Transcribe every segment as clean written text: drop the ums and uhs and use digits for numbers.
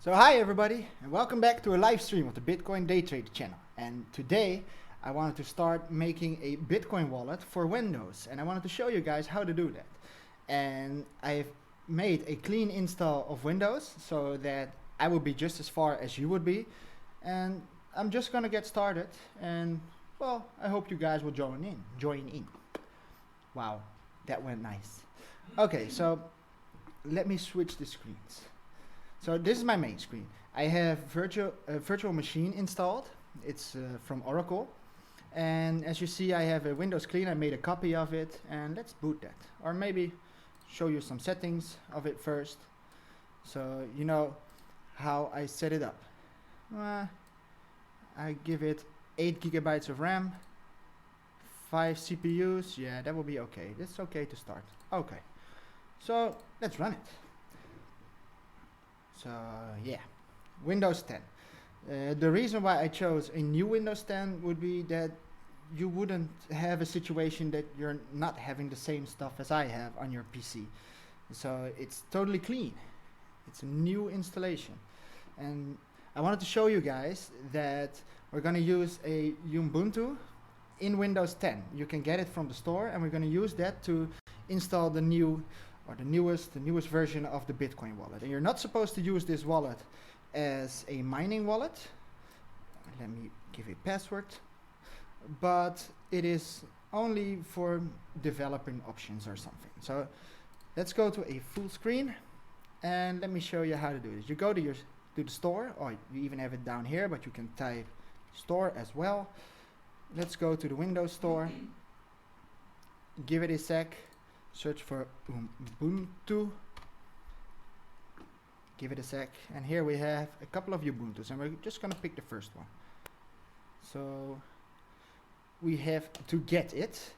So hi everybody, and welcome back to a live stream of the Bitcoin Day Trade channel. And today I wanted to start making a Bitcoin wallet for Windows, and I wanted to show you guys how to do that. And I've made a clean install of Windows so that I will be just as far as you would be. And I'm just gonna get started, and well, I hope you guys will join in. Wow, that went nice. Okay, so let me switch the screens. So this is my main screen. I have virtual machine installed. It's from Oracle. And as you see, I have a Windows clean. I made a copy of it, and let's boot that. Or maybe show you some settings of it first, so you know how I set it up. I give it 8 gigabytes of RAM, 5 CPUs. Yeah, that will be okay. It's okay to start. Okay, so let's run it. So yeah, Windows 10. The reason why I chose a new Windows 10 would be that you wouldn't have a situation that you're not having the same stuff as I have on your PC. So it's totally clean. It's a new installation. And I wanted to show you guys that we're going to use a Ubuntu in Windows 10. You can get it from the store, and we're going to use that to install the newest version of the Bitcoin wallet. And you're not supposed to use this wallet as a mining wallet. Let me give a password. But it is only for developing options or something. So let's go to a full screen, and let me show you how to do this. You go to the store, or you even have it down here, but you can type store as well. Let's go to the Windows Store. Give it a sec. Search for Ubuntu. Give it a sec, and here we have a couple of Ubuntus, and we're just gonna pick the first one. So we have to get it,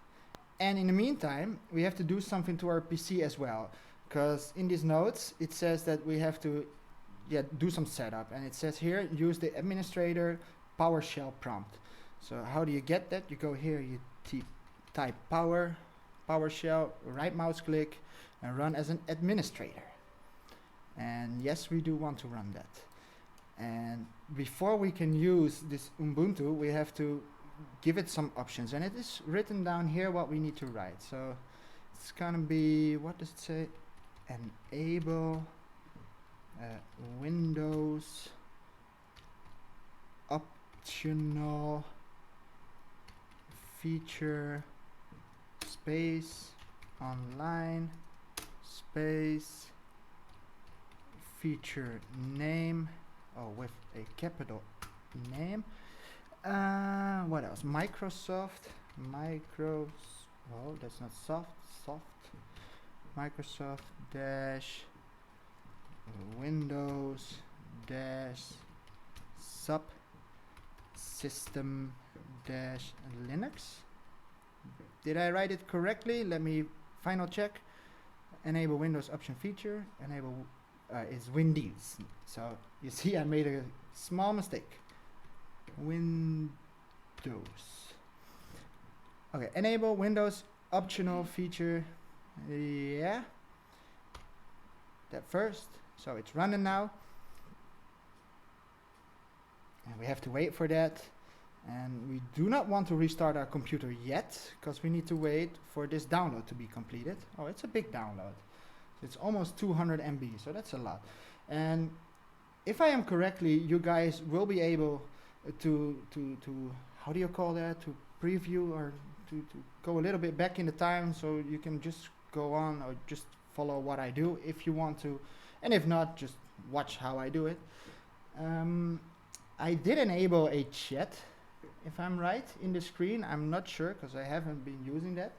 and in the meantime we have to do something to our PC as well, because in these notes it says that we have to do some setup, and it says here use the administrator PowerShell prompt. So how do you get that? You go here, you type PowerShell, right mouse click, and run as an administrator. And yes, we do want to run that. And before we can use this Ubuntu, we have to give it some options, and it is written down here what we need to write. So it's gonna be, what does it say? Enable Windows optional feature space online space feature name, with a capital name. What else? Microsoft, oh, that's not soft. Microsoft dash Windows dash subsystem dash Linux. Did I write it correctly? Let me final check. Enable Windows option feature. Enable is Windows. So you see I made a small mistake. Windows. Okay, enable Windows optional feature. Yeah. That first. So it's running now. And we have to wait for that. And we do not want to restart our computer yet, because we need to wait for this download to be completed. Oh, it's a big download. It's almost 200 MB, so that's a lot. And if I am correctly, you guys will be able to how do you call that? To preview, or to go a little bit back in the time, so you can just go on or just follow what I do if you want to. And if not, just watch how I do it. I did enable a chat, if I'm right, in the screen. I'm not sure, because I haven't been using that.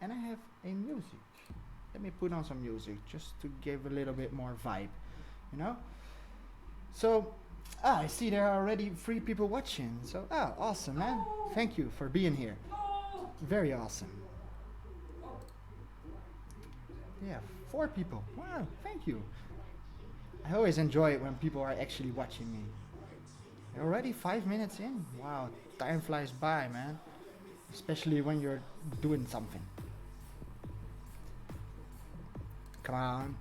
And I have a music. Let me put on some music just to give a little bit more vibe, you know? So, I see there are already 3 people watching. So, awesome, man. Thank you for being here. Very awesome. Yeah, 4 people. Wow, thank you. I always enjoy it when people are actually watching me. Already 5 minutes in? Wow, time flies by, man. Especially when you're doing something. Come on.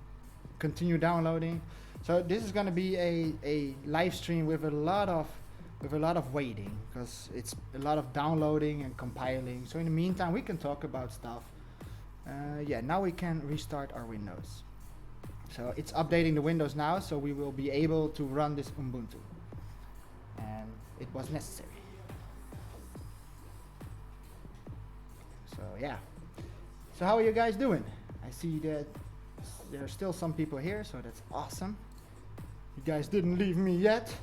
Continue downloading. So this is going to be a live stream with a lot of waiting, because it's a lot of downloading and compiling. So in the meantime, we can talk about stuff. Yeah, now we can restart our Windows. So it's updating the Windows now, so we will be able to run this Ubuntu. And it was necessary. So yeah. So how are you guys doing? I see that there are still some people here, so that's awesome. You guys didn't leave me yet.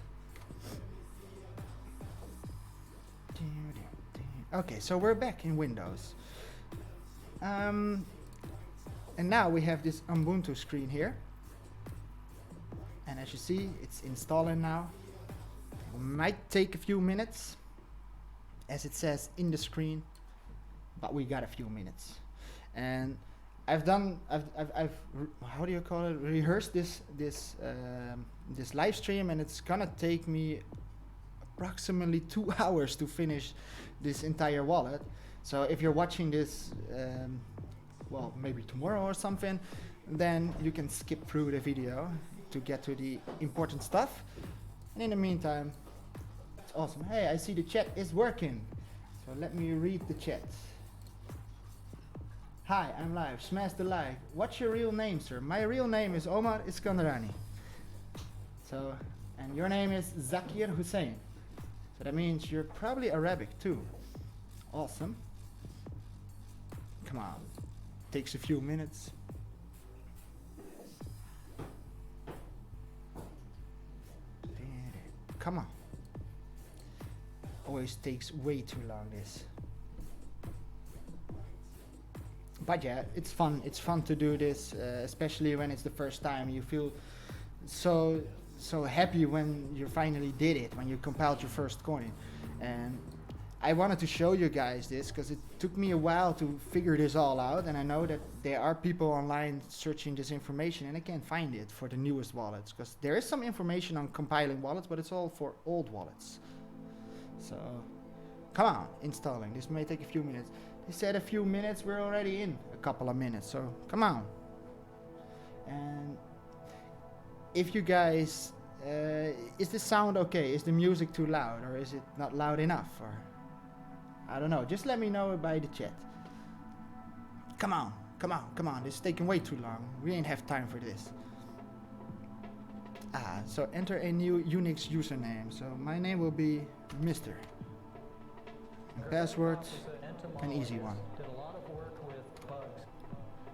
Okay, so we're back in Windows. And now we have this Ubuntu screen here. And as you see, it's installing now. It might take a few minutes, as it says in the screen, but we got a few minutes. And I've how do you call it? Rehearsed this live stream, and it's gonna take me approximately 2 hours to finish this entire wallet. So if you're watching this, well, maybe tomorrow or something, then you can skip through the video to get to the important stuff. And in the meantime, it's awesome. Hey, I see the chat is working. So let me read the chat. Hi, I'm live. Smash the like. What's your real name, sir? My real name is Omar Iskandarani. So, and your name is Zakir Hussein. So that means you're probably Arabic too. Awesome. Come on. Takes a few minutes. Come on. Always takes way too long, this. But yeah, it's fun. It's fun to do this, especially when it's the first time. You feel so happy when you finally did it, when you compiled your first coin. And I wanted to show you guys this because it took me a while to figure this all out, and I know that there are people online searching this information, and I can't find it for the newest wallets, because there is some information on compiling wallets, but it's all for old wallets. So come on, installing. This may take a few minutes. He said a few minutes, we're already in a couple of minutes, so come on. And if you guys, is the sound okay? Is the music too loud, or is it not loud enough? Or I don't know, just let me know by the chat. Come on, come on, come on, this is taking way too long. We ain't have time for this. So enter a new Unix username. So my name will be Mr. And password, an easy one.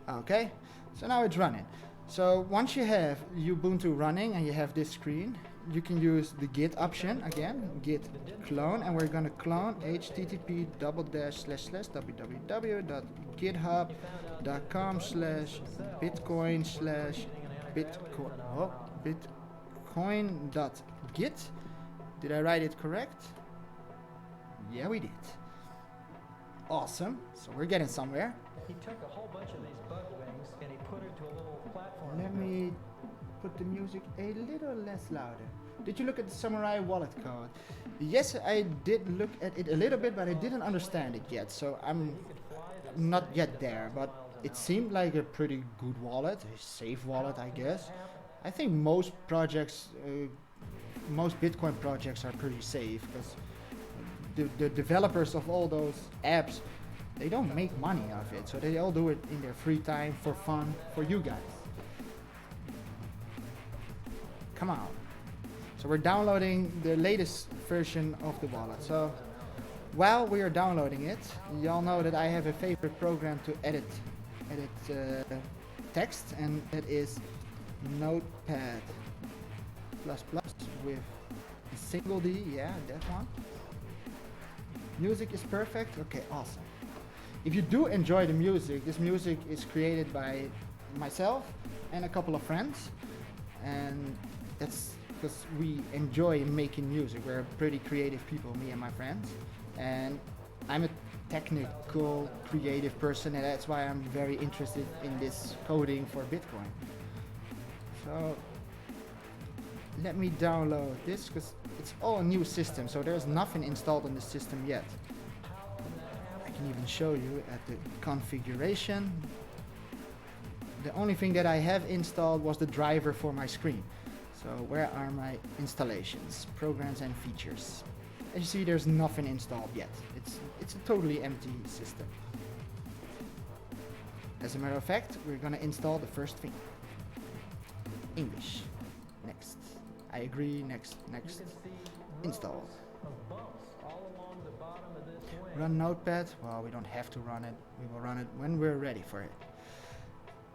Okay, so now it's running. So once you have Ubuntu running and you have this screen, you can use the git option again, git clone, and we're gonna clone http://www.github.com/bitcoin.git. Did I write it correct? Yeah, we did. Awesome. So we're getting somewhere. He took a whole bunch of these bug wings and he put it to a little platform. Let me put the music a little less louder. Did you look at the Samurai wallet code? Yes, I did look at it a little bit, but I didn't understand it yet. So I'm not yet there, but it seemed like a pretty good wallet, a safe wallet, I guess. I think most projects, most Bitcoin projects are pretty safe, because the developers of all those apps, they don't make money off it, so they all do it in their free time for fun for you guys. Come on. So we're downloading the latest version of the wallet. So while we are downloading it, y'all know that I have a favorite program to edit text, and that is Notepad++ with a single D. Yeah, that one. Music is perfect. Okay, awesome. If you do enjoy the music, this music is created by myself and a couple of friends, and that's because we enjoy making music. We're pretty creative people, me and my friends, and I'm a technical, creative person, and that's why I'm very interested in this coding for Bitcoin. So let me download this, because it's all a new system, so there's nothing installed on the system yet. I can even show you at the configuration. The only thing that I have installed was the driver for my screen. So where are my installations, programs and features? As you see, there's nothing installed yet. It's a totally empty system. As a matter of fact, we're gonna install the first thing. English. Next. I agree. Next. Next. Install. Run Notepad. Well, we don't have to run it. We will run it when we're ready for it.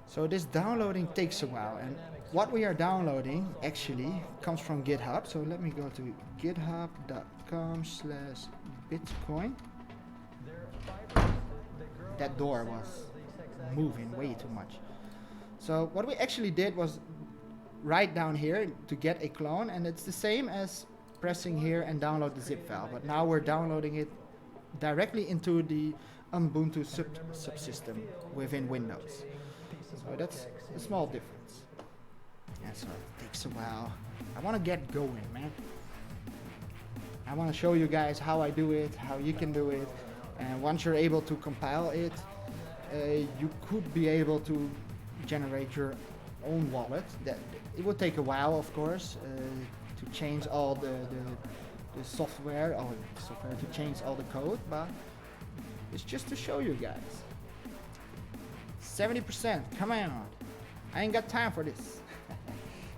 So this downloading takes a while, and what we are downloading actually comes from GitHub. So let me go to github.com/bitcoin. That door was moving way too much. So what we actually did was write down here to get a clone, and it's the same as pressing here and download the zip file, but now we're downloading it directly into the Ubuntu subsystem within Windows. So that's a small difference. And so it takes a while. I want to get going, man. I want to show you guys how I do it, how you can do it, and once you're able to compile it, you could be able to generate your own wallet. That it will take a while, of course, to change all the software, to change all the code, but it's just to show you guys. 70%, come on. I ain't got time for this.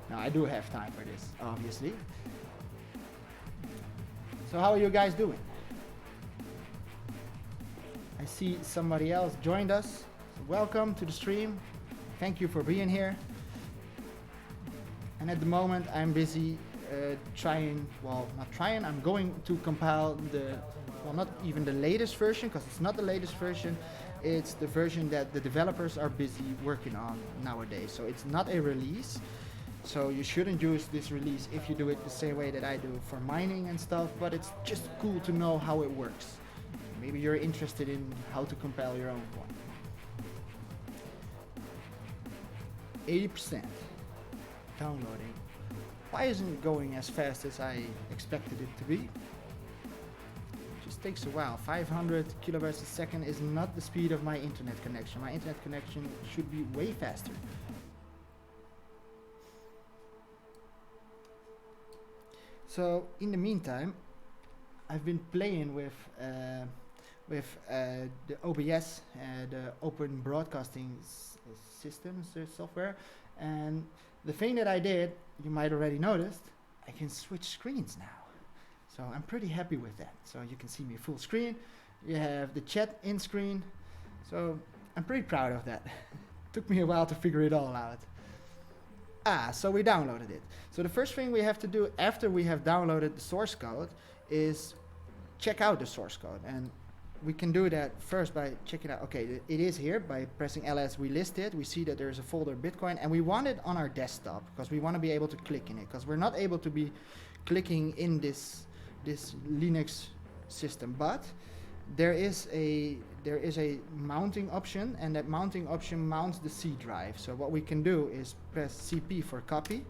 No, I do have time for this, obviously. So how are you guys doing? I see somebody else joined us. So welcome to the stream. Thank you for being here. And at the moment I'm busy I'm going to compile not even the latest version, because it's not the latest version. It's the version that the developers are busy working on nowadays. So it's not a release. So you shouldn't use this release if you do it the same way that I do for mining and stuff, but it's just cool to know how it works. Maybe you're interested in how to compile your own one. 80% downloading. Why isn't it going as fast as I expected it to be? Just takes a while. 500 kilobytes a second is not the speed of my internet connection. My internet connection should be way faster. So in the meantime, I've been playing with the OBS, the Open Broadcasting Systems software, and the thing that I did, you might already noticed, I can switch screens now. So I'm pretty happy with that. So you can see me full screen. You have the chat in screen. So I'm pretty proud of that. Took me a while to figure it all out. So we downloaded it. So the first thing we have to do after we have downloaded the source code is check out the source code. And we can do that first by checking out, okay, it is here. By pressing ls, we list it. We see that there's a folder Bitcoin, and we want it on our desktop because we want to be able to click in it, because we're not able to be clicking in this Linux system. But there is a mounting option, and that mounting option mounts the C drive. So what we can do is press CP for copy,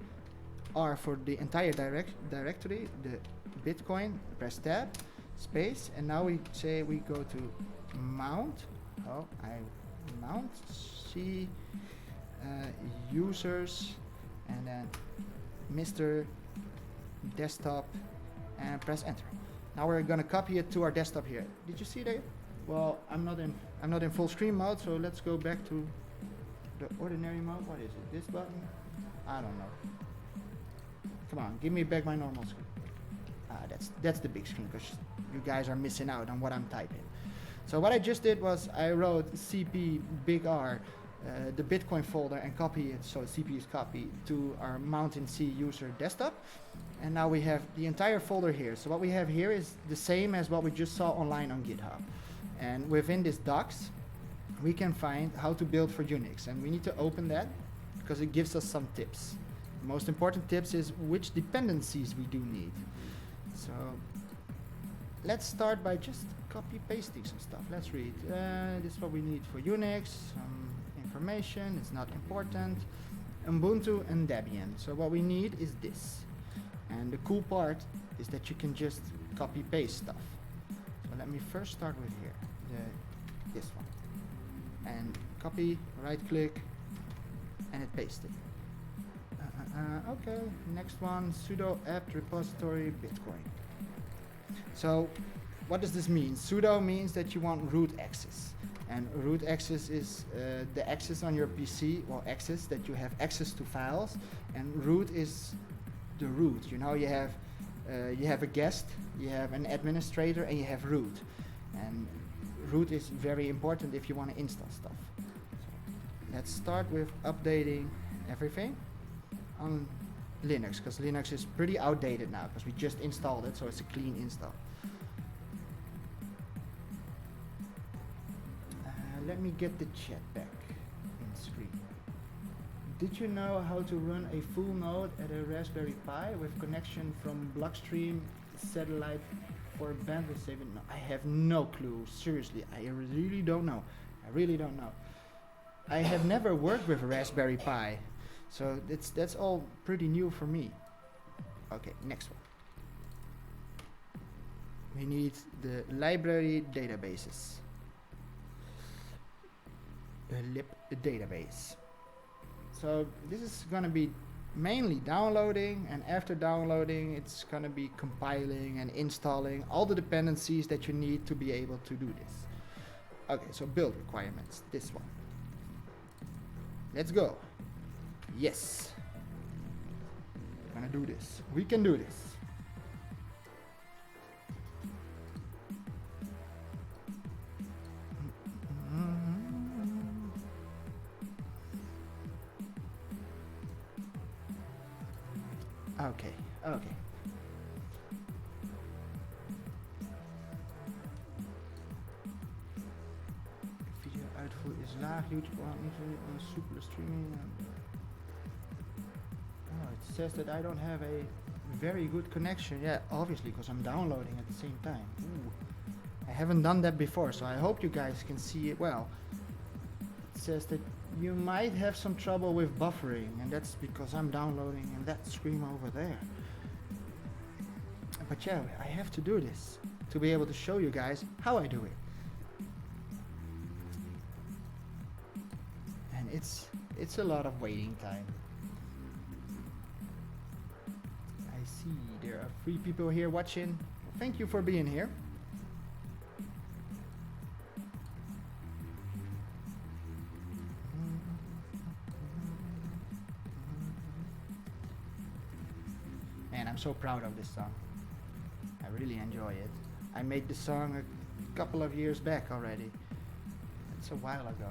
R for the entire directory, the Bitcoin, press tab, space, and now we go to mount. Mount C users, and then Mr. Desktop, and press enter. Now we're gonna copy it to our desktop here. Did you see that? Well, I'm not in full screen mode, so let's go back to the ordinary mode. What is it? This button? I don't know. Come on, give me back my normal screen. That's the big screen, because you guys are missing out on what I'm typing. So what I just did was I wrote CP big R, the Bitcoin folder, and copy it, so CP is copied to our Mountain C user desktop. And now we have the entire folder here. So what we have here is the same as what we just saw online on GitHub. And within this docs, we can find how to build for Unix. And we need to open that because it gives us some tips. The most important tips is which dependencies we do need. So let's start by just copy pasting some stuff. Let's read. This is what we need for Unix. Some information, it's not important. Ubuntu and Debian. So what we need is this. And the cool part is that you can just copy paste stuff. So let me first start with here, this one. And copy, right click, and it pastes it. Okay, next one, sudo apt repository Bitcoin. So what does this mean? Sudo means that you want root access. And root access is the access on your PC, well, access that you have access to files. And root is the root. You know, you have a guest, you have an administrator, and you have root. And root is very important if you want to install stuff. So let's start with updating everything on Linux, because Linux is pretty outdated now, because we just installed it, so it's a clean install. Let me get the chat back in screen. Did you know how to run a full node at a Raspberry Pi with connection from Blockstream satellite for bandwidth saving? No, I have no clue. Seriously, I really don't know. I really don't know. I have never worked with a Raspberry Pi, so that's all pretty new for me. Okay, next one. We need the library databases. The lib database. So this is going to be mainly downloading, and after downloading it's going to be compiling and installing all the dependencies that you need to be able to do this. Okay, so build requirements, this one. Let's go. Yes. We're going to do this. We can do this. Okay, okay. Video uitvoer is laag, YouTube super streaming. Oh, it says that I don't have a very good connection. Yeah, obviously, because I'm downloading at the same time. Ooh. I haven't done that before, so I hope you guys can see it well. It says that you might have some trouble with buffering, and that's because I'm downloading in that screen over there. But yeah, I have to do this to be able to show you guys how I do it. And it's a lot of waiting time. I see there are 3 people here watching. Thank you for being here. Man, I'm so proud of this song. I really enjoy it. I made the song a couple of years back already. It's a while ago.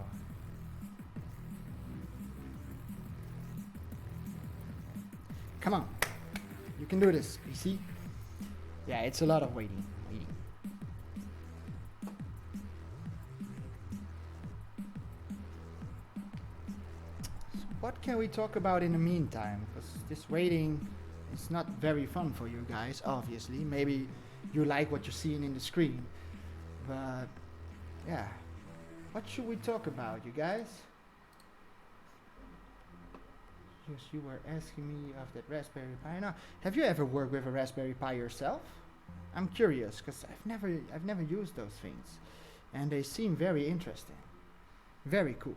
Come on. You can do this, PC. Yeah, it's a lot of waiting. So what can we talk about in the meantime? Because this waiting is not very fun for you guys, obviously. Maybe you like what you're seeing in the screen. But yeah. What should we talk about, you guys? Yes, you were asking me of that Raspberry Pi. Now, have you ever worked with a Raspberry Pi yourself? I'm curious, because I've never used those things, and they seem very interesting, very cool.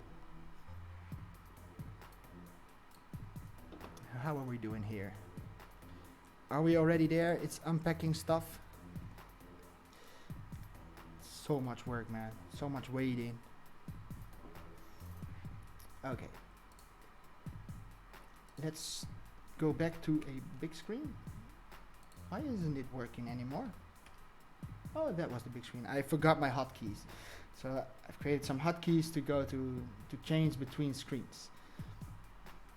How are we doing here? Are we already there? It's unpacking stuff. So much work, man. So much waiting. Okay. Let's go back to a big screen. Why isn't it working anymore? Oh, that was the big screen. I forgot my hotkeys. So I've created some hotkeys to go to change between screens.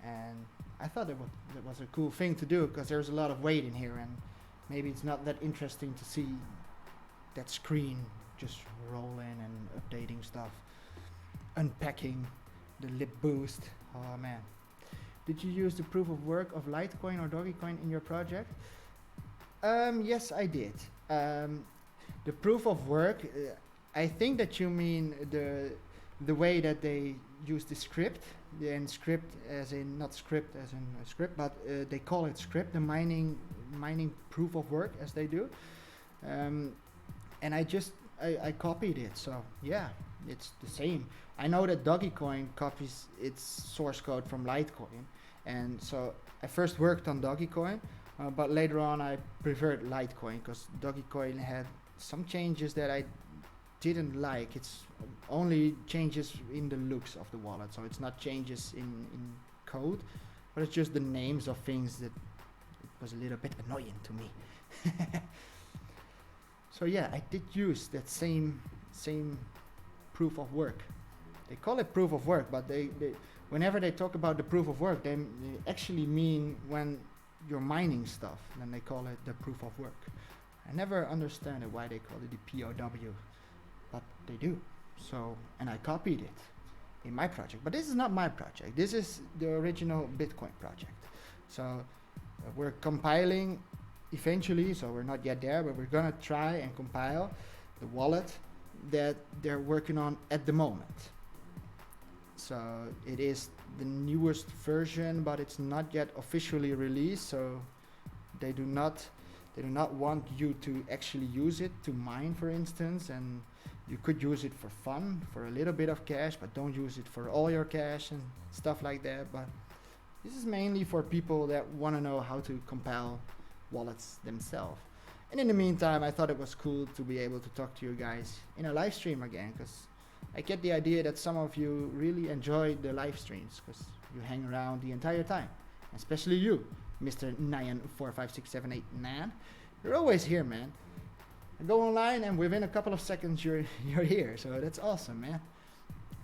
And I thought that was a cool thing to do, because there's a lot of weight in here, and maybe it's not that interesting to see that screen just rolling and updating stuff, unpacking the lib boost. Oh man. Did you use the proof of work of Litecoin or Dogecoin in your project? Yes, I did. The proof of work, I think that you mean the way that they use the script, and script as in not script as in a script, but they call it script, the mining proof of work as they do. And I copied it, so yeah, it's the same. I know that Dogecoin copies its source code from Litecoin, And so I first worked on Dogecoin, but later on I preferred Litecoin because Dogecoin had some changes that I didn't like. It's only changes in the looks of the wallet, so it's not changes in code, but it's just the names of things that it was a little bit annoying to me. So yeah, I did use that same proof of work. They call it proof of work, but they whenever they talk about the proof of work, they actually mean when you're mining stuff, then they call it the proof of work. I never understand why they call it the POW, but they do. So, and I copied it in my project, but this is not my project. This is the original Bitcoin project. So we're compiling eventually, so we're not yet there, but we're gonna try and compile the wallet that they're working on at the moment. So it is the newest version, but it's not yet officially released, so they do not want you to actually use it to mine, for instance, and you could use it for fun, for a little bit of cash, but don't use it for all your cash and stuff like that. But this is mainly for people that want to know how to compile wallets themselves. And in the meantime, I thought it was cool to be able to talk to you guys in a live stream again, because I get the idea that some of you really enjoy the live streams because you hang around the entire time, especially you, Mr. 9456789. You're always here, man. I go online and within a couple of seconds you're here, so that's awesome, man.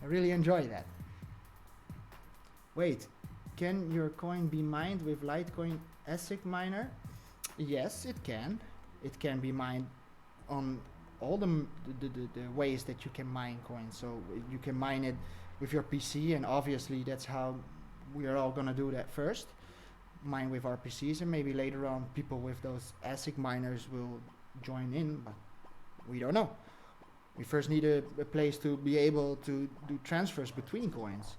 I really enjoy that. Wait, can your coin be mined with Litecoin ASIC miner? Yes, it can. It can be mined on all the ways that you can mine coins. So you can mine it with your PC, and obviously that's how we are all gonna do that first. Mine with our PCs, and maybe later on people with those ASIC miners will join in, but we don't know. We first need a place to be able to do transfers between coins,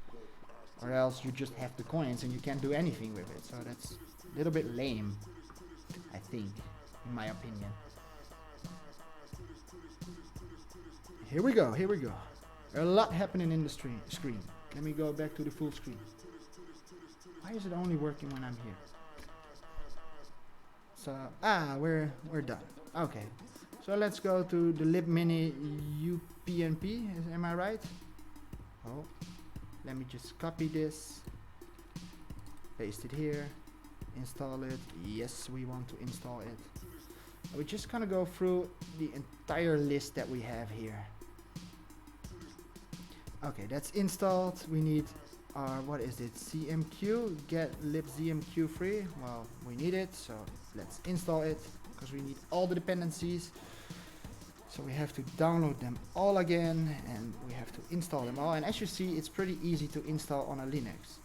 or else you just have the coins and you can't do anything with it. So that's a little bit lame, I think, in my opinion. Here we go. A lot happening in the screen. Let me go back to the full screen. Why is it only working when I'm here? So, we're done. Okay. So let's go to the libmini UPnP, am I right? Oh, let me just copy this, paste it here, install it. Yes, we want to install it. We're just gonna go through the entire list that we have here. Okay, that's installed. We need our, what is it, CMQ, get libzmq3. Well, we need it, so let's install it, because we need all the dependencies. So we have to download them all again, and we have to install them all. And as you see, it's pretty easy to install on a Linux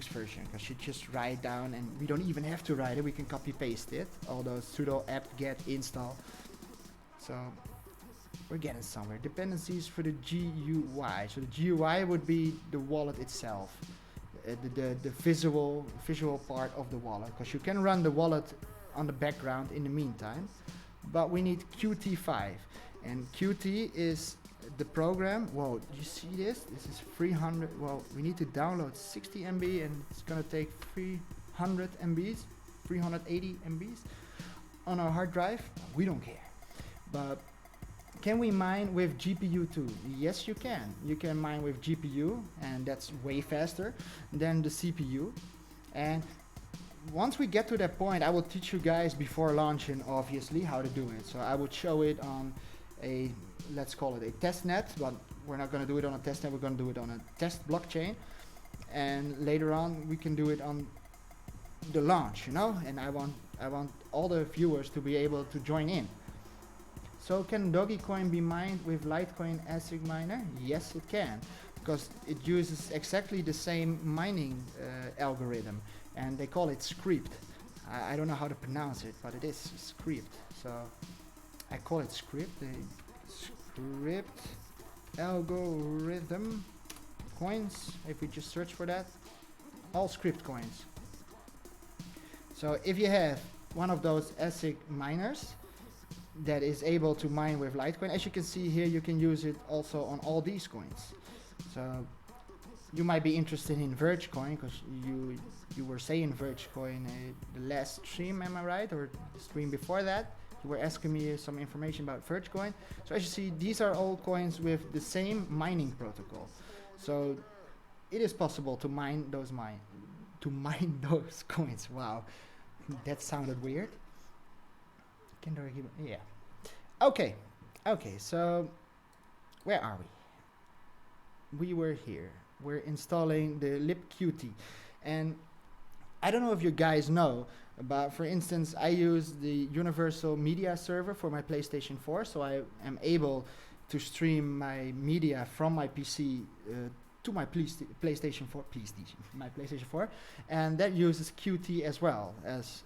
version, because you just write down, and we don't even have to write it, we can copy paste it, all those sudo apt get install. So we're getting somewhere. Dependencies for the GUI. So the GUI would be the wallet itself, the visual part of the wallet, because you can run the wallet on the background in the meantime. But we need Qt5, and Qt is the program. Whoa, do you see this? This is 300. Well, we need to download 60 MB, and it's gonna take 300 MBs, 380 MBs on our hard drive. We don't care. But can we mine with GPU too? Yes, you can. You can mine with GPU, and that's way faster than the CPU. And once we get to that point, I will teach you guys before launching, obviously, how to do it. So I would show it on a, let's call it a test net, but we're not going to do it on a test net, we're going to do it on a test blockchain. And later on, we can do it on the launch, you know? And I want all the viewers to be able to join in. So can Dogecoin be mined with Litecoin ASIC miner? Yes, it can, because it uses exactly the same mining algorithm. And they call it script. I don't know how to pronounce it, but it is script. So I call it script. The script algorithm coins. If we just search for that, all script coins. So if you have one of those ASIC miners that is able to mine with Litecoin, as you can see here, you can use it also on all these coins. So you might be interested in Vergecoin because you were saying Vergecoin the last stream, am I right, or the stream before that? You were asking me some information about Vergecoin. So as you see, these are all coins with the same mining protocol. So it is possible to mine those those coins. Wow, that sounded weird. Yeah. Okay. Okay. So where are we? We were here. We're installing the libqt, and I don't know if you guys know, but for instance, I use the Universal Media Server for my PlayStation 4, so I am able to stream my media from my PC to my PlayStation 4, my PlayStation 4, and that uses Qt as well as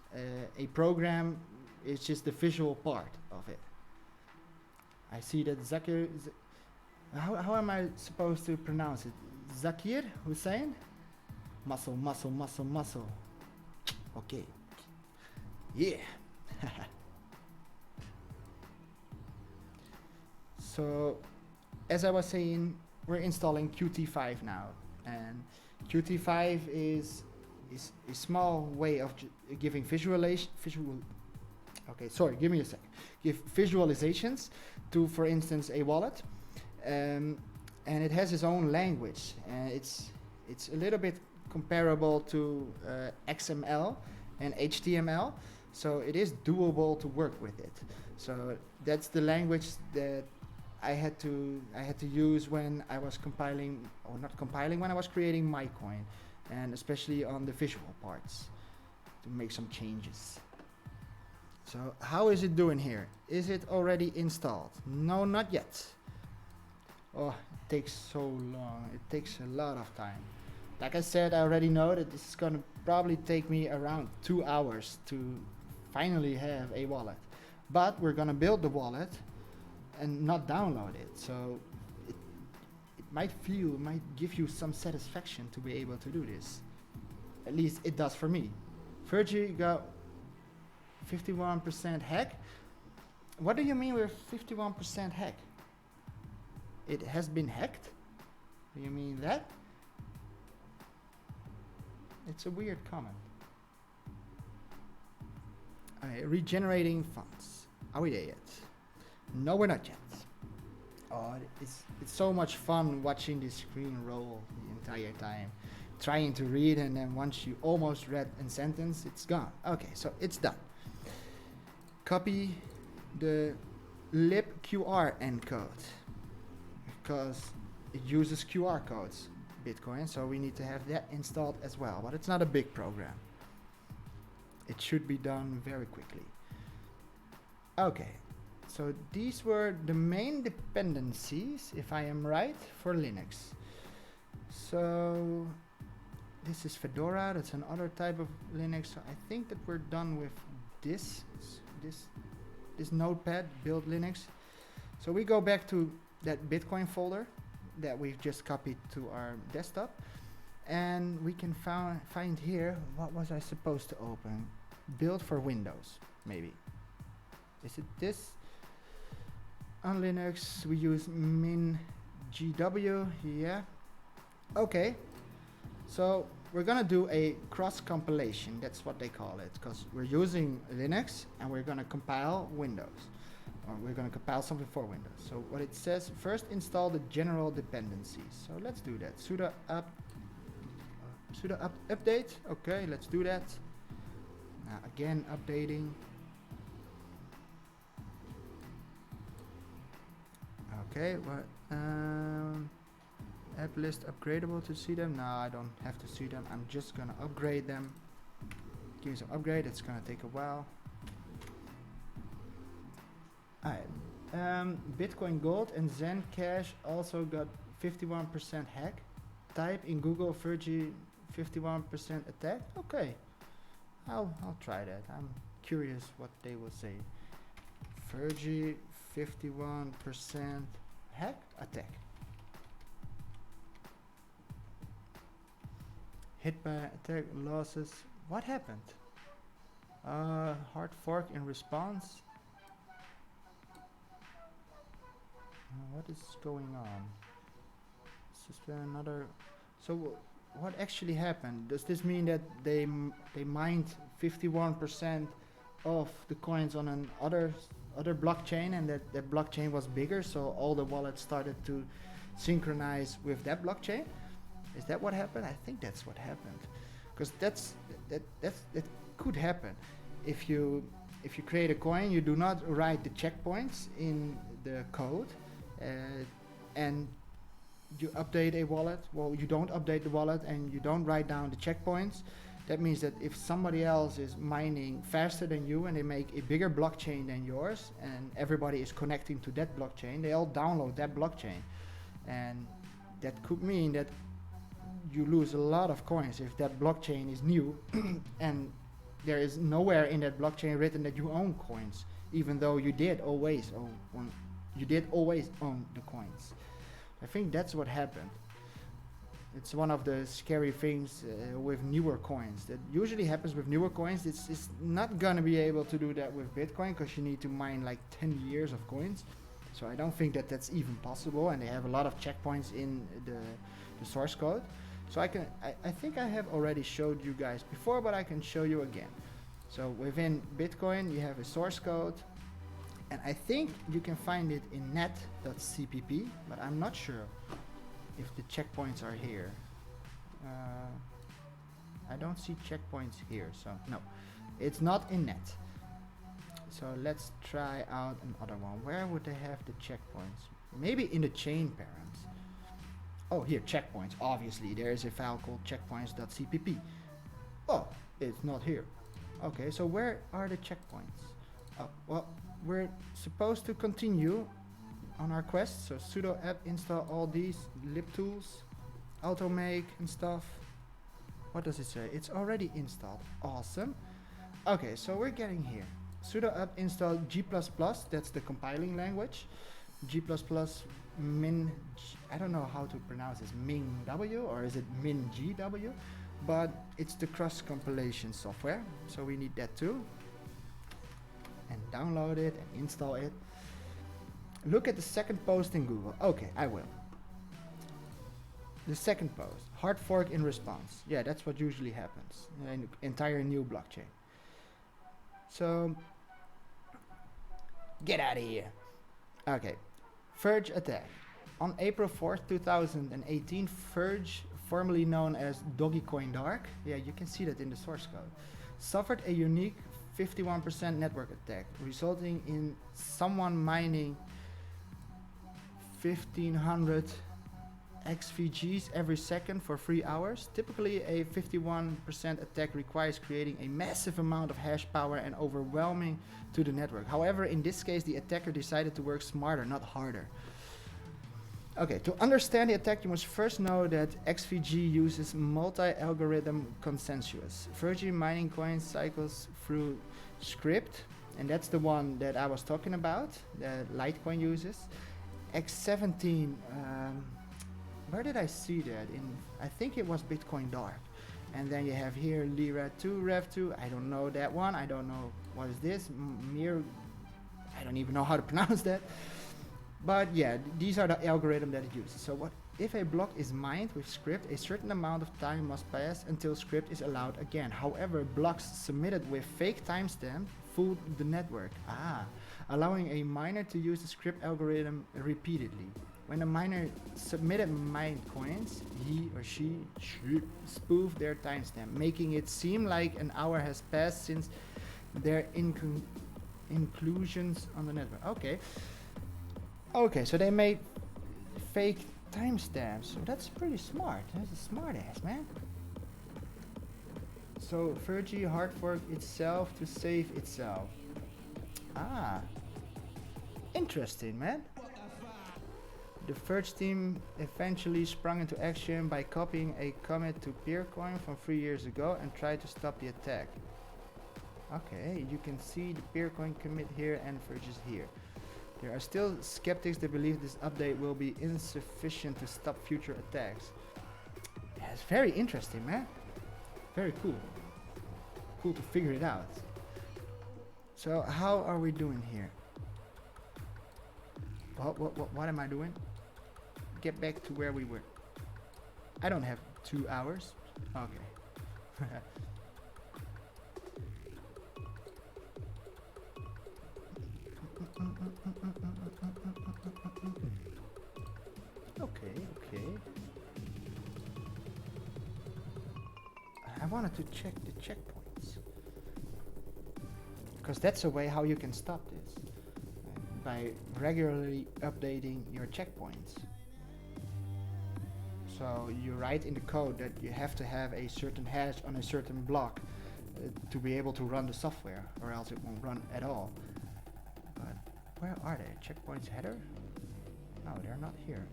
a program. It's just the visual part of it. I see that Zakir. How am I supposed to pronounce it? Zakir Hussein? Muscle, muscle, muscle, muscle. Okay. Yeah. So, as I was saying, we're installing Qt5 now, and Qt5 is a small way of giving Okay, sorry, give me a sec. Give visualizations to, for instance, a wallet, and it has its own language, and it's a little bit comparable to XML and HTML, so it is doable to work with it. So that's the language that I had to use when I was compiling, or not compiling, when I was creating my coin, and especially on the visual parts to make some changes. So how is it doing here? Is it already installed? No, not yet. Oh, it takes so long. It takes a lot of time. Like I said, I already know that this is gonna probably take me around 2 hours to finally have a wallet. But we're gonna build the wallet and not download it. So it might give you some satisfaction to be able to do this. At least it does for me. Virgie got 51% hack. What do you mean with 51% hack? It has been hacked? Do you mean that? It's a weird comment. Regenerating funds. Are we there yet? No, we're not yet. Oh, it's so much fun watching this screen roll the entire time. Trying to read, and then once you almost read a sentence, it's gone. Okay, so it's done. Copy the libqr encode because it uses QR codes, Bitcoin, so we need to have that installed as well, but it's not a big program. It should be done very quickly. Okay, so these were the main dependencies, if I am right, for Linux. So this is Fedora, that's another type of Linux. So I think that we're done with this notepad, build Linux. So we go back to that Bitcoin folder that we've just copied to our desktop, and we can find here, what was I supposed to open? Build for Windows, maybe. Is it this? On Linux we use min-gw, yeah. Okay, so we're gonna do a cross compilation, that's what they call it, because we're using Linux and we're gonna compile Windows, or we're gonna compile something for Windows. So what it says, first install the general dependencies. So let's do that. Sudo update. Okay, let's do that. Now again, updating. Okay, what? App list upgradable to see them? No, I don't have to see them. I'm just gonna upgrade them. Give me some upgrade. It's gonna take a while. Alright. Bitcoin Gold and Zen Cash also got 51% hack. Type in Google Virgie 51% attack. Okay. I'll try that. I'm curious what they will say. Virgie 51% hack attack. Hit by attack losses. What happened? Hard fork in response. What is going on? Suspend another. So what actually happened? Does this mean that they mined 51% of the coins on an other blockchain, and that blockchain was bigger, so all the wallets started to synchronize with that blockchain? Is that what happened? I think that's what happened, because that could happen. If you create a coin, you do not write the checkpoints in the code, and you update a wallet. Well, you don't update the wallet and you don't write down the checkpoints. That means that if somebody else is mining faster than you and they make a bigger blockchain than yours, and everybody is connecting to that blockchain, they all download that blockchain, and that could mean that you lose a lot of coins if that blockchain is new and there is nowhere in that blockchain written that you own coins, even though you did always own the coins. I think that's what happened. It's one of the scary things with newer coins. That usually happens with newer coins. It's not gonna be able to do that with Bitcoin, because you need to mine like 10 years of coins. So I don't think that that's even possible, and they have a lot of checkpoints in the source code. So I think I have already showed you guys before, but I can show you again. So within Bitcoin you have a source code, and I think you can find it in net.cpp, but I'm not sure if the checkpoints are here. I don't see checkpoints here, so no, it's not in net. So let's try out another one. Where would they have the checkpoints? Maybe in the chain parent. Oh, here, checkpoints. Obviously, there is a file called checkpoints.cpp. Oh, it's not here. Okay, so where are the checkpoints? Oh, well, we're supposed to continue on our quest. So sudo apt install all these libtools, automake and stuff. What does it say? It's already installed. Awesome. Okay, so we're getting here. Sudo apt install G++, that's the compiling language. G++ min, I don't know how to pronounce this, min-w, or is it min-gw? But it's the cross compilation software, so we need that too. And download it and install it. Look at the second post in Google. Okay, I will. The second post, hard fork in response. Yeah, that's what usually happens in an entire new blockchain. So, get out of here. Okay, Verge attack. On April 4th, 2018, Verge, formerly known as Dogecoin Dark, yeah, you can see that in the source code, suffered a unique 51% network attack, resulting in someone mining 1,500 XVGs every second for 3 hours. Typically, a 51% attack requires creating a massive amount of hash power and overwhelming to the network. However, in this case, the attacker decided to work smarter, not harder. Okay, to understand the attack, you must first know that XVG uses multi-algorithm consensus. Virgin mining coin cycles through script, and that's the one that I was talking about, that Litecoin uses. X17, where did I see that? I think it was Bitcoin Dark. And then you have here Lira2, Rev2, I don't know that one, I don't know what is this, I don't even know how to pronounce that. But yeah, these are the algorithm that it uses. So what if a block is mined with script, a certain amount of time must pass until script is allowed again. However, blocks submitted with fake timestamp fool the network, allowing a miner to use the script algorithm repeatedly. When a miner submitted mined coins, he or she spoofed their timestamp, making it seem like an hour has passed since their inclusions on the network. Okay, so they made fake timestamps. So that's pretty smart. That's a smart ass, man. So Virgie hard forked itself to save itself. Interesting, man. The Verge team eventually sprung into action by copying a commit to Peercoin from 3 years ago and tried to stop the attack. Okay, you can see the Peercoin commit here and Verge is here. There are still skeptics that believe this update will be insufficient to stop future attacks. Yeah, it's very interesting, man. Very cool. Cool to figure it out. So how are we doing here? What am I doing? Get back to where we were. I don't have 2 hours. Okay. Okay. I wanted to check the checkpoints, because that's a way how you can stop this, by regularly updating your checkpoints. So you write in the code that you have to have a certain hash on a certain block to be able to run the software, or else it won't run at all. But where are they? Checkpoints header? No, they're not here.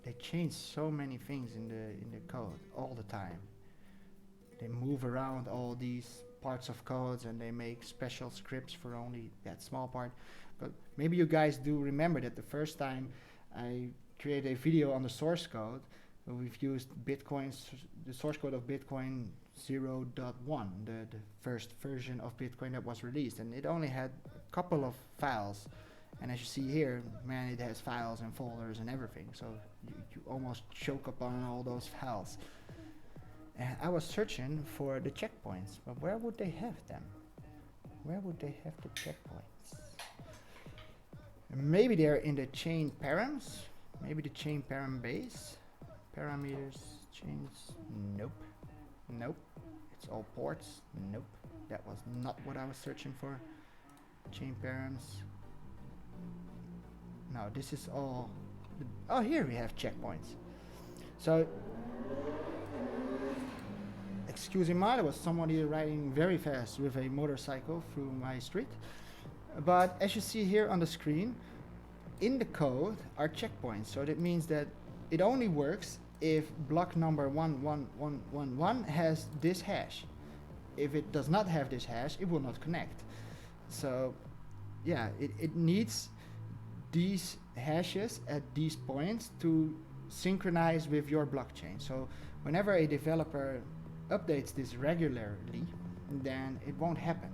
They change so many things in the code all the time. They move around all these parts of codes, and they make special scripts for only that small part. But maybe you guys do remember that the first time I created a video on the source code, we've used the source code of Bitcoin 0.1, the first version of Bitcoin that was released, and it only had a couple of files. And as you see here, man, it has files and folders and everything, so you almost choke upon all those files. And I was searching for the checkpoints, but where would they have them? Where would they have the checkpoints? Maybe they're in the chain params, maybe the chain param base. Parameters, chains, nope. It's all ports, nope. That was not what I was searching for. Chain params. No, this is all. Oh, here we have checkpoints. So, excuse me, there was somebody riding very fast with a motorcycle through my street. But as you see here on the screen, in the code are checkpoints. So that means that it only works if block number 11111 has this hash. If it does not have this hash, it will not connect. So, yeah, it needs these hashes at these points to synchronize with your blockchain. So whenever a developer updates this regularly, then it won't happen.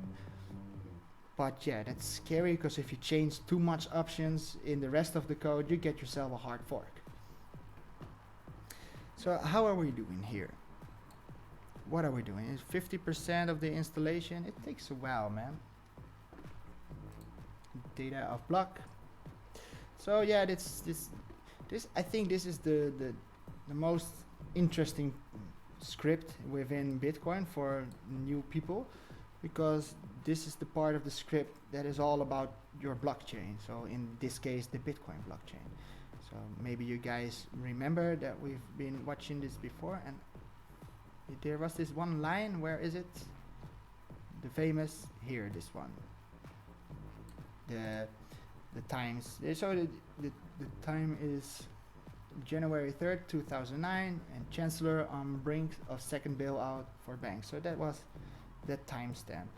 But yeah, that's scary, because if you change too much options in the rest of the code, you get yourself a hard fork. So how are we doing here? What are we doing? It's 50% of the installation. It takes a while, man. Data of block. So yeah, this I think this is the most interesting script within Bitcoin for new people, because this is the part of the script that is all about your blockchain. So in this case, the Bitcoin blockchain. So maybe you guys remember that we've been watching this before, and there was this one line. Where is it? The famous here, this one. The times. So the time is January 3rd, 2009, and Chancellor on brink of second bailout for banks. So that was that timestamp.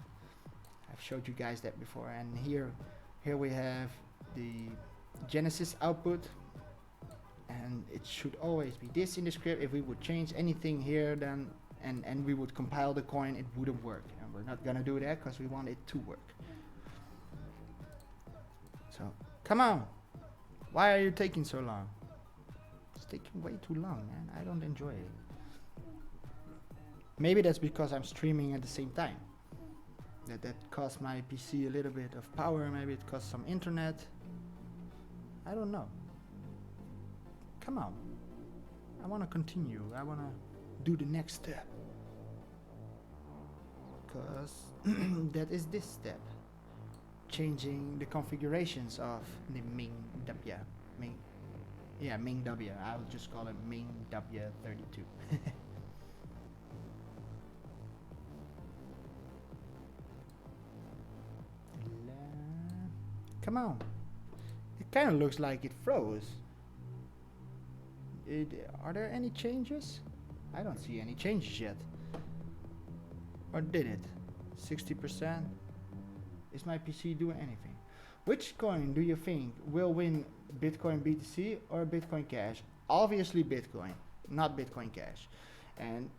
I've showed you guys that before, and here we have the Genesis output, and it should always be this in the script. If we would change anything here, then and we would compile the coin, it wouldn't work, and we're not gonna do that because we want it to work. So come on, why are you taking so long? It's taking way too long, man. I don't enjoy it. Maybe that's because I'm streaming at the same time. That costs my PC a little bit of power. Maybe it costs some internet. I don't know. Come on. I want to continue. I want to do the next step. Because that is this step. Changing the configurations of the MingW. MingW. I'll just call it MingW32. Come on. It kind of looks like it froze. Are there any changes? I don't see any changes yet. Or did it? 60%? Is my PC doing anything? Which coin do you think will win Bitcoin BTC or Bitcoin Cash? Obviously Bitcoin, not Bitcoin Cash. And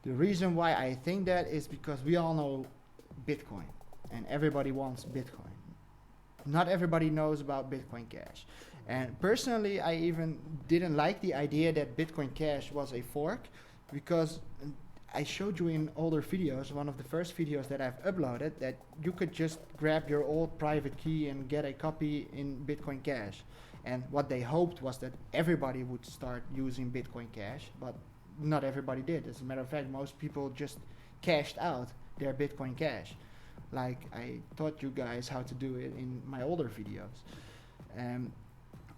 the reason why I think that is because we all know Bitcoin and everybody wants Bitcoin. not everybody knows about Bitcoin Cash. And personally, I even didn't like the idea that Bitcoin Cash was a fork, because I showed you in older videos, one of the first videos that I've uploaded, that you could just grab your old private key and get a copy in Bitcoin Cash. And what they hoped was that everybody would start using Bitcoin Cash, but not everybody did. As a matter of fact, most people just cashed out their Bitcoin Cash, like I taught you guys how to do it in my older videos.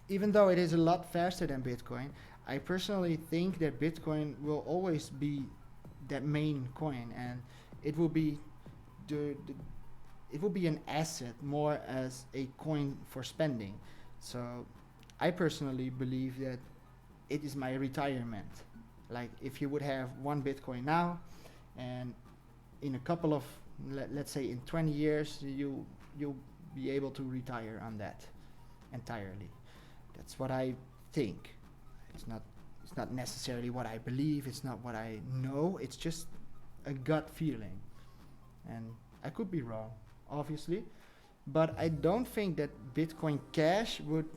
Even though it is a lot faster than Bitcoin, I personally think that Bitcoin will always be that main coin, and it will be it will be an asset more as a coin for spending. So I personally believe that it is my retirement. Like, if you would have one Bitcoin now, and in a couple of, let's say in 20 years, you'll be able to retire on that entirely. That's what I think. It's not necessarily what I believe, it's not what I know, it's just a gut feeling. And I could be wrong, obviously, but I don't think that Bitcoin Cash would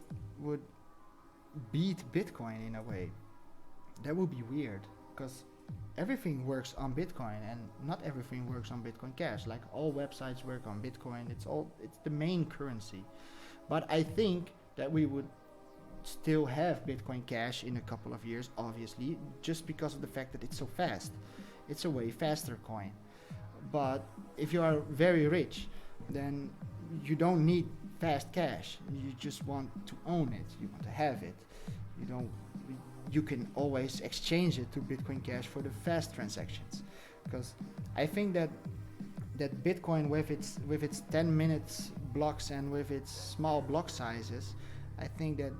beat Bitcoin in a way. That would be weird, because everything works on Bitcoin and not everything works on Bitcoin Cash. Like, all websites work on Bitcoin, it's the main currency. But I think that we would still have Bitcoin Cash in a couple of years, obviously, just because of the fact that it's so fast. It's a way faster coin. But if you are very rich, then you don't need fast cash. You just want to own it. You want to have it. You can always exchange it to Bitcoin Cash for the fast transactions. Because I think that Bitcoin, with its 10 minutes blocks and with its small block sizes, I think that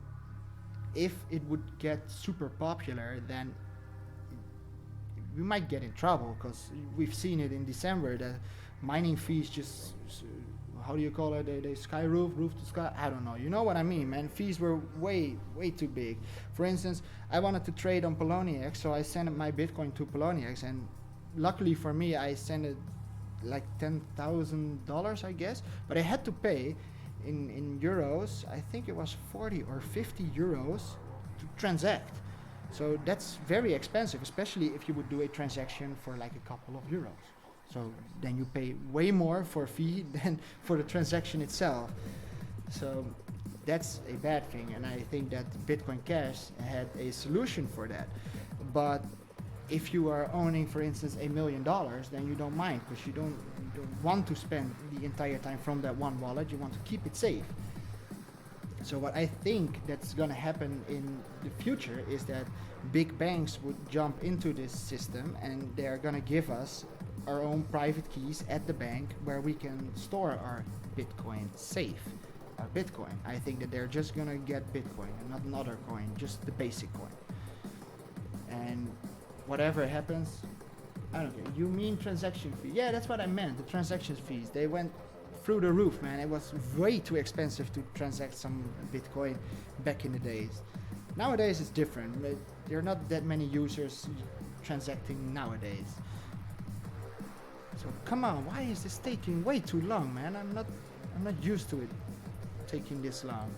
if it would get super popular, then we might get in trouble, because we've seen it in December that mining fees just, how do you call it, they sky roof to sky, I don't know, you know what I mean, man. Fees were way too big. For instance, I wanted to trade on Poloniex, so I sent my Bitcoin to Poloniex, and luckily for me I sent it like $10,000, I guess, but I had to pay in euros, I think it was 40 or 50 euros to transact. So that's very expensive, especially if you would do a transaction for like a couple of euros. So then you pay way more for a fee than for the transaction itself. So that's a bad thing, and I think that Bitcoin Cash had a solution for that. But if you are owning, for instance, $1 million, then you don't mind, because you don't want to spend the entire time from that one wallet. You want to keep it safe. So what I think that's going to happen in the future is that big banks would jump into this system, and they're going to give us our own private keys at the bank where we can store our Bitcoin safe. Our Bitcoin. I think that they're just going to get Bitcoin and not another coin, just the basic coin. And whatever happens, I don't care. You mean transaction fee? Yeah, that's what I meant. The transaction fees, they went through the roof, man. It was way too expensive to transact some Bitcoin back in the days. Nowadays it's different. There are not that many users transacting nowadays. So come on, why is this taking way too long, man? I'm not used to it taking this long.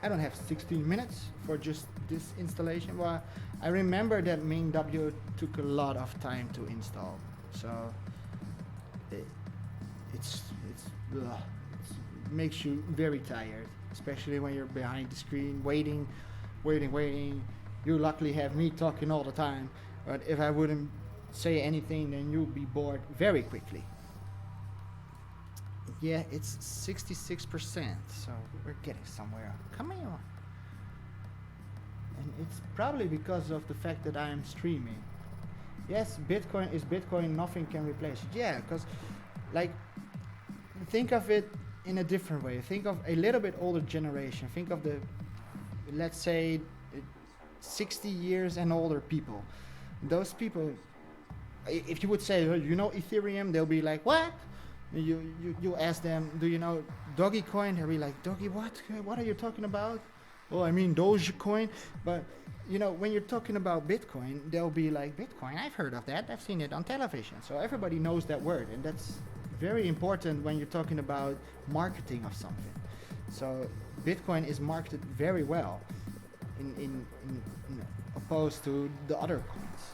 I don't have 16 minutes for just this installation. Well, I remember that MingW took a lot of time to install, so it makes you very tired, especially when you're behind the screen waiting. You luckily have me talking all the time, but if I wouldn't say anything, then you'll be bored very quickly. Yeah, it's 66%, so we're getting somewhere. Come on. And it's probably because of the fact that I am streaming. Yes, Bitcoin is Bitcoin, nothing can replace it. Yeah, because, like, think of it in a different way. Think of a little bit older generation. Think of the, let's say, 60 years and older people. Those people, if you would say, oh, you know Ethereum, they'll be like, what? You ask them, do you know Dogecoin? They'll be like, Doge, what? What are you talking about? well, I mean Dogecoin, but you know, when you're talking about Bitcoin, they'll be like, Bitcoin, I've heard of that, I've seen it on television. So everybody knows that word, and that's very important when you're talking about marketing of something. So Bitcoin is marketed very well in opposed to the other coins.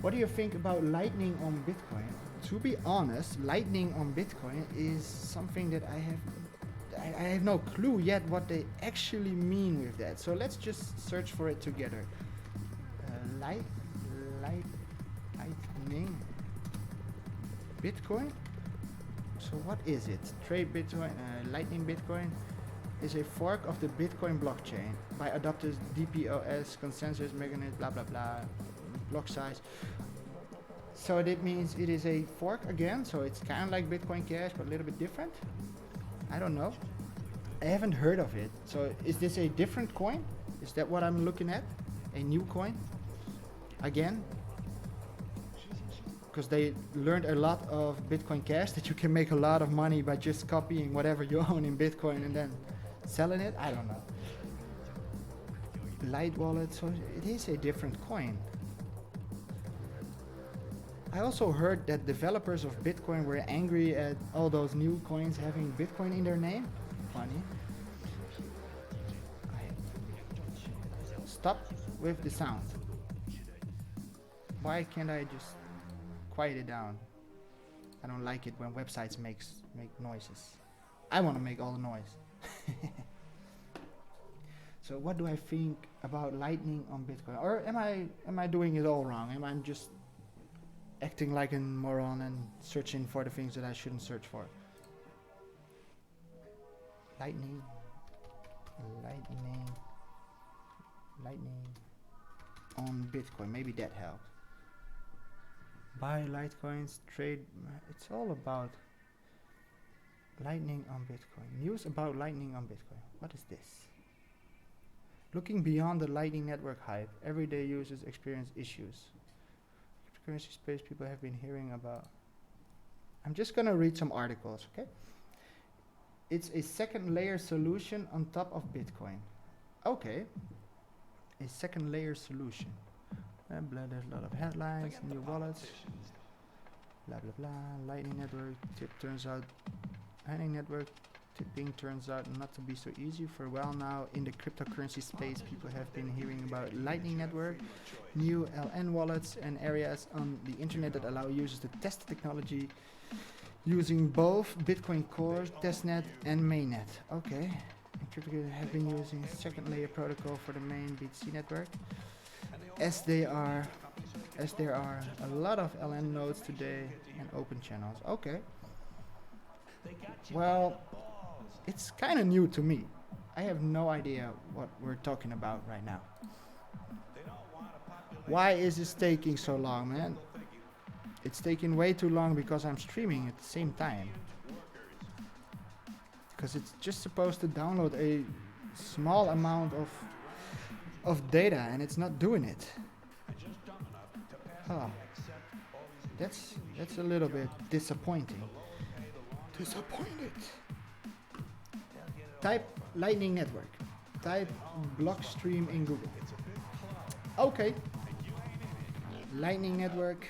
What do you think about Lightning on Bitcoin? To be honest, Lightning on Bitcoin is something that I have no clue yet what they actually mean with that. So let's just search for it together. Lightning Bitcoin. So what is it? Trade Bitcoin, Lightning Bitcoin is a fork of the Bitcoin blockchain by adopters DPoS consensus mechanism blah blah blah block size. So that means it is a fork again, so it's kind of like Bitcoin Cash but a little bit different. I don't know. I haven't heard of it. So is this a different coin? Is that what I'm looking at? A new coin? Again? Because they learned a lot of Bitcoin Cash that you can make a lot of money by just copying whatever you own in Bitcoin and then selling it? I don't know. Light wallet, so it is a different coin. I also heard that developers of Bitcoin were angry at all those new coins having Bitcoin in their name. Funny. Stop with the sound. Why can't I just quiet it down? I don't like it when websites make noises. I want to make all the noise. So what do I think about Lightning on Bitcoin? Or am I doing it all wrong? Am I just acting like a moron and searching for the things that I shouldn't search for? Lightning on Bitcoin. Maybe that helps. Buy Litecoins, trade. It's all about Lightning on Bitcoin. News about Lightning on Bitcoin. What is this? Looking beyond the Lightning Network hype, everyday users experience issues. Cryptocurrency space people have been hearing about. I'm just gonna read some articles, okay? It's a second layer solution on top of Bitcoin. Okay. A second layer solution. And blah, there's a lot of headlines, new wallets. Blah blah blah. Lightning Network tipping turns out not to be so easy. For a while now in the cryptocurrency space, people have been hearing about Lightning Network, new LN wallets, and areas on the internet that allow users to test the technology using both Bitcoin Core, testnet, and mainnet. Okay. And cryptocurrencies have been using second layer protocol for the main BTC network. As there are a lot of LN nodes today and open channels. Okay. Well, it's kind of new to me. I have no idea what we're talking about right now. Why is this taking so long, man? It's taking way too long because I'm streaming at the same time. Because it's just supposed to download a small amount of data and it's not doing it. Oh, that's a little bit disappointing. Disappointed. Type Lightning Network. Type Blockstream in Google. Okay. Lightning Network.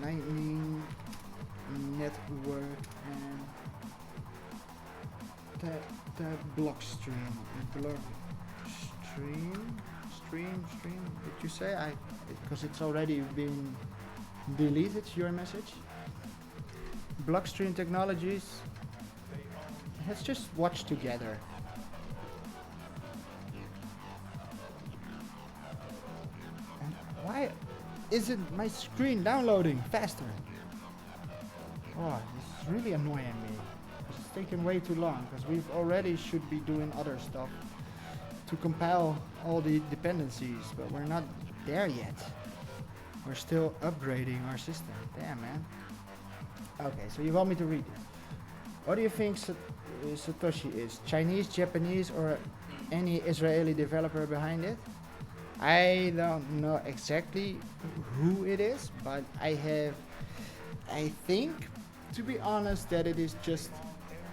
Lightning Network and the Blockstream. Stream. Did you say? Because it's already been deleted, your message. Blockstream Technologies. Let's just watch together. And why isn't my screen downloading faster? Oh, this is really annoying me. It's taking way too long because we've already should be doing other stuff to compile all the dependencies, but we're not there yet. We're still upgrading our system. Damn, man. Okay, so you want me to read it. What do you think Satoshi is? Chinese, Japanese, or any Israeli developer behind it? I don't know exactly who it is, but I think, to be honest, that it is just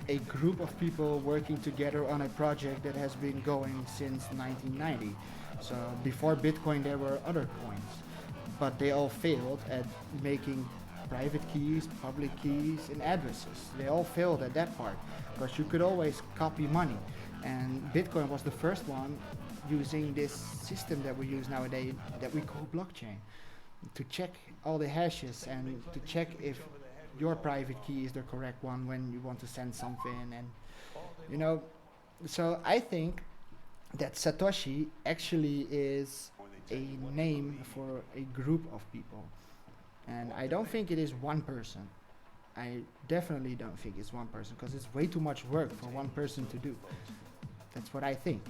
a group of people working together on a project that has been going since 1990. So before Bitcoin, there were other coins, but they all failed at making private keys, public keys, and addresses. They all failed at that part because you could always copy money, and Bitcoin was the first one using this system that we use nowadays that we call blockchain to check all the hashes and to check if your private key is the correct one when you want to send something. And you know, so I think that Satoshi actually is a name for a group of people, and I don't think it is one person. I definitely don't think it's one person because it's way too much work for one person to do. That's what I think.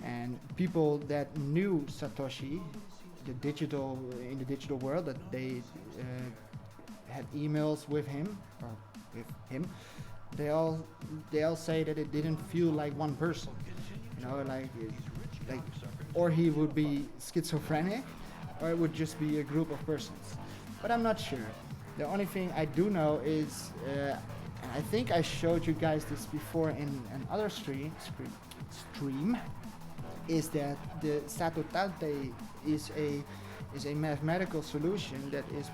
And people that knew Satoshi, the digital in the digital world, that they had emails with him or with him, they all say that it didn't feel like one person. You know, like, or he would be schizophrenic, or it would just be a group of persons. But I'm not sure. The only thing I do know is, and I think I showed you guys this before in another stream, is that the Satotate is a mathematical solution that is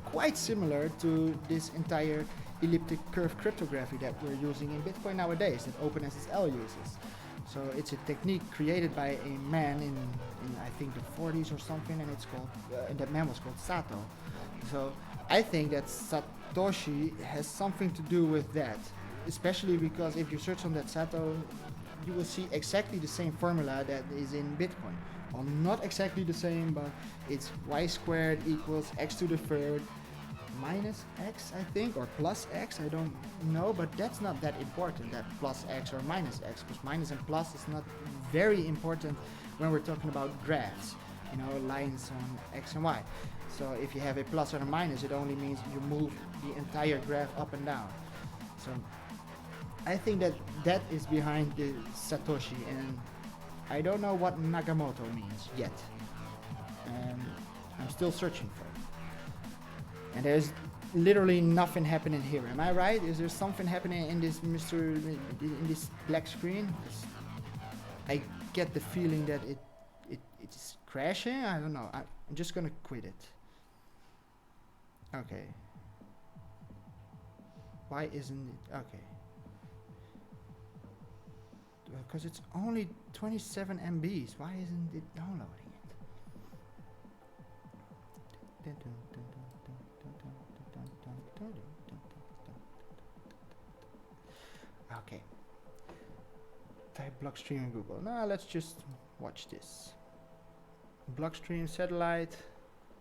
quite similar to this entire elliptic curve cryptography that we're using in Bitcoin nowadays, that OpenSSL uses. So it's a technique created by a man in I think the 40s or something, and it's called and that man was called Sato. So I think that Satoshi has something to do with that, especially because if you search on that Sato, you will see exactly the same formula that is in Bitcoin. Well, not exactly the same, but it's y squared equals x to the third minus x, I think, or plus x, I don't know, but that's not that important, that plus x or minus x, because minus and plus is not very important when we're talking about graphs, you know, lines on x and y. So if you have a plus or a minus, it only means you move the entire graph up and down. So I think that is behind the Satoshi, and I don't know what Nakamoto means yet. I'm still searching for it. And there's literally nothing happening here. Am I right? Is there something happening in this in this black screen? I get the feeling that it is crashing. I don't know. I'm just gonna quit it. Okay. Why isn't it? Okay. Because it's only 27 MBs. Why isn't it downloading it? Okay. Type Blockstream in Google. Now let's just watch this. Blockstream satellite.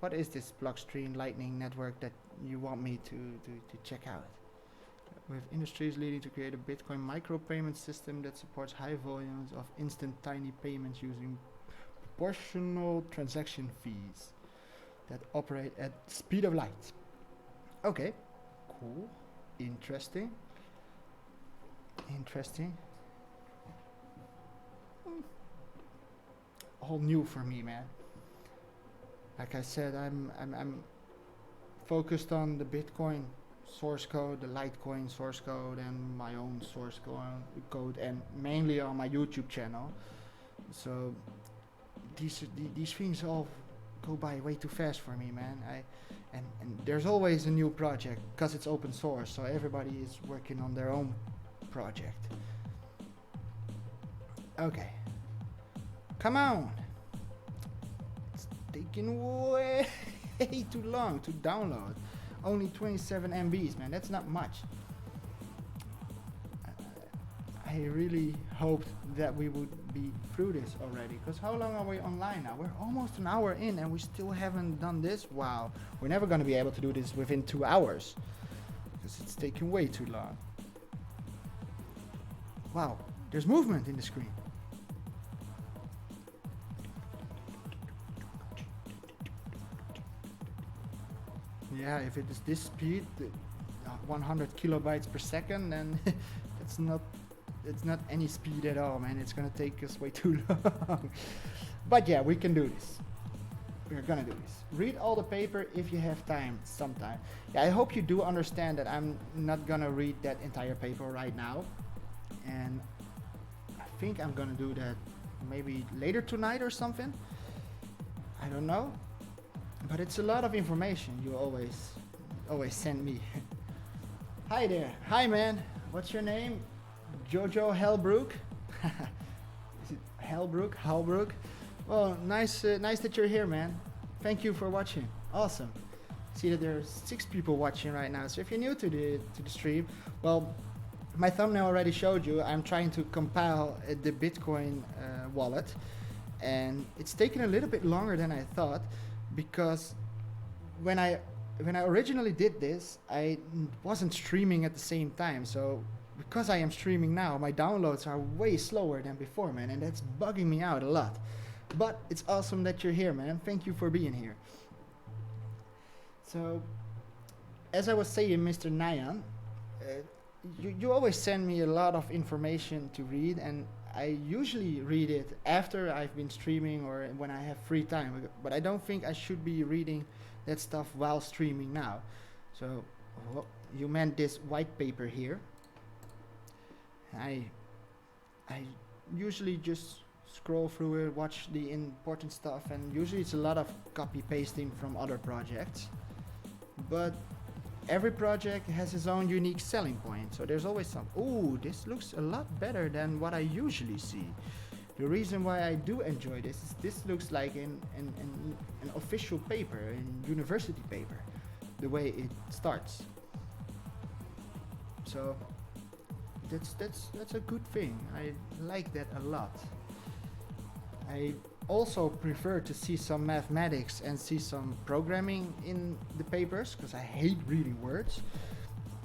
What is this Blockstream Lightning network that you want me to check out? With industries leading to create a Bitcoin micropayment system that supports high volumes of instant tiny payments using proportional transaction fees that operate at speed of light. Okay, cool, interesting. All new for me, man. Like I said, I'm focused on the Bitcoin source code, the Litecoin source code, and my own source code, and mainly on my YouTube channel. So these things all go by way too fast for me, man. And there's always a new project because it's open source, so everybody is working on their own project. Okay, come on. It's taking way too long to download. Only 27 MBs, man. That's not much. I really hoped that we would be through this already, because how long are we online now? We're almost an hour in and we still haven't done this. Wow, we're never going to be able to do this within 2 hours because it's taking way too long. Wow, there's movement in the screen. Yeah, if it is this speed, 100 kilobytes per second, then it's not any speed at all, man. It's gonna take us way too long. But yeah, we can do this. we're gonna do is read all the paper if you have time sometime. Yeah, I hope you do understand that I'm not gonna read that entire paper right now, and I think I'm gonna do that maybe later tonight or something. I don't know, but it's a lot of information you always send me. Hi there. Hi man. What's your name? Jojo Hellbrook. Is it Hellbrook? Hellbrook. Well, nice that you're here, man. Thank you for watching. Awesome. See that there's 6 people watching right now. So if you're new to the stream, well, my thumbnail already showed you. I'm trying to compile the Bitcoin wallet, and it's taken a little bit longer than I thought, because when I originally did this, I wasn't streaming at the same time. So because I am streaming now, my downloads are way slower than before, man, and that's bugging me out a lot. But it's awesome that you're here, man. Thank you for being here. So, as I was saying, Mr. Nyan, you always send me a lot of information to read, and I usually read it after I've been streaming or when I have free time. But I don't think I should be reading that stuff while streaming now. So, you meant this white paper here. I usually just scroll through it, watch the important stuff, and usually it's a lot of copy pasting from other projects. But every project has its own unique selling point, so there's always some. Ooh, this looks a lot better than what I usually see. The reason why I do enjoy this is this looks like an official paper, an university paper, the way it starts. So that's a good thing. I like that a lot. I also prefer to see some mathematics and see some programming in the papers, because I hate reading words.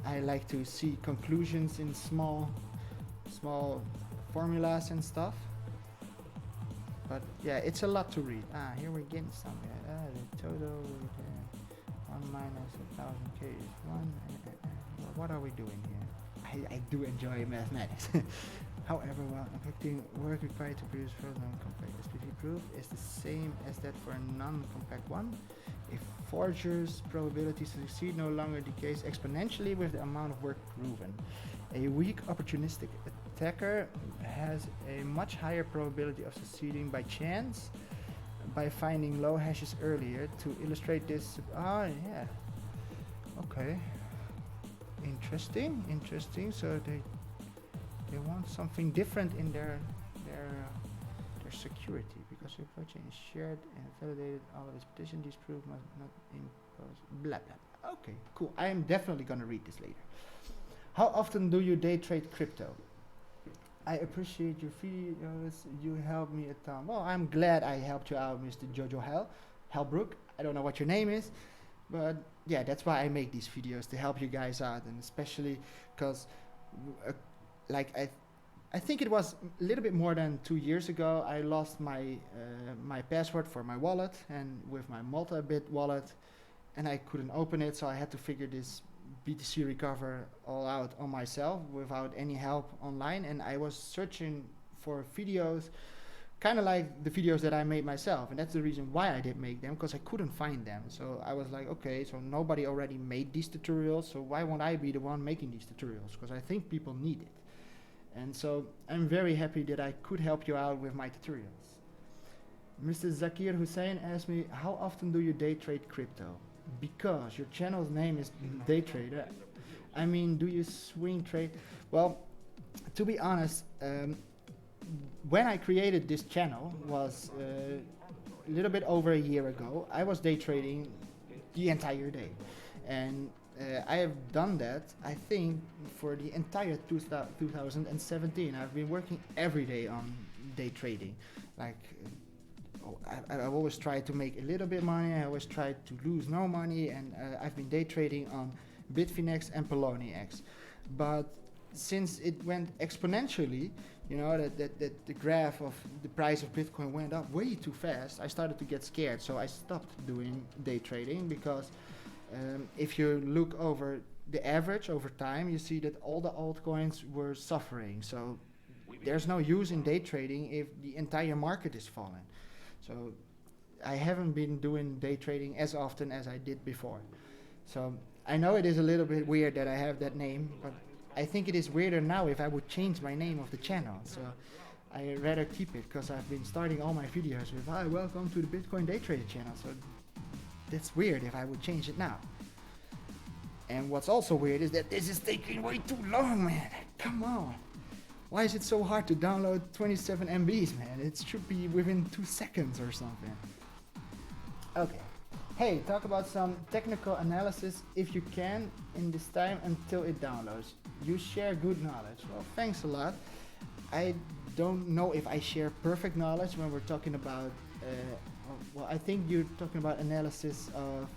I like to see conclusions in small formulas and stuff. But yeah, it's a lot to read. Here we're getting somewhere. The total 1 minus 1000k is 1. What are we doing here? I do enjoy mathematics. However, while affecting work required to produce further non-compact SPV proof is the same as that for a non-compact one. A forger's probability to succeed no longer decays exponentially with the amount of work proven. A weak opportunistic attacker has a much higher probability of succeeding by chance by finding low hashes earlier. To illustrate this, yeah, okay, interesting. So they want something different in their security, because the blockchain is shared and validated all of its petition. This proof must not impose blah blah. Okay, cool. I am definitely gonna read this later. How often do you day trade crypto? I appreciate your videos. You helped me a ton. Well, I'm glad I helped you out, Mr. Jojo Hellbrook. I don't know what your name is, but yeah, that's why I make these videos, to help you guys out, and especially because like I think it was a little bit more than 2 years ago, I lost my my password for my wallet, and with my multi-bit wallet, and I couldn't open it, so I had to figure this BTC recover all out on myself without any help online. And I was searching for videos kind of like the videos that I made myself, and that's the reason why I did make them, because I couldn't find them. So I was like, okay, so nobody already made these tutorials, so why won't I be the one making these tutorials, because I think people need it. And so I'm very happy that I could help you out with my tutorials. Mr. Zakir Hussein asked me, how often do you day trade crypto? Because your channel's name is Day Trader. I mean, do you swing trade? Well, to be honest, when I created this channel was a little bit over a year ago. I was day trading the entire day, and I have done that, I think, for the entire 2017. I've been working every day on day trading. Like, I've always tried to make a little bit money. I always tried to lose no money, and I've been day trading on Bitfinex and Poloniex. But since it went exponentially, you know, that the graph of the price of Bitcoin went up way too fast, I started to get scared. So I stopped doing day trading, because if you look over the average over time, you see that all the altcoins were suffering. So there's no use in day trading if the entire market is falling. So I haven't been doing day trading as often as I did before. So I know it is a little bit weird that I have that name, but I think it is weirder now if I would change my name of the channel. So I rather keep it because I've been starting all my videos with "Hi, welcome to the Bitcoin Day Trader channel." So that's weird if I would change it now. And what's also weird is that this is taking way too long, man. Come on. Why is it so hard to download 27 MBs, man? It should be within 2 seconds or something. Okay. Hey, talk about some technical analysis if you can in this time until it downloads. You share good knowledge. Well, thanks a lot. I don't know if I share perfect knowledge when we're talking about, well, I think you're talking about analysis of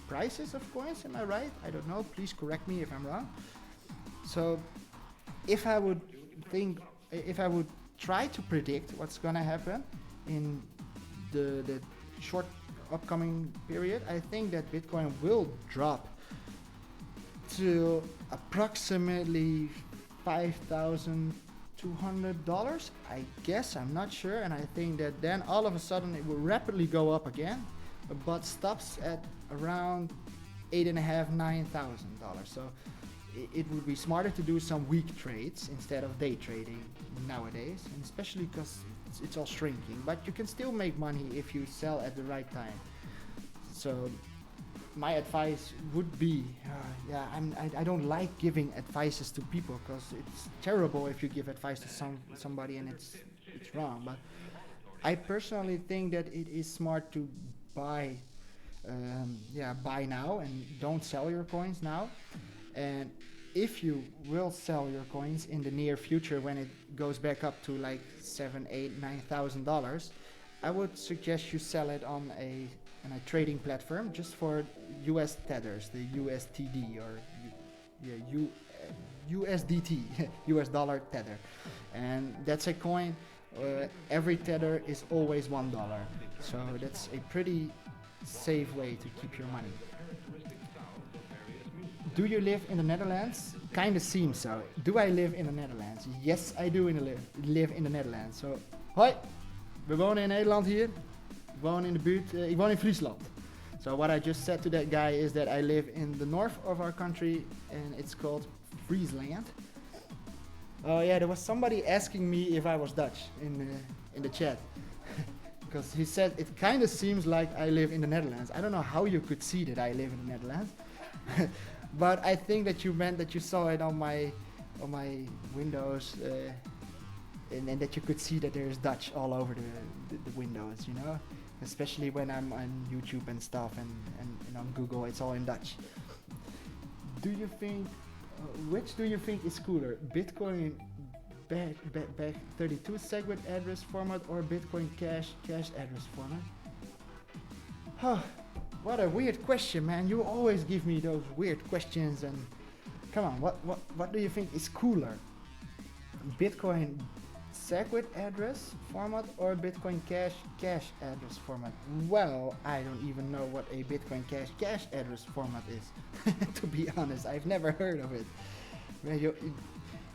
prices of coins, am I right? I don't know, please correct me if I'm wrong. So if I would try to predict what's gonna happen in the short upcoming period, I think that Bitcoin will drop to approximately $5,200, I guess, I'm not sure, and I think that then all of a sudden it will rapidly go up again, but stops at around $8,500, $9,000. So it would be smarter to do some week trades instead of day trading nowadays, and especially because it's all shrinking, but you can still make money if you sell at the right time. So my advice would be, I don't like giving advices to people because it's terrible if you give advice to somebody and it's wrong. But I personally think that it is smart to buy now and don't sell your coins now. And if you will sell your coins in the near future when it goes back up to like $7,000, $8,000, $9,000, I would suggest you sell it on a trading platform just for US tethers, the USTD or USDT, US dollar tether. And that's a coin, every tether is always $1. So that's a pretty safe way to keep your money. Do you live in the Netherlands? Kinda seems so. Do I live in the Netherlands? Yes, I do live in the Netherlands. So, hoi, we wonen in Nederland hier. Ik woon in de buurt, ik woon in Friesland. So what I just said to that guy is that I live in the north of our country and it's called Friesland. Oh yeah, there was somebody asking me if I was Dutch in the chat. Because he said it kind of seems like I live in the Netherlands. I don't know how you could see that I live in the Netherlands. But I think that you meant that you saw it on my windows and that you could see that there's Dutch all over the windows, you know? Especially when I'm on YouTube and stuff and on Google, it's all in Dutch. Do you think, which do you think is cooler? Bitcoin back 32 SegWit address format or Bitcoin cash address format? Huh, what a weird question, man. You always give me those weird questions and come on, what do you think is cooler? Bitcoin SegWit address format or Bitcoin cash address format? Well, I don't even know what a Bitcoin cash address format is. To be honest, I've never heard of it.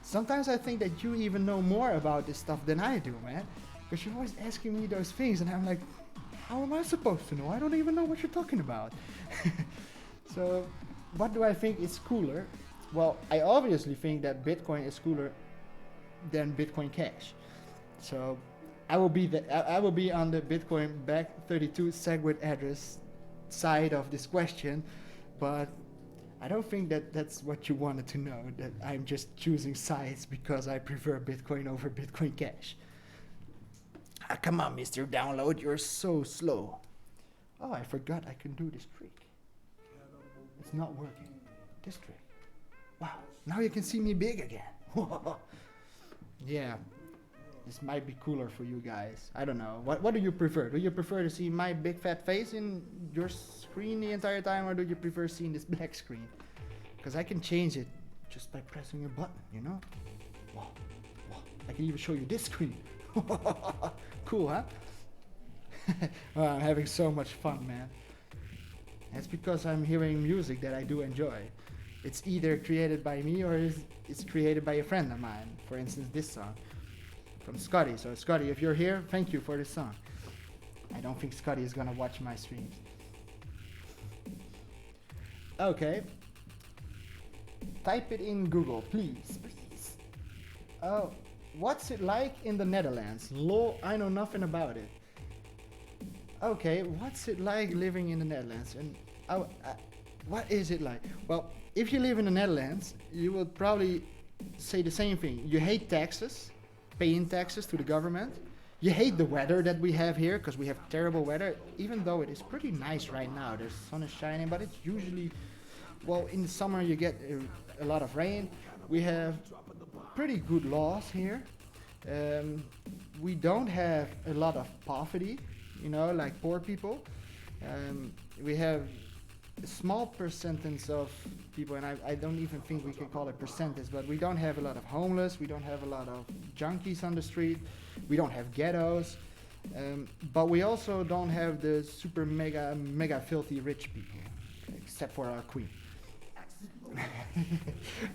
Sometimes I think that you even know more about this stuff than I do, man. Because you're always asking me those things and I'm like, how am I supposed to know? I don't even know what you're talking about. So, what do I think is cooler? Well, I obviously think that Bitcoin is cooler than Bitcoin Cash. So I will be on the Bitcoin back 32 SegWit address side of this question, but I don't think that that's what you wanted to know, that I'm just choosing sides because I prefer Bitcoin over Bitcoin Cash. Ah, come on, Mr. Download, you're so slow. Oh, I forgot I can do this trick. It's not working. This trick. Wow, now you can see me big again. Yeah, this might be cooler for you guys. I don't know. What do you prefer? Do you prefer to see my big fat face in your screen the entire time, or do you prefer seeing this black screen? Because I can change it just by pressing a button, you know? Wow. I can even show you this screen. Cool, huh? Well, I'm having so much fun, man. That's because I'm hearing music that I do enjoy. It's either created by me or it's created by a friend of mine. For instance, this song from Scotty. So Scotty, if you're here, thank you for this song. I don't think Scotty is gonna watch my streams. Okay. Type it in Google, please. Oh, what's it like in the Netherlands? Lol, I know nothing about it. Okay, what's it like living in the Netherlands? And what is it like? Well, if you live in the Netherlands, you will probably say the same thing. You hate taxes, paying taxes to the government. You hate the weather that we have here, because we have terrible weather, even though it is pretty nice right now. The sun is shining, but it's usually, well, in the summer you get a lot of rain. We have pretty good laws here. We don't have a lot of poverty, you know, like poor people. We have a small percentage of people, and I don't even think we can call it percentage, but we don't have a lot of homeless, we don't have a lot of junkies on the street, we don't have ghettos, but we also don't have the super mega filthy rich people, except for our queen.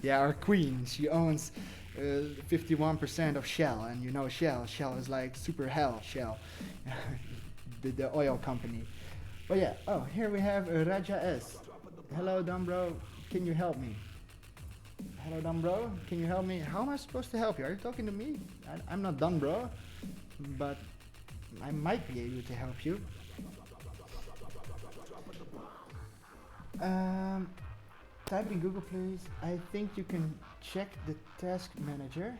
Yeah, our queen, she owns 51% of Shell, and you know Shell is like super hell Shell, the oil company. But yeah, oh, here we have Raja S. Hello, Dumbro, can you help me? Hello, Dumbro, can you help me? How am I supposed to help you? Are you talking to me? I'm not Dumbro, but I might be able to help you. Type in Google, please. I think you can check the task manager.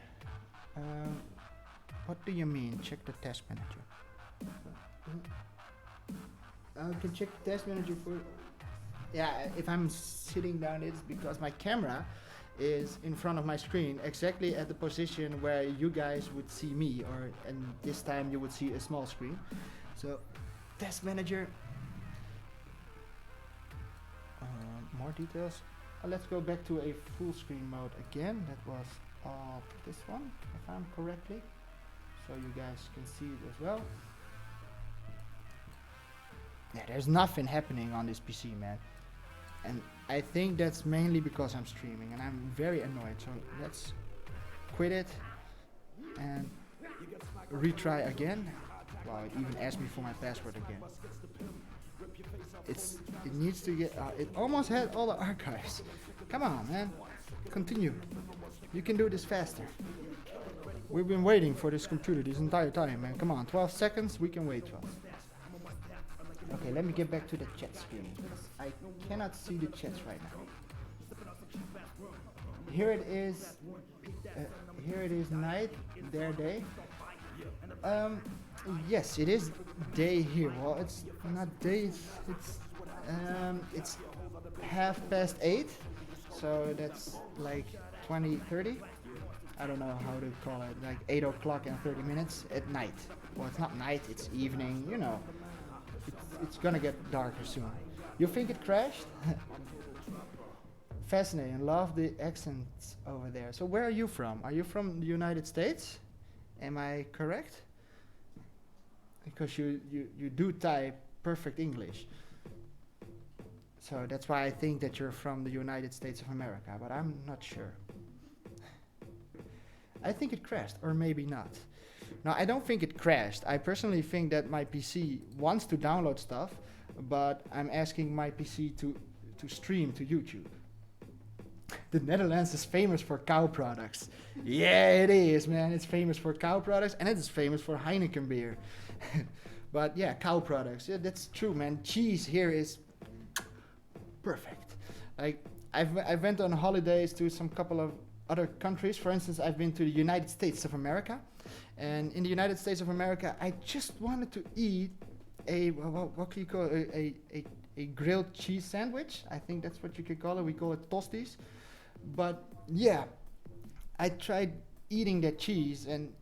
What do you mean, check the task manager? I can check the task manager for... Yeah, if I'm sitting down, it's because my camera is in front of my screen, exactly at the position where you guys would see me, and this time you would see a small screen. So, task manager. More details. Let's go back to a full screen mode again. That was this one, if I'm correctly, so you guys can see it as well. Yeah, there's nothing happening on this PC, man, and I think that's mainly because I'm streaming and I'm very annoyed. So let's quit it and retry again. Wow, it even asked me for my password again. It needs to get, it almost had all the archives. Come on, man, continue. You can do this faster. We've been waiting for this computer this entire time, man. Come on, 12 seconds, we can wait 12. Okay, let me get back to the chat screen, because I cannot see the chats right now. Here it is night, their day. Yes, it is day here. Well, it's not day, it's 8:30, so that's like 20:30. I don't know how to call it, like 8 o'clock and 30 minutes at night. Well, it's not night, it's evening, you know. It's gonna get darker soon. You think it crashed? Fascinating, love the accents over there. So where are you from? Are you from the United States? Am I correct? Because you do type perfect English. So that's why I think that you're from the United States of America, but I'm not sure. I think it crashed, or maybe not. No, I don't think it crashed. I personally think that my PC wants to download stuff, but I'm asking my PC to stream to YouTube. The Netherlands is famous for cow products. Yeah, it is, man. It's famous for cow products, and it is famous for Heineken beer. But yeah, cow products. Yeah, that's true, man. Cheese here is perfect. Like, I went on holidays to some couple of other countries. For instance, I've been to the United States of America. And in the United States of America, I just wanted to eat a, what can you call it? A grilled cheese sandwich. I think that's what you could call it. We call it tosties. But yeah, I tried eating that cheese and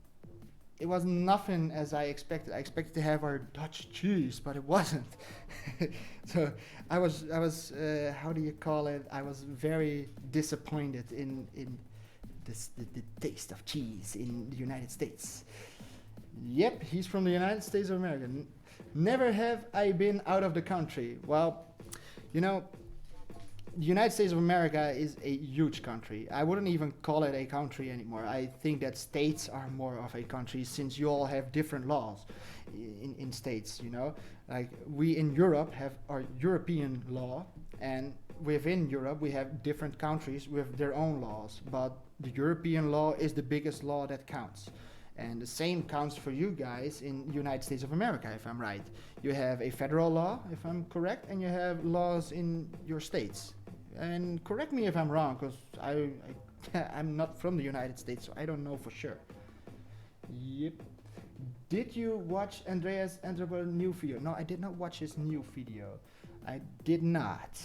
it was nothing as I expected. I expected to have our Dutch cheese, but it wasn't. So I was how do you call it? I was very disappointed in the taste of cheese in the United States. Yep, he's from the United States of America. Never have I been out of the country. Well, you know, the United States of America is a huge country. I wouldn't even call it a country anymore. I think that states are more of a country, since you all have different laws in states, you know. Like we in Europe have our European law, and within Europe we have different countries with their own laws, but the European law is the biggest law that counts. And the same counts for you guys in United States of America, if I'm right. You have a federal law, if I'm correct, and you have laws in your states. And correct me if I'm wrong, because I'm not from the United States, so I don't know for sure. Yep. Did you watch Andreas Entrepreneur new video? No, I did not watch his new video. I did not.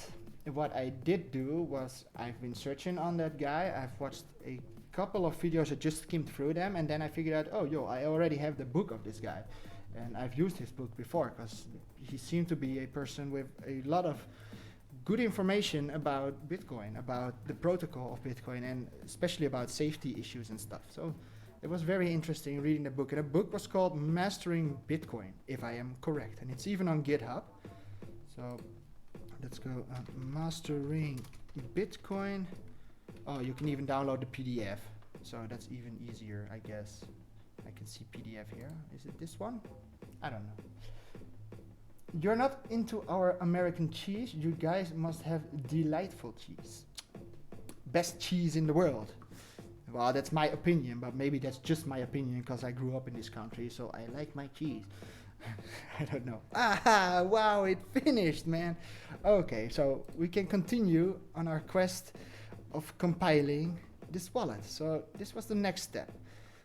What I did do was I've been searching on that guy. I've watched a couple of videos. I just skimmed through them, and then I figured out, oh, yo, I already have the book of this guy. And I've used his book before because he seemed to be a person with a lot of good information about Bitcoin, about the protocol of Bitcoin, and especially about safety issues and stuff. So it was very interesting reading the book. And the book was called Mastering Bitcoin, if I am correct. And it's even on GitHub. So let's go Mastering Bitcoin. Oh, you can even download the PDF. So that's even easier, I guess. I can see PDF here. Is it this one? I don't know. You're not into our American cheese. You guys must have delightful cheese. Best cheese in the world. Well, that's my opinion, but maybe that's just my opinion because I grew up in this country, so I like my cheese. I don't know. Ah, wow, it finished, man. Okay, so we can continue on our quest of compiling this wallet. So this was the next step.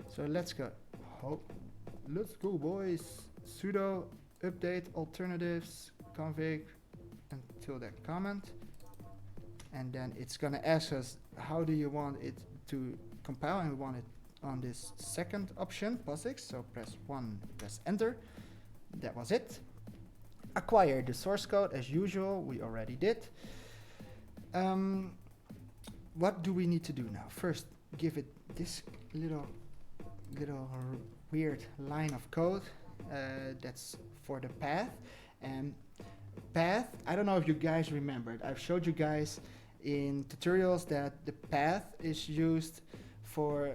So let's go. Oh, let's go, boys. Sudo update alternatives config until that comment, and then it's gonna ask us how do you want it to compile, and we want it on this second option, POSIX. So press 1, press enter. That was it. Acquire the source code as usual. We already did. What do we need to do now? First, give it this little weird line of code. That's for the path. And path, I don't know if you guys remembered. I've showed you guys in tutorials that the path is used for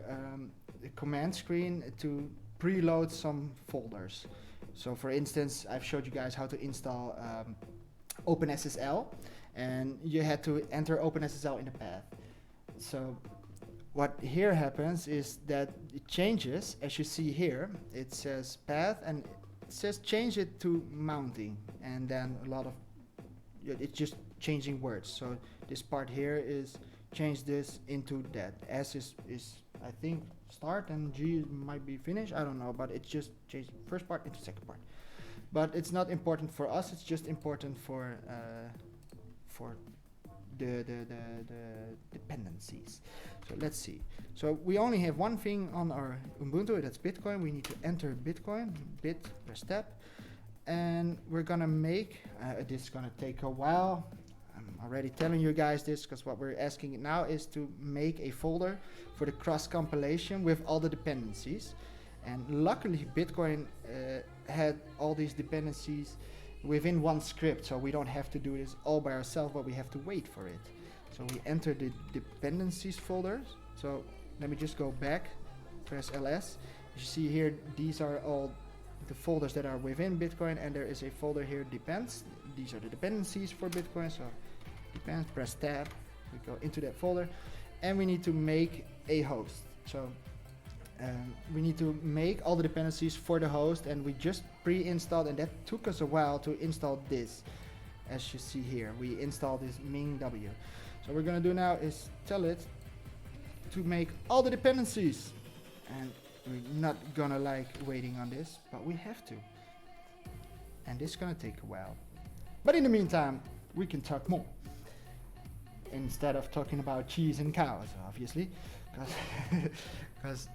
the command screen to preload some folders. So for instance, I've showed you guys how to install OpenSSL, and you had to enter OpenSSL in the path. So what here happens is that it changes, as you see here. It says path, and it says change it to mounting, and then a lot of it's just changing words. So this part here is change this into that. S is I think start, and G might be finish. I don't know, but it's just change first part into second part. But it's not important for us. It's just important for the dependencies. So let's see. So we only have one thing on our Ubuntu. That's Bitcoin. We need to enter Bitcoin. Bit per step, and we're gonna make. This is gonna take a while. I'm already telling you guys this because what we're asking now is to make a folder for the cross compilation with all the dependencies. And luckily Bitcoin had all these dependencies within one script, so we don't have to do this all by ourselves, but we have to wait for it. So we enter the dependencies folders. So let me just go back, press LS. You see here, these are all the folders that are within Bitcoin, and there is a folder here, depends. These are the dependencies for Bitcoin. So depends, press tab, we go into that folder, and we need to make a host. So we need to make all the dependencies for the host, and we just pre-installed, and that took us a while to install this. As you see here, we installed this mingw. So what we're gonna do now is tell it to make all the dependencies, and we're not gonna like waiting on this, but we have to, and this is gonna take a while. But in the meantime, we can talk more instead of talking about cheese and cows, obviously, because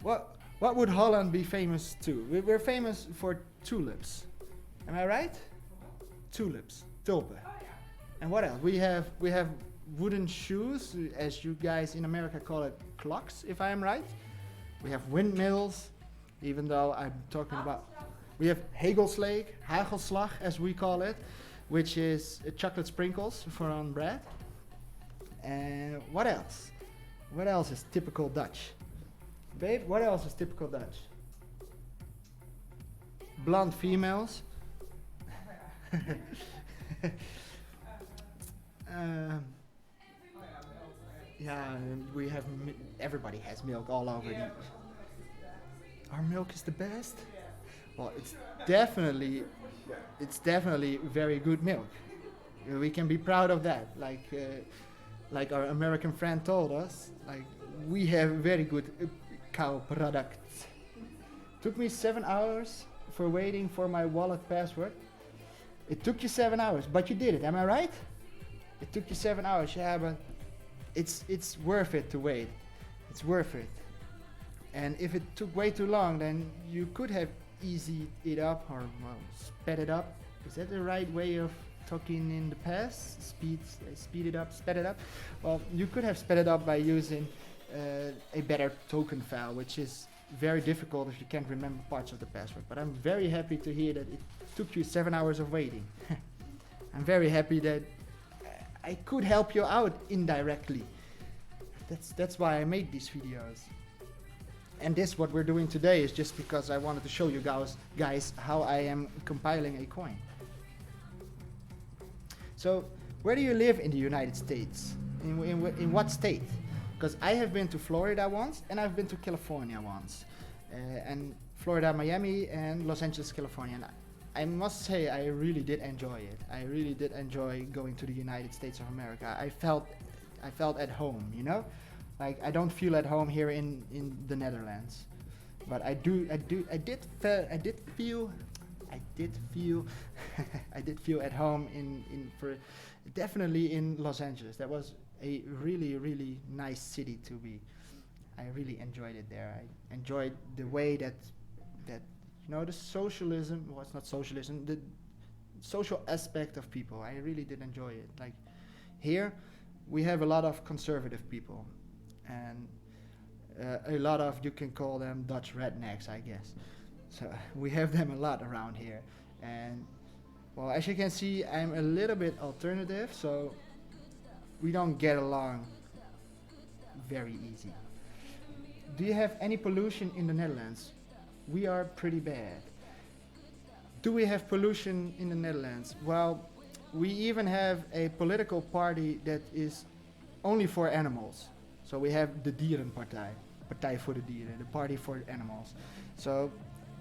what would Holland be famous to? We're famous for tulips. Am I right? Tulips, tulpen. And what else? We have wooden shoes, as you guys in America call it clocks, if I am right. We have windmills, even though I'm talking about. We have hagelslag, hagelslag as we call it, which is chocolate sprinkles for on bread. And what else? What else is typical Dutch? Babe, what else is typical Dutch? Blonde females. um, yeah, and we have everybody has milk all over. Our milk is the best. Well, definitely, it's definitely very good milk. We can be proud of that. Like our American friend told us, like we have very good cow products. Took me 7 hours for waiting for my wallet password. It took you 7 hours, but you did it. Am I right? It took you 7 hours, yeah, but it's worth it to wait. It's worth it. And if it took way too long, then you could have eased it up or well, sped it up. Is that the right way of talking in the past? Speed it up, sped it up. Well, you could have sped it up by using a better token file, which is very difficult if you can't remember parts of the password. But I'm very happy to hear that it took you 7 hours of waiting. I'm very happy that I could help you out indirectly. That's why I made these videos. And this, what we're doing today, is just because I wanted to show you guys how I am compiling a coin. So, where do you live in the United States? In what state? Because I have been to Florida once, and I've been to California once. And Florida, Miami, and Los Angeles, California. And I must say, I really did enjoy it. I really did enjoy going to the United States of America. I felt at home, you know? Like I don't feel at home here in the Netherlands, but I did feel at home definitely in Los Angeles. That was a really nice city to be. I really enjoyed it there. I enjoyed the way that the socialism. Well, it's not socialism. The social aspect of people. I really did enjoy it. Like here, we have a lot of conservative people. And a lot of, you can call them Dutch rednecks, I guess. So we have them a lot around here. And well, as you can see, I'm a little bit alternative, so we don't get along very easy. Do you have any pollution in the Netherlands? We are pretty bad. Do we have pollution in the Netherlands? Well, we even have a political party that is only for animals. So we have the Dierenpartij, Partij voor de Dieren, the party for animals. So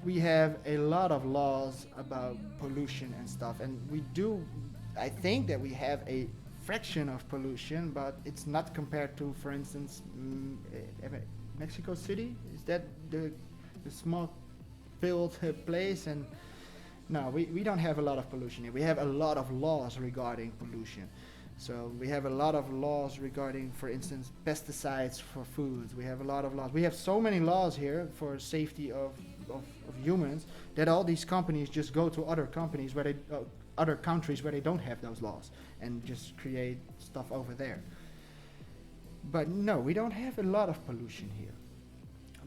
we have a lot of laws about pollution and stuff, and I think that we have a fraction of pollution, but it's not compared to, for instance, Mexico City. Is that the small filled place? And no, we don't have a lot of pollution here. We have a lot of laws regarding pollution. So we have a lot of laws regarding, for instance, pesticides for foods. We have a lot of laws. We have so many laws here for safety of humans that all these companies just go to other countries where they don't have those laws and just create stuff over there. But no, we don't have a lot of pollution here.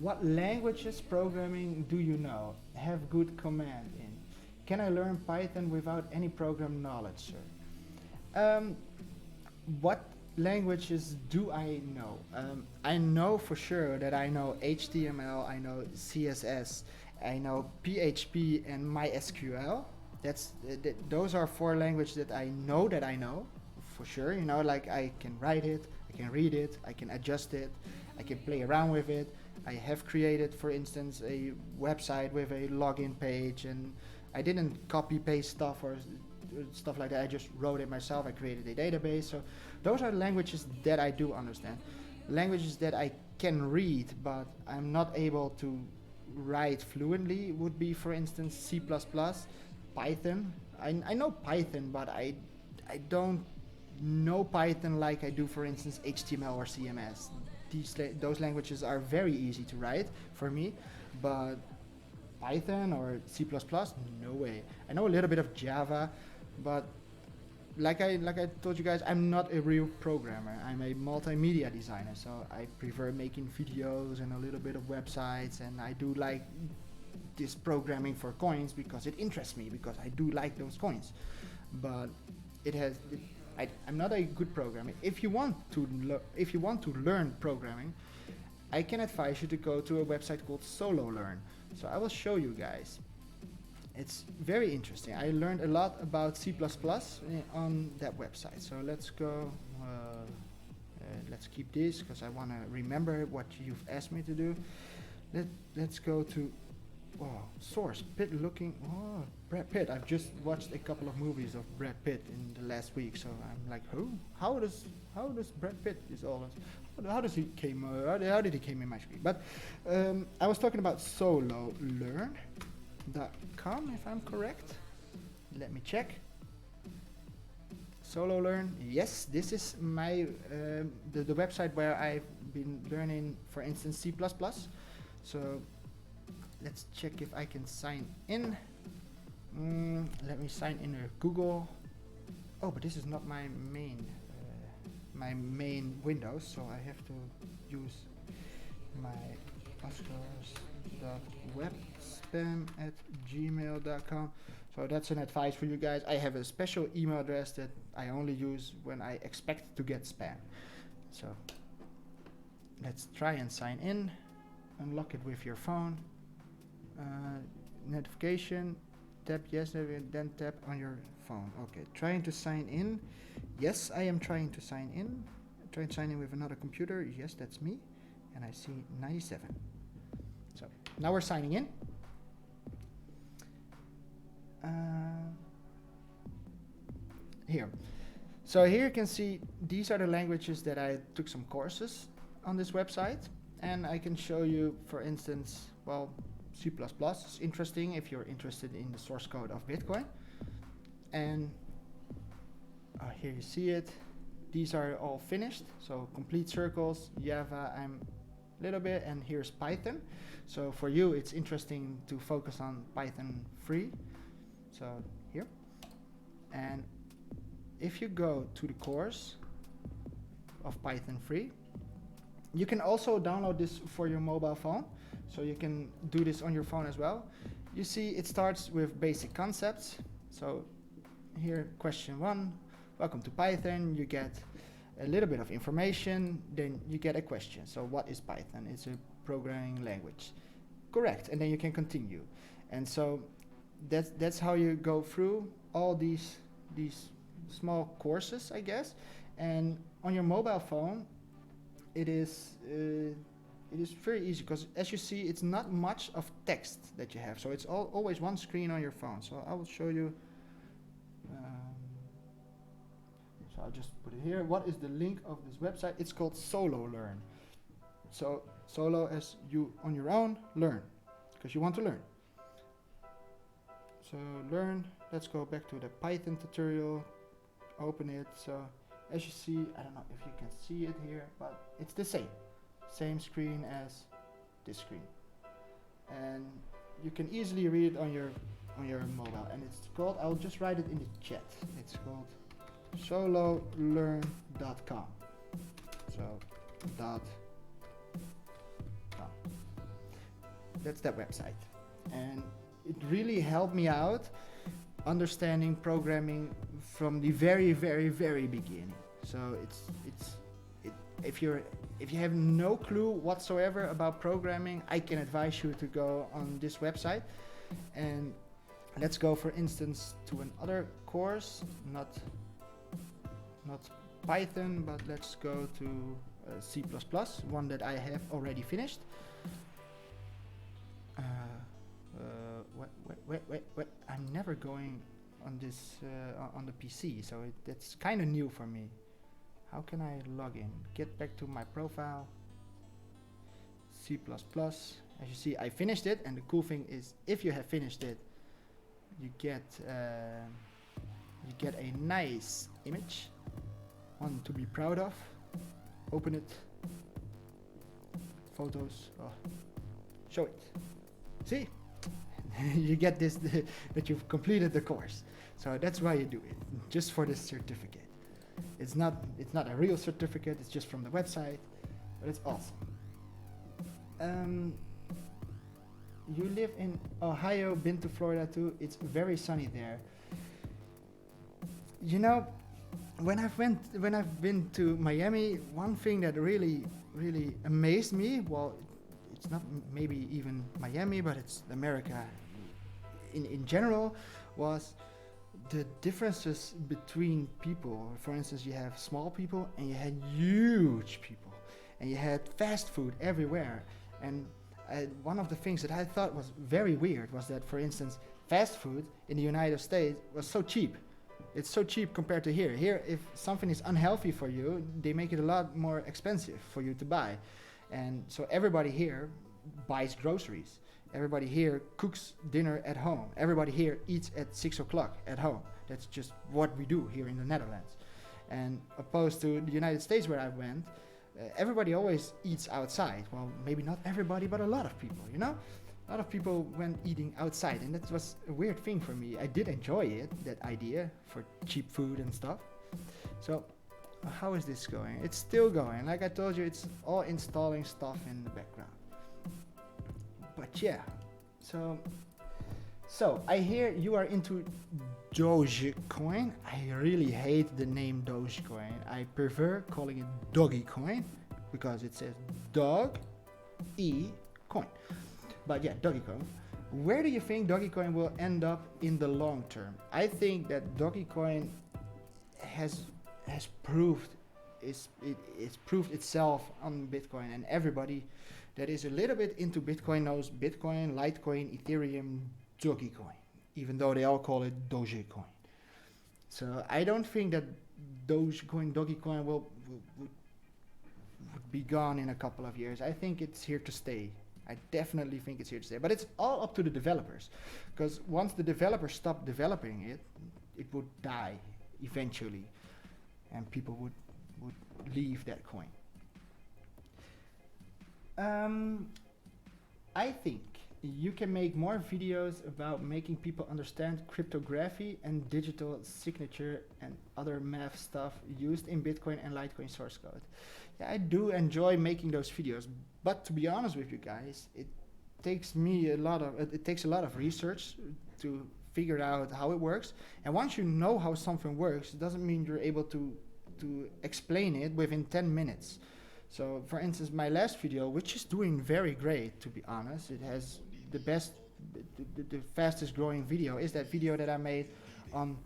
What languages programming do you know? Have good command in? Can I learn Python without any program knowledge, sir? What languages do I know? I know for sure that I know HTML, I know CSS, I know PHP and MySQL. Those are 4 languages that I know for sure. You know, like I can write it, I can read it, I can adjust it, I can play around with it. I have created, for instance, a website with a login page, and I didn't copy paste stuff or stuff like that. I just wrote it myself. I created a database. So those are languages that I do understand. Languages that I can read, but I'm not able to write fluently would be, for instance, C++, Python. I know Python, but I don't know Python like I do, for instance, HTML or CMS. Those languages are very easy to write for me, but Python or C++, no way. I know a little bit of Java, but like I told you guys, I'm not a real programmer. I'm a multimedia designer, so I prefer making videos and a little bit of websites, and I do like this programming for coins because it interests me, because I do like those coins. But I'm not a good programmer. If you want to learn programming, I can advise you to go to a website called Solo Learn. So I will show you guys. It's very interesting. I learned a lot about C++ on that website. So let's go. Let's keep this because I want to remember what you've asked me to do. Let's go to source Pitt looking. Oh, Brad Pitt. I've just watched a couple of movies of Brad Pitt in the last week, so I'm like, who? How does Brad Pitt is all this? How did he came in my screen? But I was talking about sololearn.com, if I'm correct. Let me check. Solo Learn. Yes, this is my the website where I've been learning, for instance, C++. So let's check if I can sign in. Let me sign in with Google. Oh, but this is not my main Windows, so I have to use my oscars.webspam@gmail.com. So that's an advice for you guys. I have a special email address that I only use when I expect to get spam. So let's try and sign in. Unlock it with your phone. Notification. Tap yes, then tap on your phone. Okay, trying to sign in. Yes, I am trying to sign in. Trying to sign in with another computer. Yes, that's me. And I see 97. So now we're signing in. Here. So here you can see these are the languages that I took some courses on this website. And I can show you, for instance, well, C++ is interesting if you're interested in the source code of Bitcoin. And here you see it. These are all finished. So complete circles, Java, I'm a little bit, and here's Python. So for you, it's interesting to focus on Python free. So here. And if you go to the course of Python free, you can also download this for your mobile phone. So you can do this on your phone as well. You see it starts with basic concepts. So here, question 1, welcome to Python. You get a little bit of information, then you get a question. So what is Python? It's a programming language. Correct, and then you can continue. And so that's how you go through all these small courses, I guess. And on your mobile phone, it is very easy because, as you see, it's not much of text that you have. So it's always one screen on your phone. So I will show you. So I'll just put it here. What is the link of this website? It's called Solo Learn. So solo as you on your own, learn, because you want to learn. So learn. Let's go back to the Python tutorial. Open it. So as you see, I don't know if you can see it here, but it's the same screen as this screen, and you can easily read it on your mobile. And it's called, I'll just write it in the chat. It's called sololearn.com. So .com. That's that website, and it really helped me out understanding programming from the very, very, very beginning. So if you have no clue whatsoever about programming, I can advise you to go on this website. And let's go, for instance, to another course, not Python, but let's go to C++, one that I have already finished. Wait, I'm never going on this on the PC, so that's kind of new for me. How can I log in? Get back to my profile. C++. As you see, I finished it, and the cool thing is, if you have finished it, you get a nice image, one to be proud of. Open it. Photos. Oh. Show it. See? You get this that you've completed the course. So that's why you do it, just for this certificate. It's not a real certificate, it's just from the website, but it's awesome. You live in Ohio, been to Florida too. It's very sunny there. You know, when I've been to Miami, one thing that really amazed me, well, it's not maybe even Miami, but it's America in general, was the differences between people. For instance, you have small people and you had huge people, and you had fast food everywhere. And one of the things that I thought was very weird was that, for instance, fast food in the United States was so cheap. It's so cheap compared to here. Here, if something is unhealthy for you, they make it a lot more expensive for you to buy. And so everybody here buys groceries. Everybody here cooks dinner at home. Everybody here eats at 6 o'clock at home. That's just what we do here in the Netherlands. And opposed to the United States where I went, everybody always eats outside. Well, maybe not everybody, but a lot of people, you know? A lot of people went eating outside, and that was a weird thing for me. I did enjoy it, that idea for cheap food and stuff. So, how is this going? It's still going. Like I told you, it's all installing stuff in the background. But yeah, so I hear you are into Dogecoin. I really hate the name Dogecoin. I prefer calling it Doggycoin because it says dog, coin. But yeah, Dogecoin. Where do you think Dogecoin will end up in the long term? I think that Dogecoin has proved it's proved itself on Bitcoin, and everybody that is a little bit into Bitcoin knows Bitcoin, Litecoin, Ethereum, Dogecoin, even though they all call it Dogecoin. So I don't think that Dogecoin would be gone in a couple of years. I think it's here to stay. I definitely think it's here to stay. But it's all up to the developers, because once the developers stop developing it, it would die eventually, and people would leave that coin. I think you can make more videos about making people understand cryptography and digital signature and other math stuff used in Bitcoin and Litecoin source code. Yeah, I do enjoy making those videos, but to be honest with you guys, it takes a lot of research to figure out how it works. And once you know how something works, it doesn't mean you're able to explain it within 10 minutes. So, for instance, my last video, which is doing very great, to be honest, it has the fastest growing video, is that video that I made on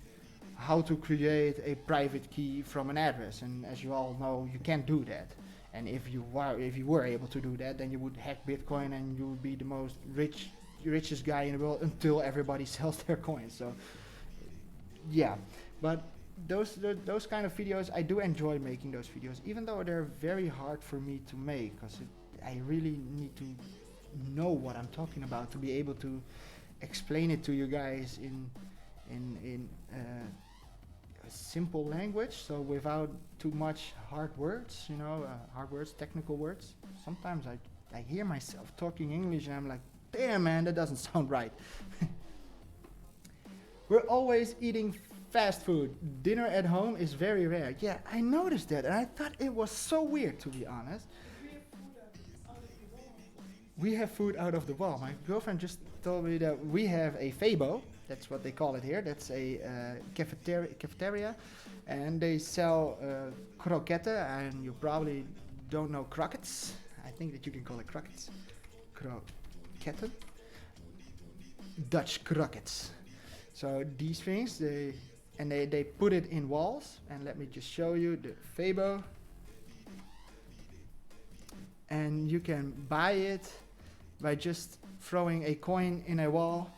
how to create a private key from an address. And as you all know, you can't do that. And if you were able to do that, then you would hack Bitcoin and you would be the most richest guy in the world until everybody sells their coins. So, yeah, but those kind of videos, I do enjoy making those videos, even though they're very hard for me to make, because I really need to know what I'm talking about to be able to explain it to you guys in simple language, so without too much hard words, technical words. Sometimes I hear myself talking English and I'm like, damn man, that doesn't sound right. We're always eating fast food. Dinner at home is very rare. Yeah, I noticed that, and I thought it was so weird, to be honest. We have food out of the wall. My girlfriend just told me that we have a Fabo. That's what they call it here. That's a cafeteria, and they sell croquetten, and you probably don't know croquettes. I think that you can call it croquettes. Croquetten. Dutch croquettes. So these things, they put it in walls, and let me just show you the Fabo. And you can buy it by just throwing a coin in a wall.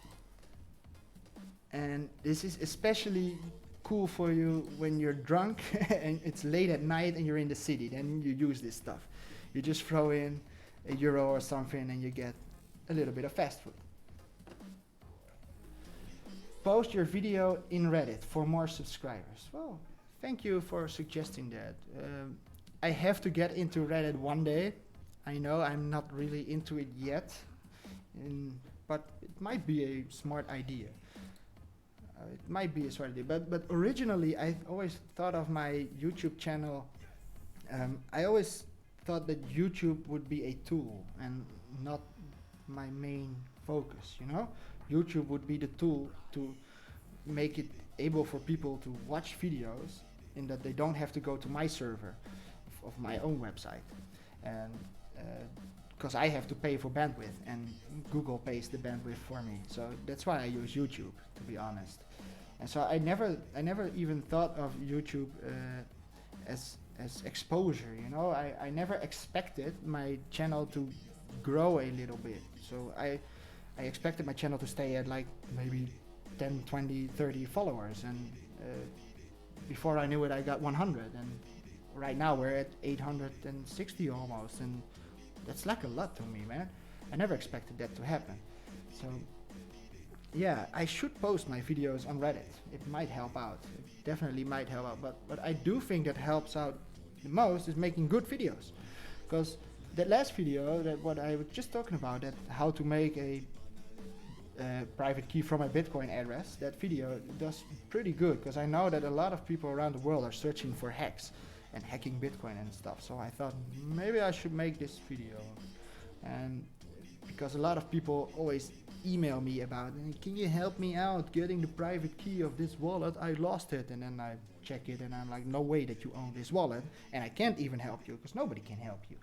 And this is especially cool for you when you're drunk and it's late at night and you're in the city. Then you use this stuff. You just throw in €1 or something and you get a little bit of fast food. Post your video in Reddit for more subscribers. Well, thank you for suggesting that. I have to get into Reddit one day. I know I'm not really into it yet, but it might be a smart idea. But originally I always thought of my YouTube channel. I always thought that YouTube would be a tool and not my main focus, YouTube would be the tool to make it able for people to watch videos in that they don't have to go to my server of my own website, and because I have to pay for bandwidth and Google pays the bandwidth for me. So that's why I use YouTube, to be honest. And so I never even thought of YouTube as exposure. You know, I never expected my channel to grow a little bit. So I expected my channel to stay at like maybe 10, 20, 30 followers, and before I knew it, I got 100, and right now we're at 860 almost, and that's like a lot to me, man. I never expected that to happen. So yeah, I should post my videos on Reddit. It might help out. It definitely might help out. But what I do think that helps out the most is making good videos. Because that last video, that what I was just talking about, that how to make a private key from a Bitcoin address, that video does pretty good. Because I know that a lot of people around the world are searching for hacks and hacking Bitcoin and stuff. So I thought maybe I should make this video. And because a lot of people always email me about, can you help me out getting the private key of this wallet? I lost it. And then I check it and I'm like, no way that you own this wallet, and I can't even help you because nobody can help you.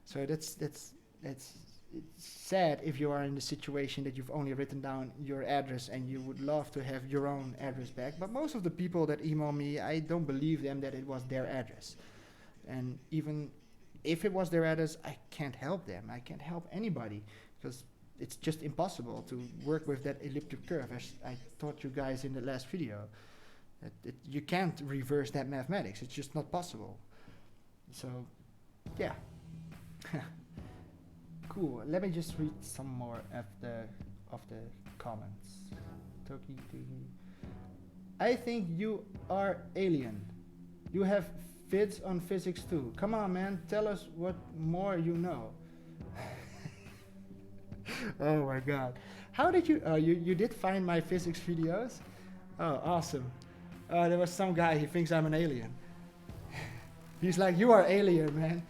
So it's sad if you are in the situation that you've only written down your address and you would love to have your own address back. But most of the people that email me, I don't believe them that it was their address. And even if it was their address, I can't help them. I can't help anybody because it's just impossible to work with that elliptic curve, as I taught you guys in the last video. You can't reverse that mathematics. It's just not possible. So, yeah. Cool. Let me just read some more of the comments. Toki. I think you are alien. You have vids on physics too. Come on, man. Tell us what more you know. Oh my god. How did you... you did find my physics videos? Oh, awesome. There was some guy, he thinks I'm an alien. He's like, you are alien, man.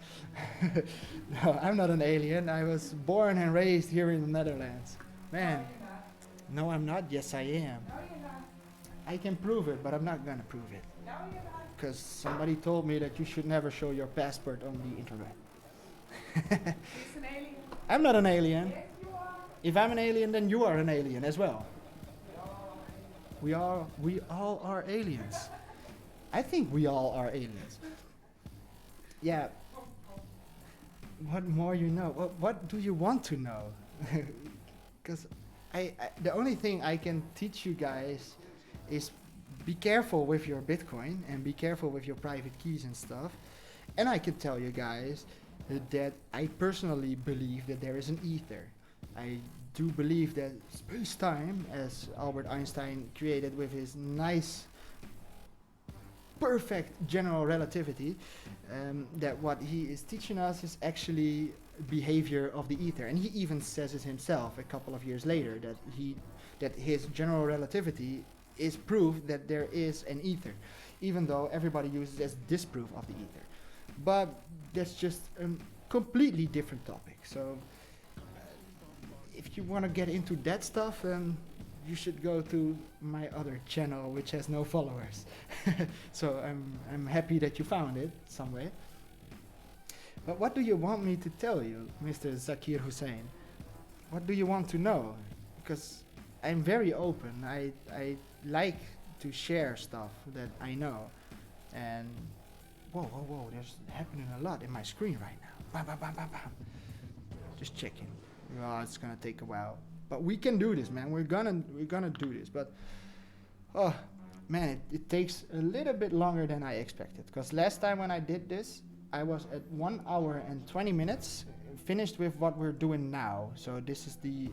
No, I'm not an alien. I was born and raised here in the Netherlands. Man. No, I'm not. Yes, I am. No, you're not. I can prove it, but I'm not gonna prove it. No, you're not. Because somebody told me that you should never show your passport on the internet. He's an alien. I'm not an alien. Yes, you are. If I'm an alien, then you are an alien as well. We all are aliens. I think we all are aliens. Yeah. What more you know? What do you want to know? Because the only thing I can teach you guys is be careful with your Bitcoin and be careful with your private keys and stuff. And I can tell you guys that I personally believe that there is an ether. I do believe that space-time, as Albert Einstein created with his nice, perfect general relativity, that what he is teaching us is actually behavior of the ether. And he even says it himself a couple of years later, that his general relativity is proof that there is an ether, even though everybody uses it as disproof of the ether. But that's just a completely different topic. So if you want to get into that stuff, then you should go to my other channel, which has no followers. So I'm happy that you found it some way. But what do you want me to tell you, Mr. Zakir Hussein? What do you want to know? Because I'm very open. I like to share stuff that I know. And whoa, there's happening a lot in my screen right now. Bam, bam, bam, bam, bam. Just checking. Well, it's gonna take a while, but we can do this, man. We're gonna do this. But oh man, it takes a little bit longer than I expected. Because last time when I did this, I was at 1 hour and 20 minutes finished with what we're doing now. So this is the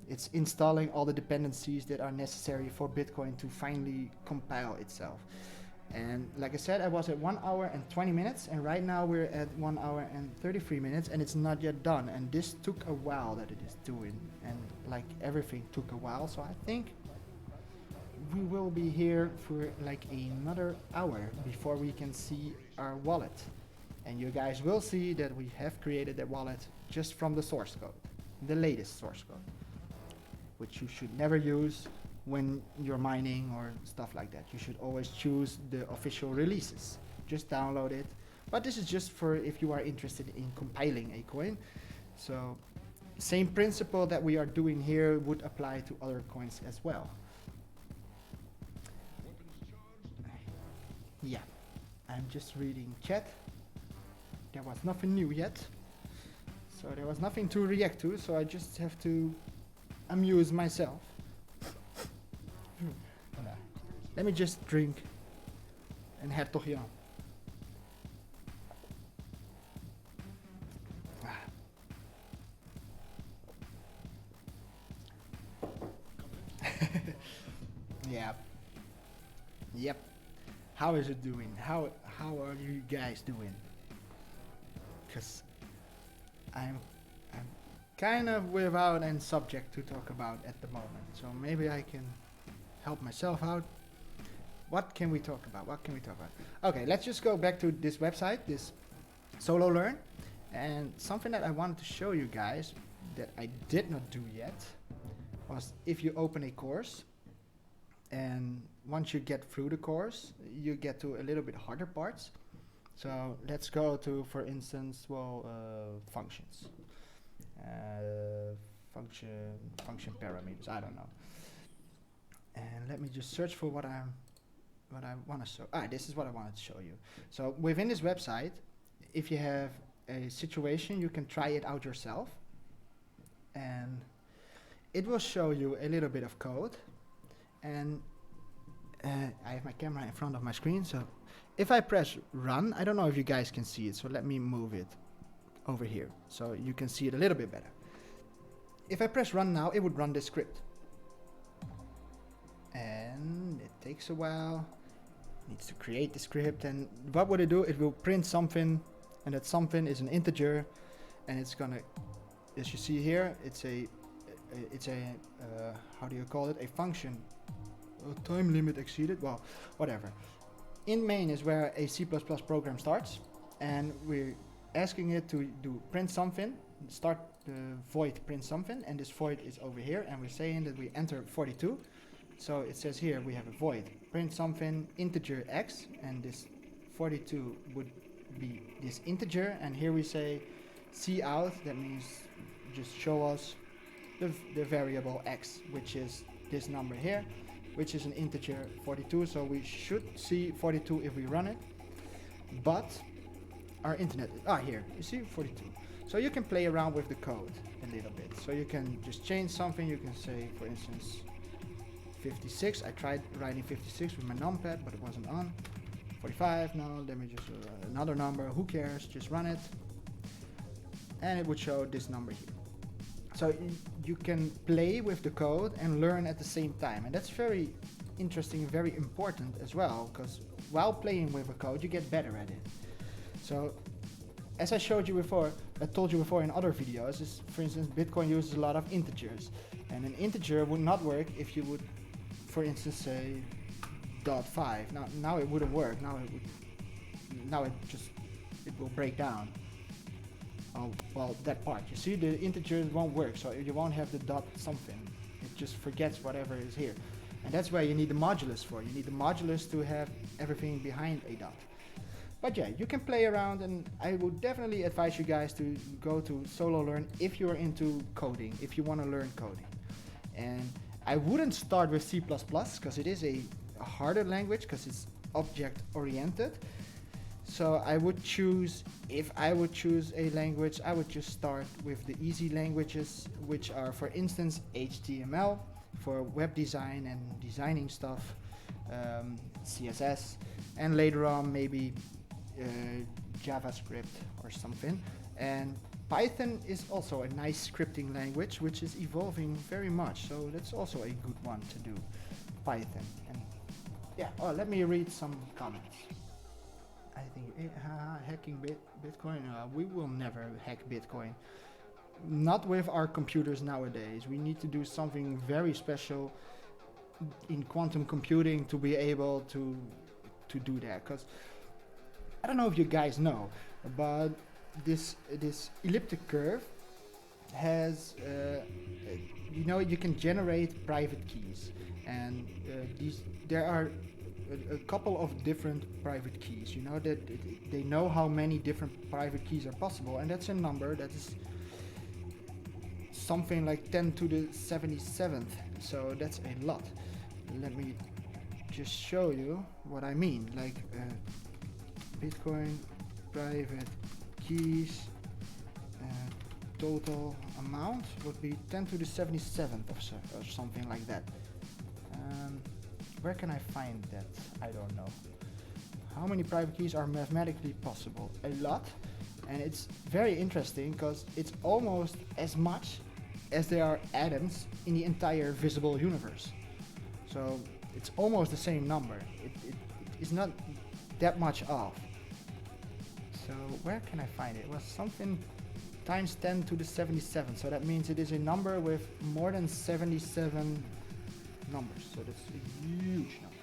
it's installing all the dependencies that are necessary for Bitcoin to finally compile itself. And like I said, I was at 1 hour and 20 minutes, and right now we're at 1 hour and 33 minutes, and it's not yet done. And this took a while that it is doing, and like everything took a while. So I think we will be here for like another hour before we can see our wallet. And you guys will see that we have created a wallet just from the source code, the latest source code, which you should never use when you're mining or stuff like that. You should always choose the official releases. Just download it. But this is just for if you are interested in compiling a coin. So same principle that we are doing here would apply to other coins as well. Yeah, I'm just reading chat. There was nothing new yet. So there was nothing to react to, so I just have to amuse myself. Let me just drink een hertogjan. Yeah. Yep. How is it doing? How are you guys doing? Because I'm kind of without any subject to talk about at the moment. So maybe I can help myself out. What can we talk about? What can we talk about? Okay, let's just go back to this website, this Solo Learn. And something that I wanted to show you guys that I did not do yet was if you open a course, and once you get through the course, you get to a little bit harder parts. So let's go to, for instance, functions. Function parameters, I don't know. And let me just search for what I want to show. This is what I wanted to show you. So within this website, if you have a situation, you can try it out yourself. And it will show you a little bit of code. And I have my camera in front of my screen, so if I press run, I don't know if you guys can see it, so let me move it over here so you can see it a little bit better. If I press run now, it would run this script. And it takes a while, it needs to create the script, and what would it do? It will print something, and that something is an integer, and it's gonna, as you see here, it's a how do you call it? A function. Time limit exceeded, well, whatever. In main is where a C++ program starts, and we're asking it to do print something, start the void print something, and this void is over here, and we're saying that we enter 42. So it says here we have a void print something integer x, and this 42 would be this integer, and here we say cout, that means just show us the variable x, which is this number here, which is an integer 42, so we should see 42 if we run it, but our internet, here, you see 42. So you can play around with the code a little bit. So you can just change something, you can say, for instance, 56, I tried writing 56 with my numpad, but it wasn't on. 45, no, let me just, another number, who cares, just run it. And it would show this number here. So you can play with the code and learn at the same time, and that's very interesting, very important as well, because while playing with a code you get better at it. So as I showed you before, I told you before in other videos, is for instance Bitcoin uses a lot of integers, and an integer would not work if you would, for instance, say .5. Now it wouldn't work. Now it will break down. Oh, well, that part. You see, the integers won't work, so you won't have the dot something. It just forgets whatever is here. And that's where you need the modulus for. You need the modulus to have everything behind a dot. But yeah, you can play around, and I would definitely advise you guys to go to Solo Learn if you're into coding, if you want to learn coding. And I wouldn't start with C++, because it is a harder language, because it's object-oriented. So I would choose, if I would choose a language, I would just start with the easy languages, which are, for instance, HTML for web design and designing stuff, CSS, and later on maybe JavaScript or something. And Python is also a nice scripting language, which is evolving very much, so that's also a good one to do, Python. And yeah, let me read some comments. I think hacking Bitcoin, we will never hack Bitcoin. Not with our computers nowadays. We need to do something very special in quantum computing to be able to do that. Because I don't know if you guys know, but this elliptic curve has, you know, you can generate private keys, and there are a couple of different private keys. You know that they know how many different private keys are possible, and that's a number that is something like 10 to the 77th. So that's a lot. Let me just show you what I mean. Like Bitcoin private keys total amount would be 10 to the 77th or something like that. Where can I find that? I don't know. How many private keys are mathematically possible? A lot. And it's very interesting because it's almost as much as there are atoms in the entire visible universe. So it's almost the same number. It is not that much off. So where can I find it? It was something times 10 to the 77. So that means it is a number with more than 77 numbers. So that's a huge number.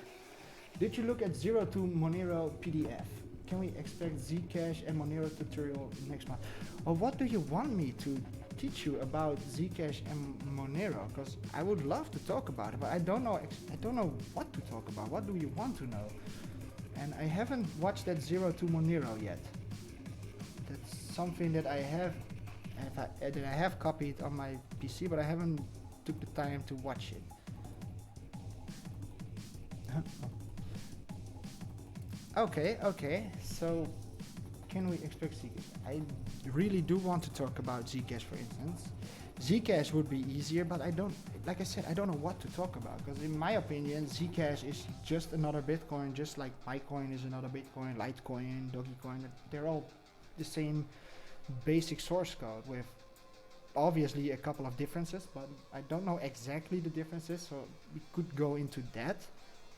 Did you look at 02 Monero PDF? Can we expect Zcash and Monero tutorial next month? Or what do you want me to teach you about Zcash and Monero? Because I would love to talk about it, but I don't know what to talk about. What do you want to know? And I haven't watched that 02 Monero yet. That's something that I have copied on my PC, but I haven't took the time to watch it. Okay. So, can we expect Zcash? I really do want to talk about Zcash, for instance. Zcash would be easier, but I don't know what to talk about, because in my opinion, Zcash is just another Bitcoin, just like Bitcoin is another Bitcoin, Litecoin, Dogecoin. They're all the same basic source code with obviously a couple of differences, but I don't know exactly the differences, so we could go into that.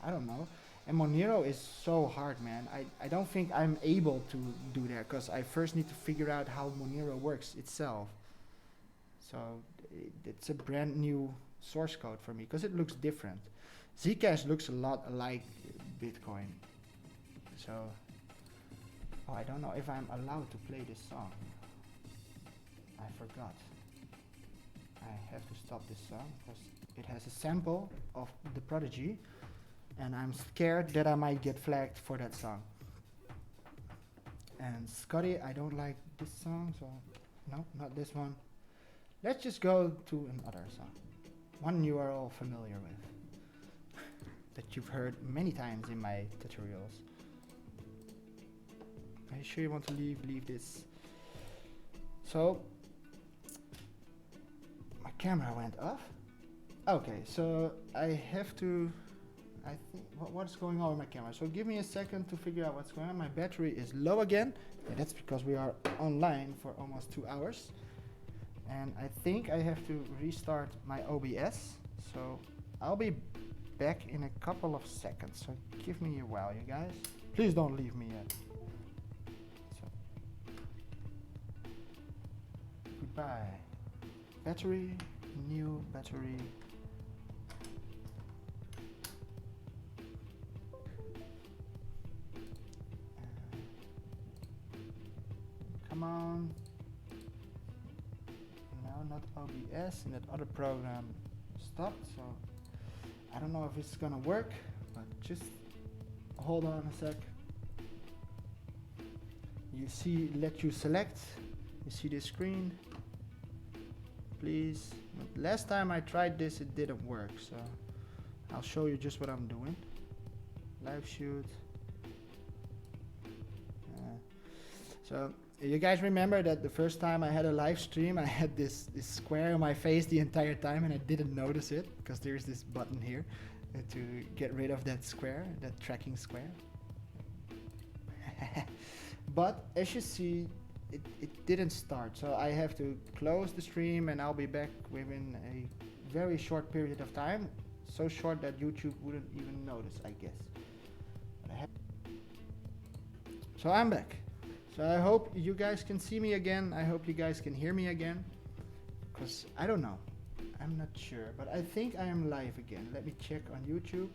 I don't know. And Monero is so hard, man. I don't think I'm able to do that, because I first need to figure out how Monero works itself. So it's a brand new source code for me, because it looks different. Zcash looks a lot like Bitcoin. So, I don't know if I'm allowed to play this song. I forgot. I have to stop this song, because it has a sample of The Prodigy, and I'm scared that I might get flagged for that song. And Scotty, I don't like this song, so no, not this one. Let's just go to another song. One you are all familiar with, that you've heard many times in my tutorials. Are you sure you want to leave this? So, my camera went off. Okay, so I have to, I think, what's going on with my camera? So give me a second to figure out what's going on. My battery is low again, and that's because we are online for almost 2 hours. And I think I have to restart my OBS. So I'll be back in a couple of seconds. So give me a while, you guys. Please don't leave me yet. So, goodbye. Battery, new battery. Come on. No, not OBS, and that other program stopped, so I don't know if it's gonna work, but just hold on a sec. You see, let you select. You see the screen? Please. But last time I tried this, it didn't work, so I'll show you just what I'm doing. Live shoot. So you guys remember that the first time I had a live stream, I had this square on my face the entire time, and I didn't notice it because there's this button here to get rid of that square, that tracking square. But as you see, it didn't start, so I have to close the stream, and I'll be back within a very short period of time, so short that YouTube wouldn't even notice, I guess. So I'm back. So I hope you guys can see me again. I hope you guys can hear me again, because I don't know. I'm not sure, but I think I am live again. Let me check on YouTube.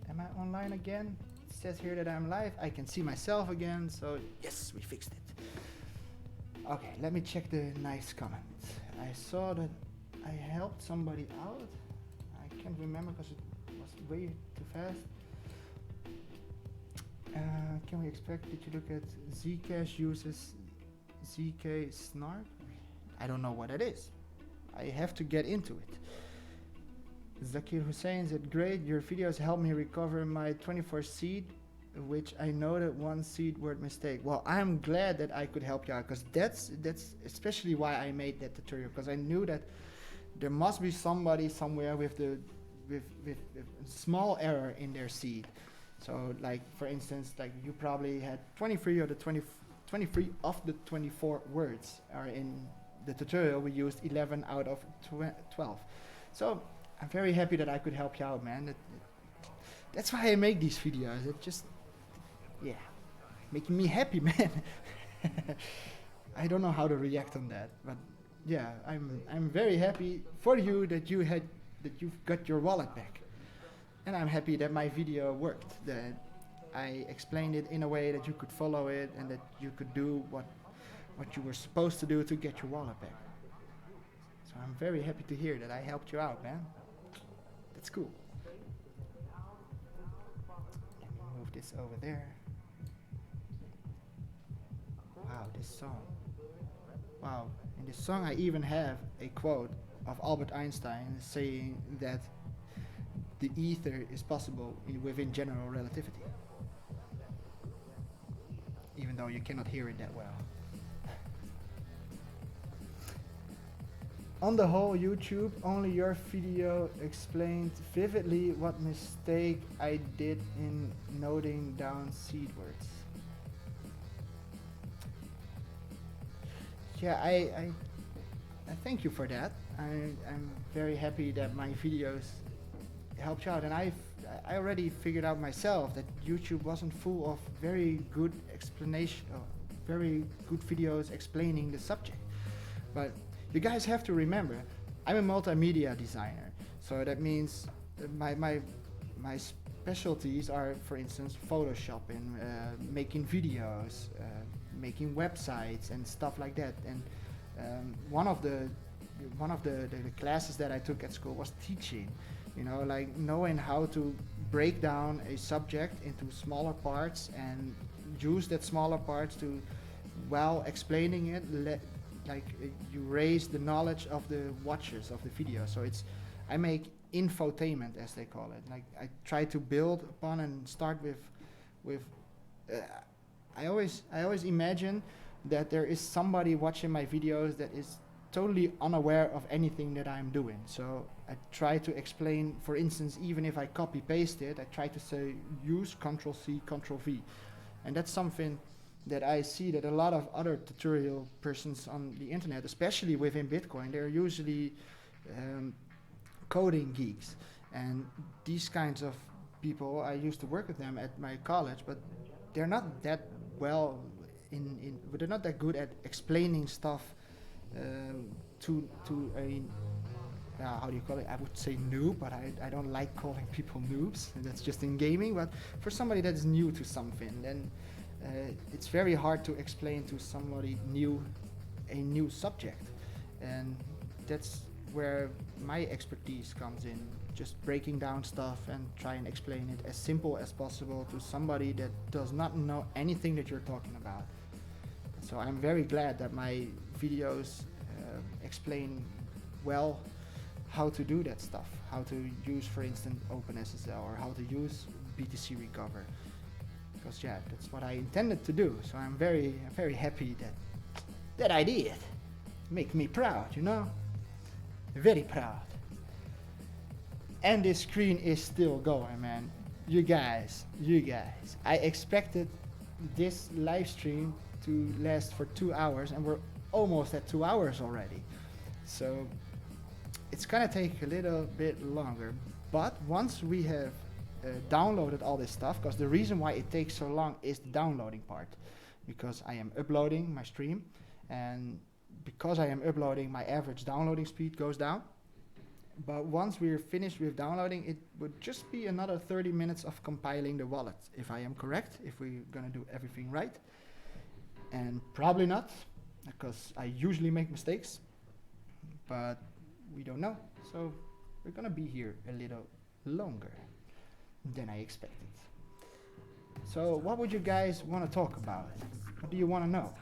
Am I online again? It says here that I'm live. I can see myself again, so yes, we fixed it. Okay, let me check the nice comments. I saw that I helped somebody out. I can't remember because it was way too fast. Can we expect that you look at Zcash uses ZK Snark? I don't know what it is. I have to get into it. Zakir Hussein said, great, your videos helped me recover my 24 seed, which I noted one seed word mistake. Well, I'm glad that I could help you out, because that's especially why I made that tutorial, because I knew that there must be somebody somewhere with a small error in their seed. So like, for instance, like you probably had 23 of the 24 words are in the tutorial. We used 11 out of 12. So I'm very happy that I could help you out, man. That's why I make these videos. It just, yeah, making me happy, man. I don't know how to react on that, but yeah, I'm very happy for you that you've got your wallet back, and I'm happy that my video worked. That I explained it in a way that you could follow it and that you could do what you were supposed to do to get your wallet back. So I'm very happy to hear that I helped you out, man. That's cool. Let me move this over there. Wow, this song. Wow, in this song I even have a quote of Albert Einstein saying that the ether is possible within general relativity. Even though you cannot hear it that well. On the whole, YouTube, only your video explained vividly what mistake I did in noting down seed words. Yeah, I thank you for that. I'm very happy that my videos helped you out, and I already figured out myself that YouTube wasn't full of very good explanation, very good videos explaining the subject. But you guys have to remember, I'm a multimedia designer, so that means my specialties are, for instance, photoshopping, making videos, making websites and stuff like that. And one of the classes that I took at school was teaching. You know, like knowing how to break down a subject into smaller parts and use that smaller parts to, while explaining it, you raise the knowledge of the watchers of the video. So I make infotainment, as they call it. Like I try to build upon and start with I always imagine that there is somebody watching my videos that is totally unaware of anything that I'm doing. So I try to explain, for instance, even if I copy paste it, I try to say use Ctrl+C, Ctrl+V. And that's something that I see that a lot of other tutorial persons on the internet, especially within Bitcoin, they're usually coding geeks. And these kinds of people, I used to work with them at my college, but they're not that well they're not that good at explaining stuff to a how do you call it? I would say noob, but I don't like calling people noobs. That's just in gaming. But for somebody that's new to something, then it's very hard to explain to somebody a new subject, and that's where my expertise comes in. Just breaking down stuff and try and explain it as simple as possible to somebody that does not know anything that you're talking about. So I'm very glad that my videos explain well how to do that stuff, how to use, for instance, OpenSSL, or how to use BTC Recover. Because yeah, that's what I intended to do. So I'm very happy that I did. Make me proud, you know? Very proud. And this screen is still going, man. You guys, I expected this live stream to last for 2 hours, and we're almost at 2 hours already. So it's gonna take a little bit longer. But once we have downloaded all this stuff, because the reason why it takes so long is the downloading part, because I am uploading my stream, and because I am uploading, my average downloading speed goes down. But once we're finished with downloading, it would just be another 30 minutes of compiling the wallet, if I am correct, if we're gonna do everything right. And probably not, because I usually make mistakes, but we don't know. So we're gonna be here a little longer than I expected. So what would you guys want to talk about? What do you want to know?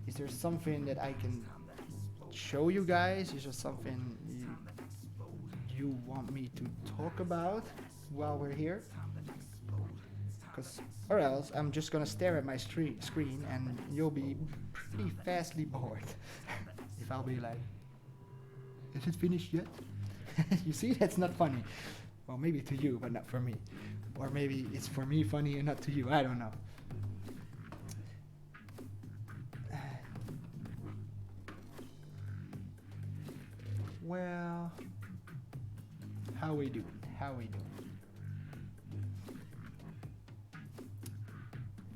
Is there something that I can show you guys? Is there something you want me to talk about while we're here? Or else I'm just gonna stare at my screen and you'll be pretty fastly bored. If I'll be like, is it finished yet? You see, that's not funny. Well, maybe to you, but not for me. Or maybe it's for me funny and not to you, I don't know. Well, how we doing?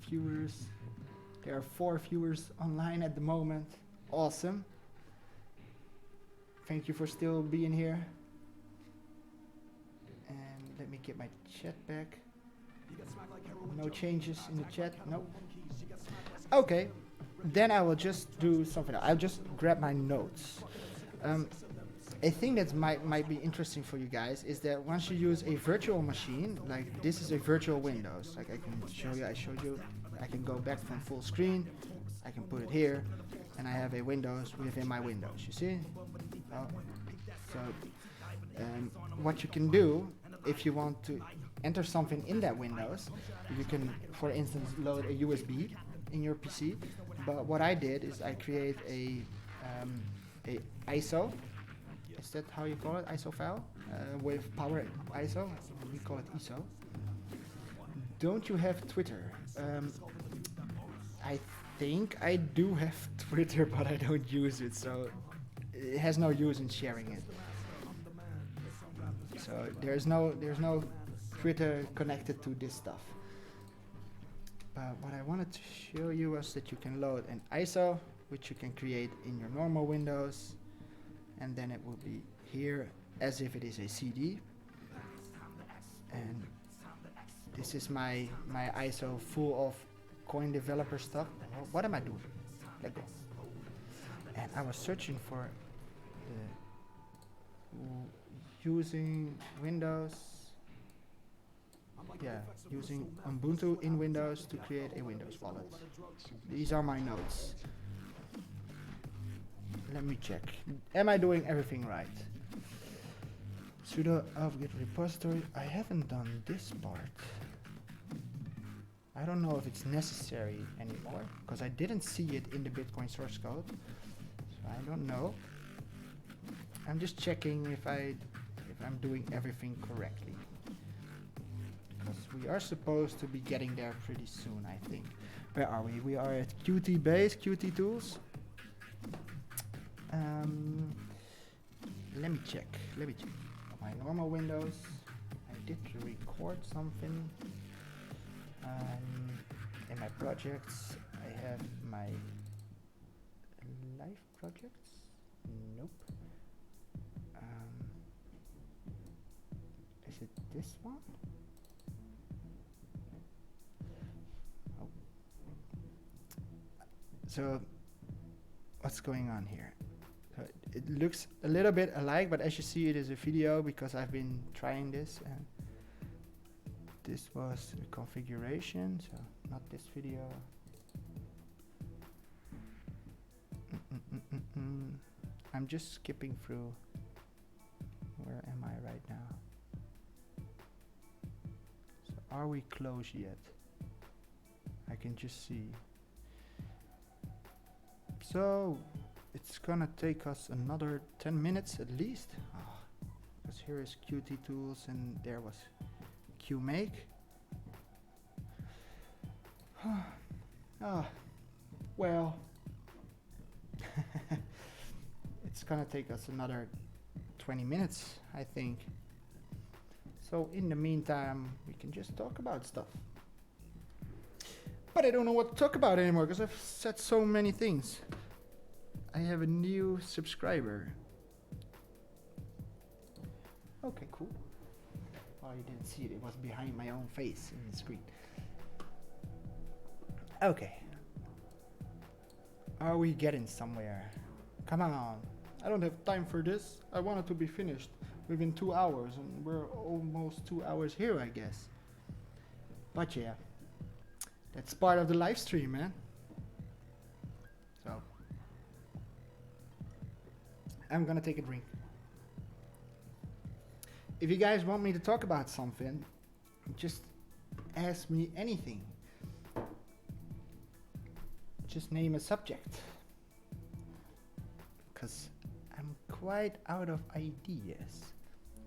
Viewers, there are 4 viewers online at the moment. Awesome. Thank you for still being here. And let me get my chat back. No changes in the chat, nope. Okay, then I will just do something else. I'll just grab my notes. A thing that might be interesting for you guys is that once you use a virtual machine, like this is a virtual Windows, like I can show you, I showed you, I can go back from full screen, I can put it here, and I have a Windows within my Windows, you see? Oh. So, what you can do, if you want to enter something in that Windows, you can, for instance, load a USB in your PC, but what I did is I create a ISO. Is that how you call it? ISO file? With power ISO? We call it ISO. Don't you have Twitter? I think I do have Twitter, but I don't use it, so it has no use in sharing it. So there's no Twitter connected to this stuff. But what I wanted to show you was that you can load an ISO, which you can create in your normal Windows, and then it will be here as if it is a CD. And this is my ISO full of coin developer stuff. What am I doing? Let go. And I was searching for using Windows. Yeah, using Ubuntu in Windows to create a Windows wallet. These are my notes. Let me check. Am I doing everything right? Sudo apt-get repository. I haven't done this part. I don't know if it's necessary anymore, because I didn't see it in the Bitcoin source code. So I don't know. I'm just checking if I'm doing everything correctly. Because we are supposed to be getting there pretty soon, I think. Where are we? We are at Qt base, Qt tools. Let me check. My normal Windows. I did record something. In my projects, I have my live projects. Nope. Is it this one? Oh. So, what's going on here? It looks a little bit alike, but as you see, it is a video because I've been trying this, and this was a configuration, so not this video. I'm just skipping through. Where am I right now? So are we close yet? I can just see. So it's gonna take us another 10 minutes at least. Because here is Qt tools and there was Qmake. Well, it's gonna take us another 20 minutes, I think. So in the meantime, we can just talk about stuff. But I don't know what to talk about anymore because I've said so many things. I have a new subscriber. Okay, cool. Oh, you didn't see it. It was behind my own face in the screen. Okay. Are we getting somewhere? Come on. I don't have time for this. I want it to be finished within 2 hours, and we're almost 2 hours here, I guess. But yeah, that's part of the live stream, man. So, I'm gonna take a drink. If you guys want me to talk about something, just ask me anything. Just name a subject. Because I'm quite out of ideas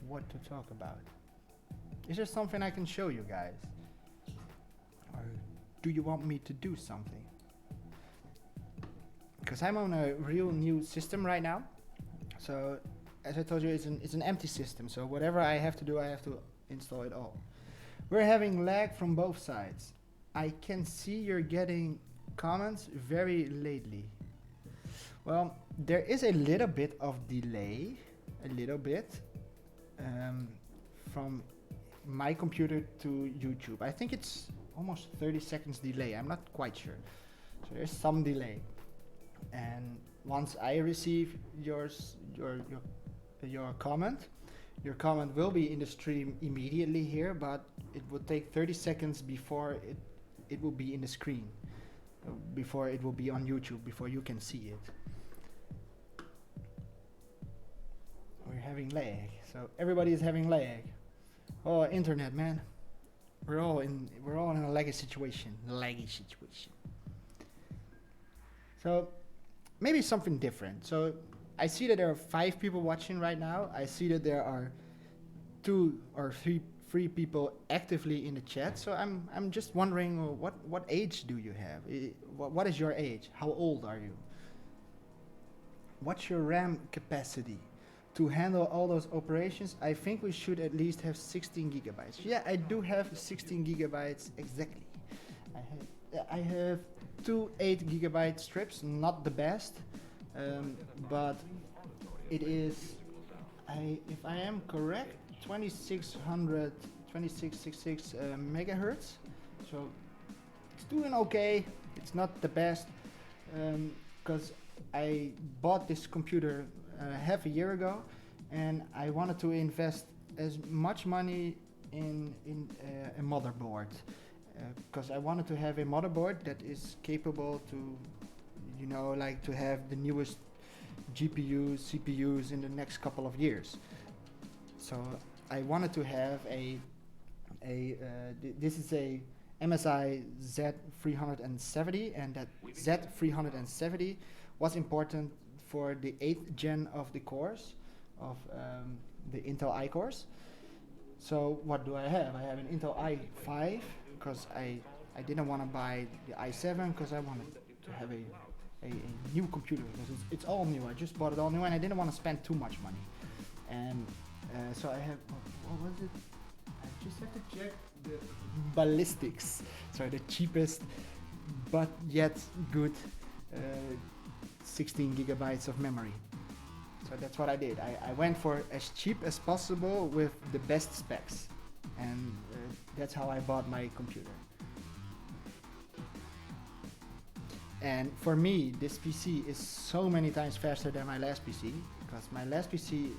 what to talk about. Is there something I can show you guys? Or do you want me to do something? Because I'm on a real new system right now. So, as I told you, it's an empty system. So whatever I have to do, I have to install it all. We're having lag from both sides. I can see you're getting comments very lately. Well, there is a little bit of delay, from my computer to YouTube. I think it's almost 30 seconds delay. I'm not quite sure. So there's some delay. And once I receive your comment, your comment will be in the stream immediately here, but it will take 30 seconds before it will be in the screen, before it will be on YouTube, before you can see it. We're having lag, so everybody is having lag. Oh, internet, man. We're all in a laggy situation. So maybe something different. So I see that there are 5 people watching right now. I see that there are 2 or 3 people actively in the chat. So I'm just wondering, what age do you have? What is your age? How old are you? What's your RAM capacity to handle all those operations? I think we should at least have 16 gigabytes. Yeah, I do have 16 gigabytes exactly. I have 2 8 gigabyte strips, not the best, but it is, if I am correct, 2666 megahertz. So it's doing okay. It's not the best, because I bought this computer half a year ago, and I wanted to invest as much money in a motherboard, because I wanted to have a motherboard that is capable to, like to have the newest GPUs, CPUs in the next couple of years. So I wanted to have this is a MSI Z370, and that Z370 was important for the 8th gen of the cores, of the Intel I cores. So what do I have? I have an Intel i5, because I didn't want to buy the i7, because I wanted to have a new computer, because it's all new. I just bought it all new, and I didn't want to spend too much money. And so I have, what was it? I just have to check the ballistics. So the cheapest, but yet good 16 gigabytes of memory. So that's what I did. I went for as cheap as possible with the best specs. And that's how I bought my computer. And for me, this PC is so many times faster than my last PC, because my last PC,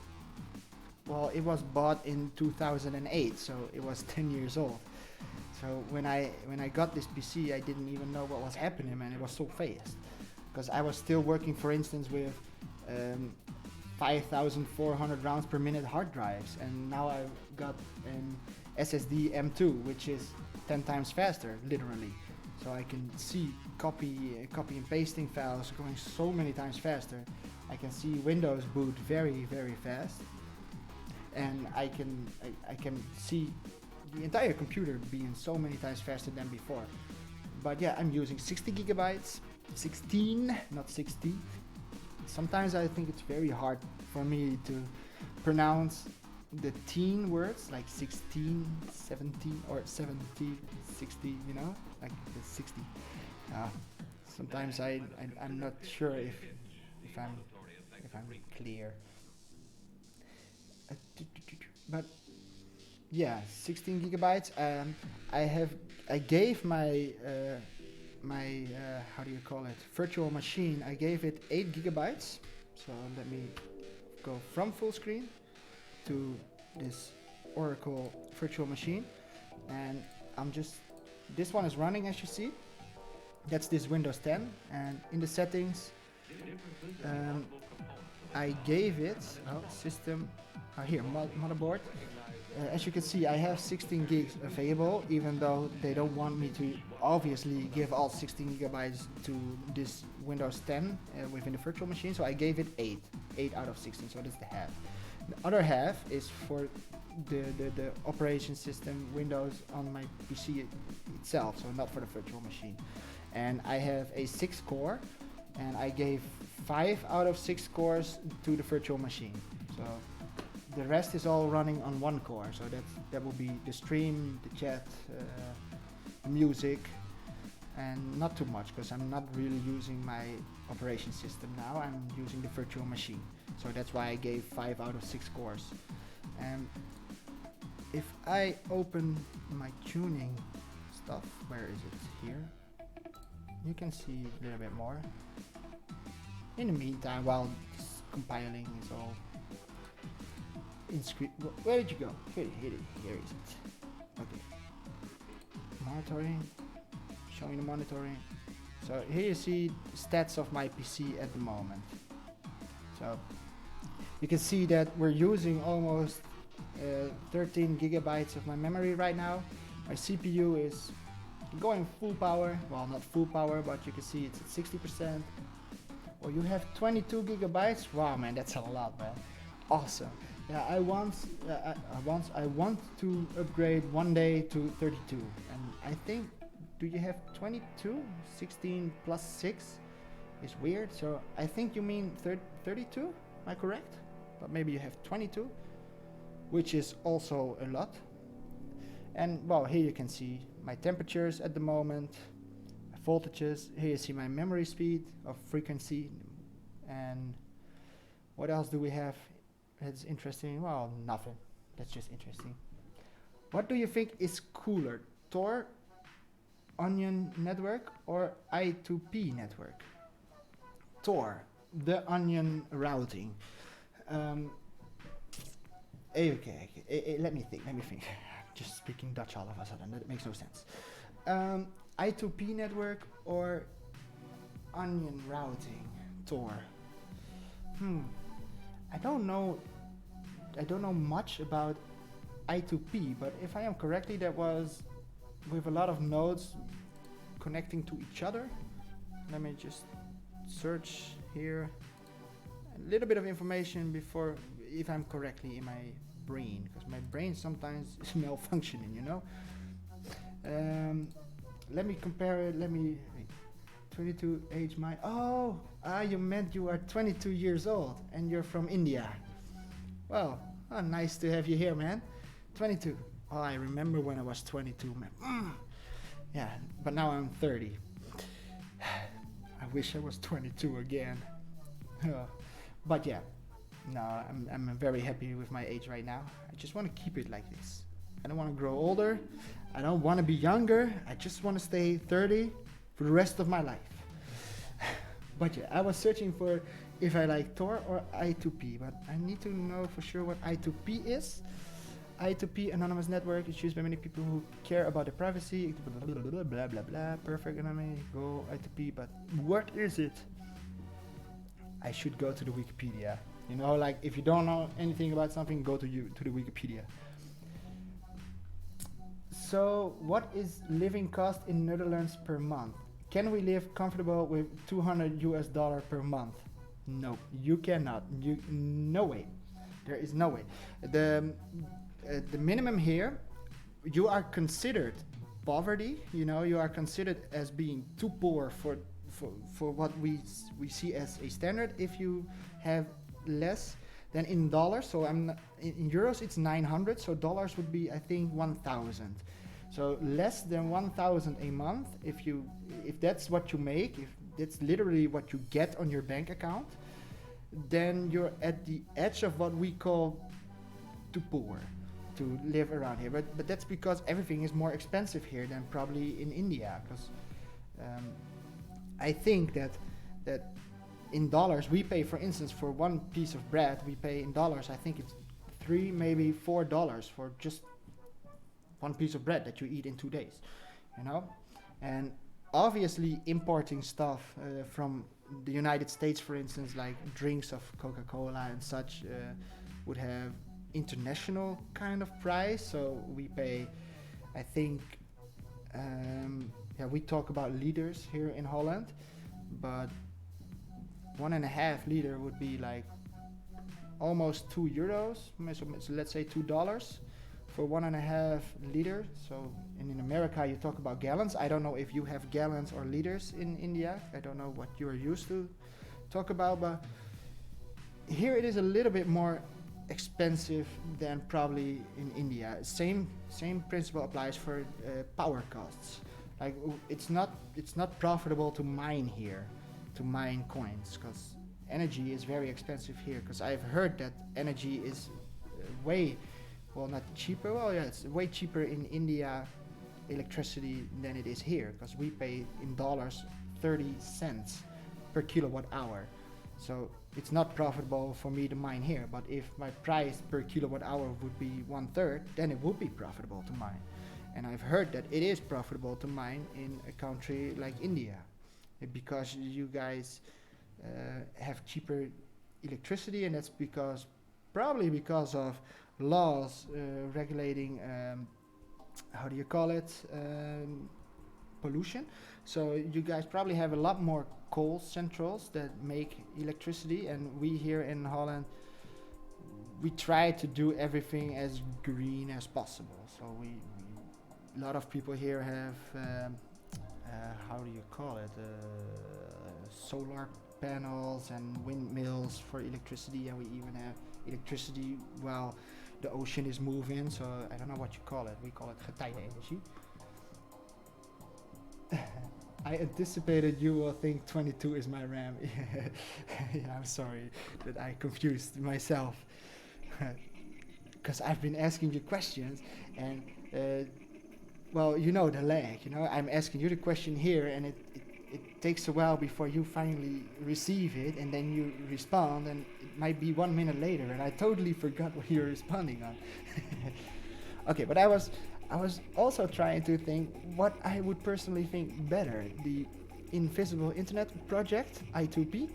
well, it was bought in 2008, so it was 10 years old. So when I got this PC, I didn't even know what was happening, man. It was so fast, because I was still working, for instance, with 5,400 rounds per minute hard drives, and now I've got an SSD M2, which is 10 times faster, literally. So I can see copy and pasting files going so many times faster. I can see Windows boot very, very fast, and I can see the entire computer being so many times faster than before. But yeah, I'm using 60 gigabytes, 16, not 60. Sometimes I think it's very hard for me to pronounce the teen words, like 16, 17, or 70, 60, like the 60. Sometimes I'm not sure if I'm clear. but yeah, 16 gigabytes. I gave my how do you call it, virtual machine. I gave it 8 gigabytes. So let me go from full screen to this Oracle virtual machine, and this one is running, as you see. That's this Windows 10, and in the settings, I gave it system here motherboard. As you can see, I have 16 gigs available, even though they don't want me to obviously give all 16 gigabytes to this Windows 10 within the virtual machine. So I gave it 8 out of 16. So that's the half. The other half is for the operation system Windows on my PC itself, so not for the virtual machine. And I have a 6 core, and I gave 5 out of 6 cores to the virtual machine. So the rest is all running on 1 core. So that will be the stream, the chat, the music, and not too much, because I'm not really using my operation system now. I'm using the virtual machine. So that's why I gave 5 out of 6 cores. And if I open my tuning stuff, where is it? Here. You can see a little bit more. In the meantime, while this compiling is all in script. Where did you go? Here is it. Okay. Monitoring. Showing the monitoring. So here you see stats of my PC at the moment. So you can see that we're using almost 13 gigabytes of my memory right now. My CPU is going full power. Well, not full power, but you can see it's at 60%. Well, you have 22 gigabytes. Wow, man, that's a lot, man. Awesome. Yeah, I want to upgrade one day to 32, and I think, do you have 22? 16 plus 6 is weird. So I think you mean 32. Am I correct? But maybe you have 22, which is also a lot. And well, here you can see my temperatures at the moment, my voltages. Here you see my memory speed of frequency. And what else do we have? That's interesting. Well, nothing. That's just interesting. What do you think is cooler, Tor Onion network or I2P network? Tor, the onion routing. Okay, let me think. Just speaking Dutch all of a sudden, that makes no sense. I2P network or onion routing, Tor. I don't know much about I2P, but if I am correctly, that was with a lot of nodes connecting to each other. Let me just search here a little bit of information before, if I'm correctly in my brain, because my brain sometimes is malfunctioning, you know. Let me compare it. 22 age, you meant you are 22 years old and you're from India. Well, nice to have you here, man. 22. Oh, I remember when I was 22, man. Yeah, but now I'm 30. I wish I was 22 again. But yeah, no, I'm very happy with my age right now. I just want to keep it like this. I don't want to grow older. I don't want to be younger. I just want to stay 30 for the rest of my life. But yeah, I was searching for if I like Tor or I2P, but I need to know for sure what I2P is. I2P, anonymous network, is used by many people who care about their privacy. Blah, blah, blah, blah, blah, blah. Perfect anonymity, go I2P, but what is it? I should go to the Wikipedia. You know, like if you don't know anything about something, go to the Wikipedia. So, what is living cost in Netherlands per month? Can we live comfortable with $200 per month? No, you cannot. No way. There is no way. The minimum here, you are considered poverty. You know, you are considered as being too poor for what we see as a standard. If you have less than in dollars, so in euros it's 900. So dollars would be, I think, 1,000. So less than 1,000 a month, if that's what you make, if that's literally what you get on your bank account, then you're at the edge of what we call too poor to live around here. But that's because everything is more expensive here than probably in India. Because I think that in dollars we pay, for instance, for one piece of bread we pay in dollars. I think it's $3, maybe $4 for just one piece of bread that you eat in 2 days, you know. And obviously importing stuff from the United States, for instance, like drinks of Coca-Cola and such, would have international kind of price. So we pay, I think, we talk about liters here in Holland, but 1.5 liter would be like almost €2. So let's say $2 for 1.5 liter. So in America you talk about gallons. I don't know if you have gallons or liters in India. I don't know what you're used to talk about, but here it is a little bit more expensive than probably in India. Same principle applies for power costs. Like it's not profitable to mine here, to mine coins, because energy is very expensive here. Because I've heard that energy is not cheaper. Well, yeah, it's way cheaper in India, electricity, than it is here. Because we pay in dollars 30 cents per kilowatt hour. So it's not profitable for me to mine here. But if my price per kilowatt hour would be 1/3, then it would be profitable to mine. And I've heard that it is profitable to mine in a country like India, because you guys have cheaper electricity, and that's probably because of laws regulating how do you call it, pollution. So you guys probably have a lot more coal centrals that make electricity, and we here in Holland, we try to do everything as green as possible. So a lot of people here have how do you call it, solar panels and windmills for electricity, and we even have electricity while the ocean is moving. So I don't know what you call it. We call it getijdenenergie. I anticipated you will think 22 is my RAM. Yeah, I'm sorry that I confused myself. Because I've been asking you questions, and you know the lag. You know, I'm asking you the question here, and it takes a while before you finally receive it, and then you respond, and it might be 1 minute later, and I totally forgot what you're responding on. Okay, but I was also trying to think what I would personally think better: the Invisible Internet Project (I2P)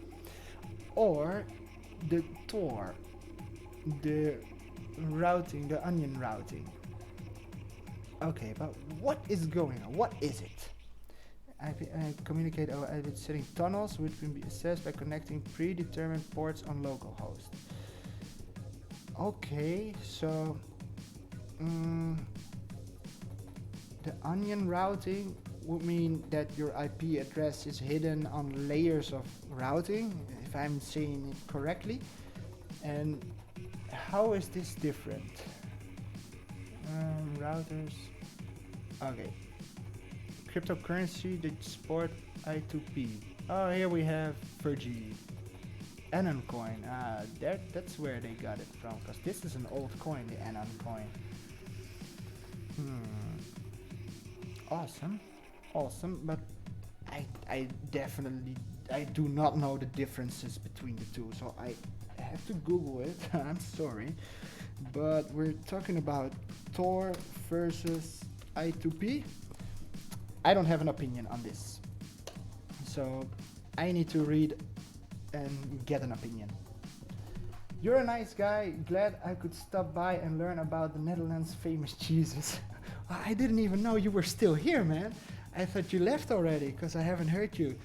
or the Tor, the routing, the onion routing. Okay, but what is going on? What is it? I communicate over I've setting tunnels which can be accessed by connecting predetermined ports on localhost. Okay, so the onion routing would mean that your IP address is hidden on layers of routing, if I'm saying it correctly. And how is this different? Routers. Okay. Cryptocurrency that support I2P. Oh, here we have Virgi. Anon coin. That's where they got it from, because this is an old coin, the Anon coin. Awesome, but I definitely do not know the differences between the two, so I have to Google it. I'm sorry, but we're talking about Tor versus I2P. I don't have an opinion on this, so I need to read and get an opinion. You're a nice guy. Glad I could stop by and learn about the Netherlands' famous cheeses. I didn't even know you were still here, man. I thought you left already, because I haven't heard you.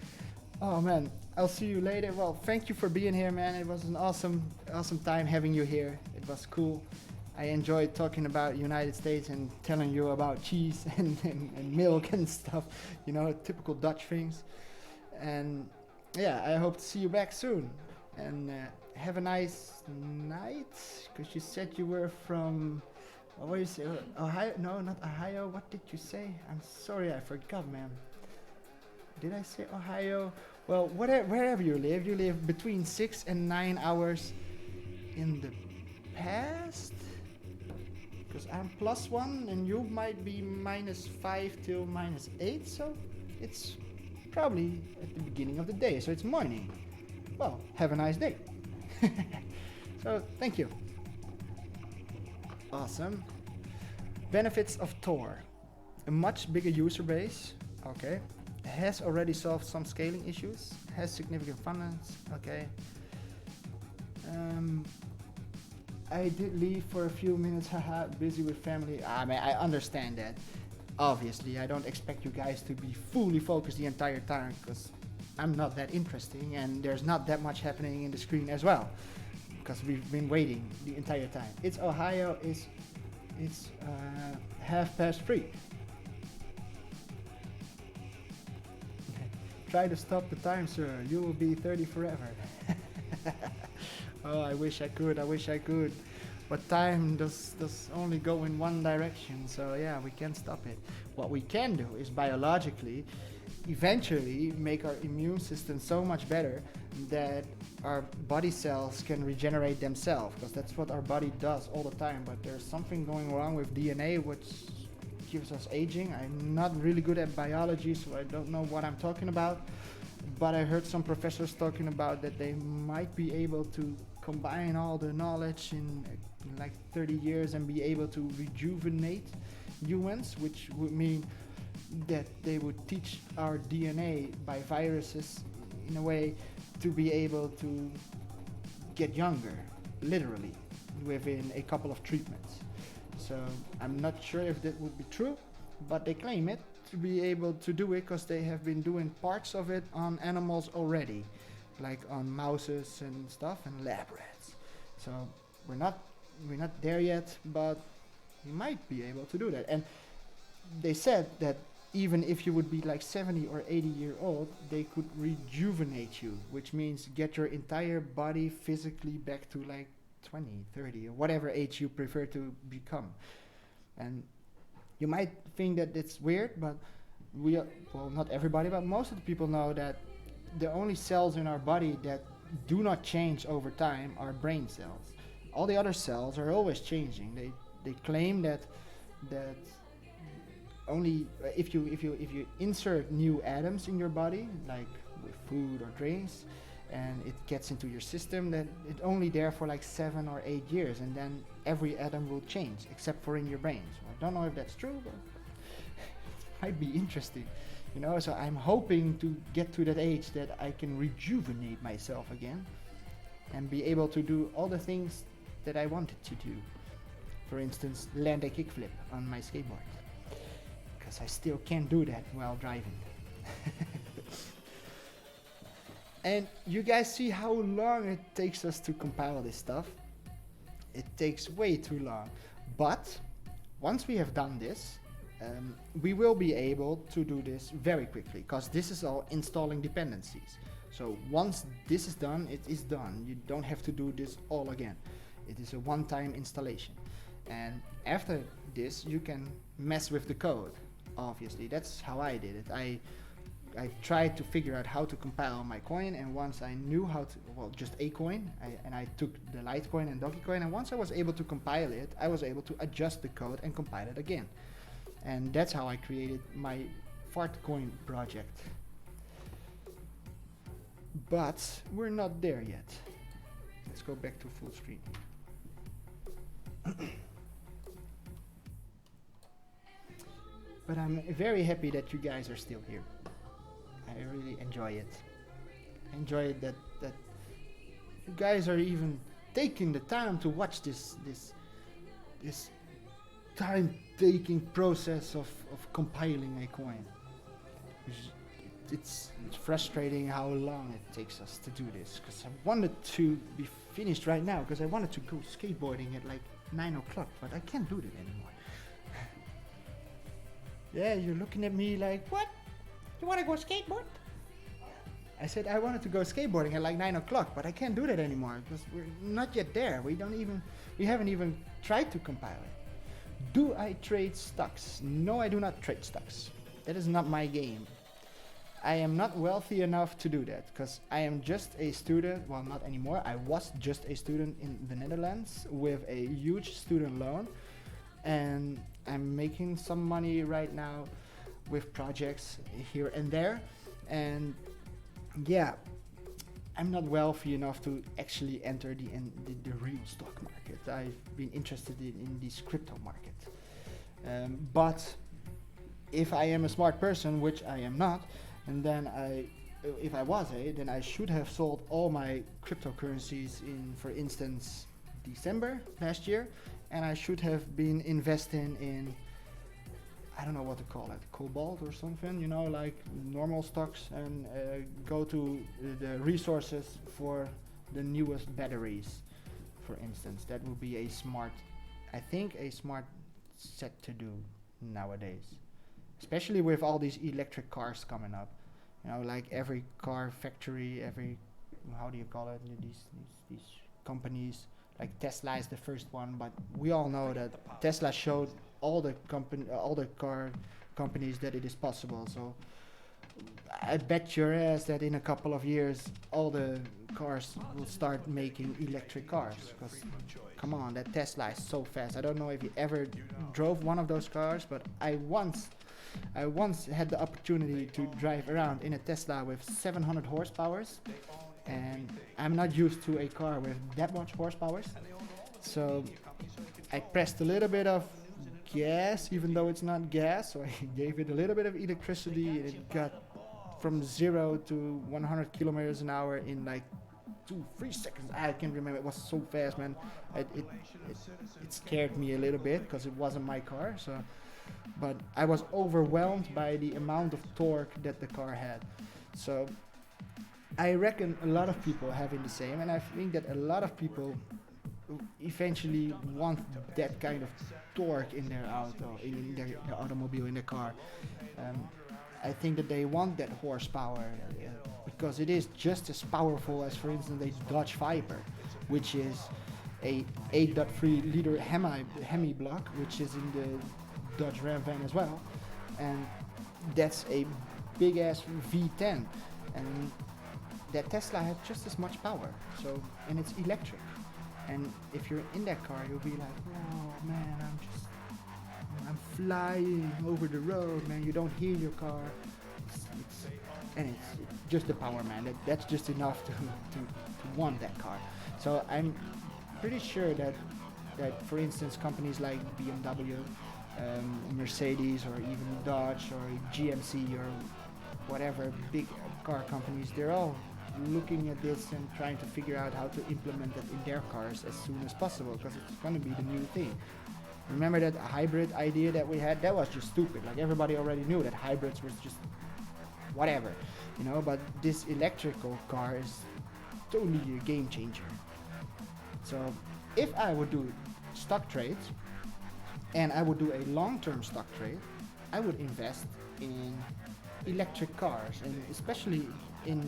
Oh man, I'll see you later. Well, thank you for being here, man. It was an awesome time having you here. It was cool. I enjoyed talking about United States and telling you about cheese and milk and stuff, you know, typical Dutch things. And yeah, I hope to see you back soon. And have a nice night, because you said you were from, what did you say? Ohio? No, not Ohio. What did you say? I'm sorry, I forgot, man. Did I say Ohio? Well, wherever you live between 6 and 9 hours in the past. because I'm +1 and you might be -5 till -8, so it's probably at the beginning of the day, so it's morning. Well, have a nice day. So, thank you. Awesome. Benefits of Tor. A much bigger user base. Okay. Has already solved some scaling issues. Has significant funnels. Okay. I did leave for a few minutes, haha, busy with family. I mean, I understand that. Obviously, I don't expect you guys to be fully focused the entire time, because I'm not that interesting, and there's not that much happening in the screen as well, because we've been waiting the entire time. It's Ohio, it's 3:30. Try to stop the time, sir. You will be 30 forever. Oh, I wish I could. But time does only go in one direction, so yeah, we can't stop it. What we can do is biologically, eventually make our immune system so much better that our body cells can regenerate themselves, because that's what our body does all the time. But there's something going wrong with DNA which gives us aging. I'm not really good at biology, so I don't know what I'm talking about. But I heard some professors talking about that they might be able to combine all the knowledge in like 30 years and be able to rejuvenate humans, which would mean that they would teach our DNA by viruses in a way to be able to get younger, literally, within a couple of treatments. So I'm not sure if that would be true, but they claim it to be able to do it because they have been doing parts of it on animals already, like on mouses and stuff and lab rats. So we're not there yet, but we might be able to do that. And they said that even if you would be like 70 or 80 years old, they could rejuvenate you, which means get your entire body physically back to like 20, 30, or whatever age you prefer to become. And you might think that it's weird, but well, not everybody, but most of the people know that the only cells in our body that do not change over time are brain cells. All the other cells are always changing. They claim that only if you insert new atoms in your body, like with food or drinks, and it gets into your system, then it's only there for like 7 or 8 years, and then every atom will change, except for in your brain. So I don't know if that's true, but it might be interesting, you know. So I'm hoping to get to that age that I can rejuvenate myself again and be able to do all the things that I wanted to do. For instance, land a kickflip on my skateboard, because I still can't do that while driving. And you guys see how long it takes us to compile this stuff. It takes way too long. But once we have done this, we will be able to do this very quickly, because this is all installing dependencies. So once this is done, it is done. You don't have to do this all again. It is a one-time installation. And after this, you can mess with the code. Obviously, that's how I did it. I tried to figure out how to compile my coin, and once I knew how to, well, just a coin, I took the Litecoin and Dogecoin, and once I was able to compile it, I was able to adjust the code and compile it again. And that's how I created my Fartcoin project. But we're not there yet. Let's go back to full screen. But I'm very happy that you guys are still here. I really enjoy it. I enjoy it that you guys are even taking the time to watch this time-taking process of compiling a coin. It's frustrating how long it takes us to do this, because I wanted to be finished right now, because I wanted to go skateboarding at like 9 o'clock, but I can't do that anymore. Yeah, you're looking at me like, what? You want to go skateboard? I said I wanted to go skateboarding at like 9 o'clock, but I can't do that anymore because we're not yet there. We haven't even tried to compile it. Do I trade stocks? No, I do not trade stocks. That is not my game. I am not wealthy enough to do that, because I am just a student. Well, not anymore. I was just a student in the Netherlands with a huge student loan. and I'm making some money right now with projects here and there. And yeah, I'm not wealthy enough to actually enter the real stock market. I've been interested in this crypto market. But if I am a smart person, which I am not, and then if I was then I should have sold all my cryptocurrencies in, for instance, December last year, and I should have been investing in, I don't know what to call it, cobalt or something, like normal stocks, and go to the resources for the newest batteries, for instance. That would be I think a smart set to do nowadays, especially with all these electric cars coming up. Like every car factory, how do you call it? These companies, like Tesla is the first one, but we all know that Tesla showed all the car companies that it is possible. So I bet your ass that in a couple of years all the cars will start making electric cars. Because come on, that Tesla is so fast. I don't know if you ever drove one of those cars, but I once had the opportunity to drive around in a Tesla with 700 horsepower, and I'm not used to a car with that much horsepower. So I pressed a little bit of gas, even though it's not gas, so I gave it a little bit of electricity, and it got from 0 to 100 kilometers an hour in like 2-3 seconds. I can't remember, it was so fast, man. It scared me a little bit because it wasn't my car, but I was overwhelmed by the amount of torque that the car had. So I reckon a lot of people having the same, and I think that a lot of people eventually want that kind of torque in their auto, in their automobile, in their car. I think that they want that horsepower because it is just as powerful as, for instance, a Dodge Viper, which is a 8.3 liter Hemi block, which is in the Dodge Ram van as well, and that's a big ass V10, and that Tesla has just as much power. So, and it's electric. And if you're in that car, you'll be like, oh man, I'm flying over the road, man. You don't hear your car. It's just the power, man. That's just enough to want that car. So I'm pretty sure that for instance, companies like BMW, Mercedes, or even Dodge or GMC or whatever big car companies, they're all looking at this and trying to figure out how to implement it in their cars as soon as possible, because it's going to be the new thing. Remember that hybrid idea that we had? That was just stupid. Like, everybody already knew that hybrids was just whatever, but this electrical car is totally a game changer. So if I would do stock trades, and I would do a long-term stock trade, I would invest in electric cars, and especially in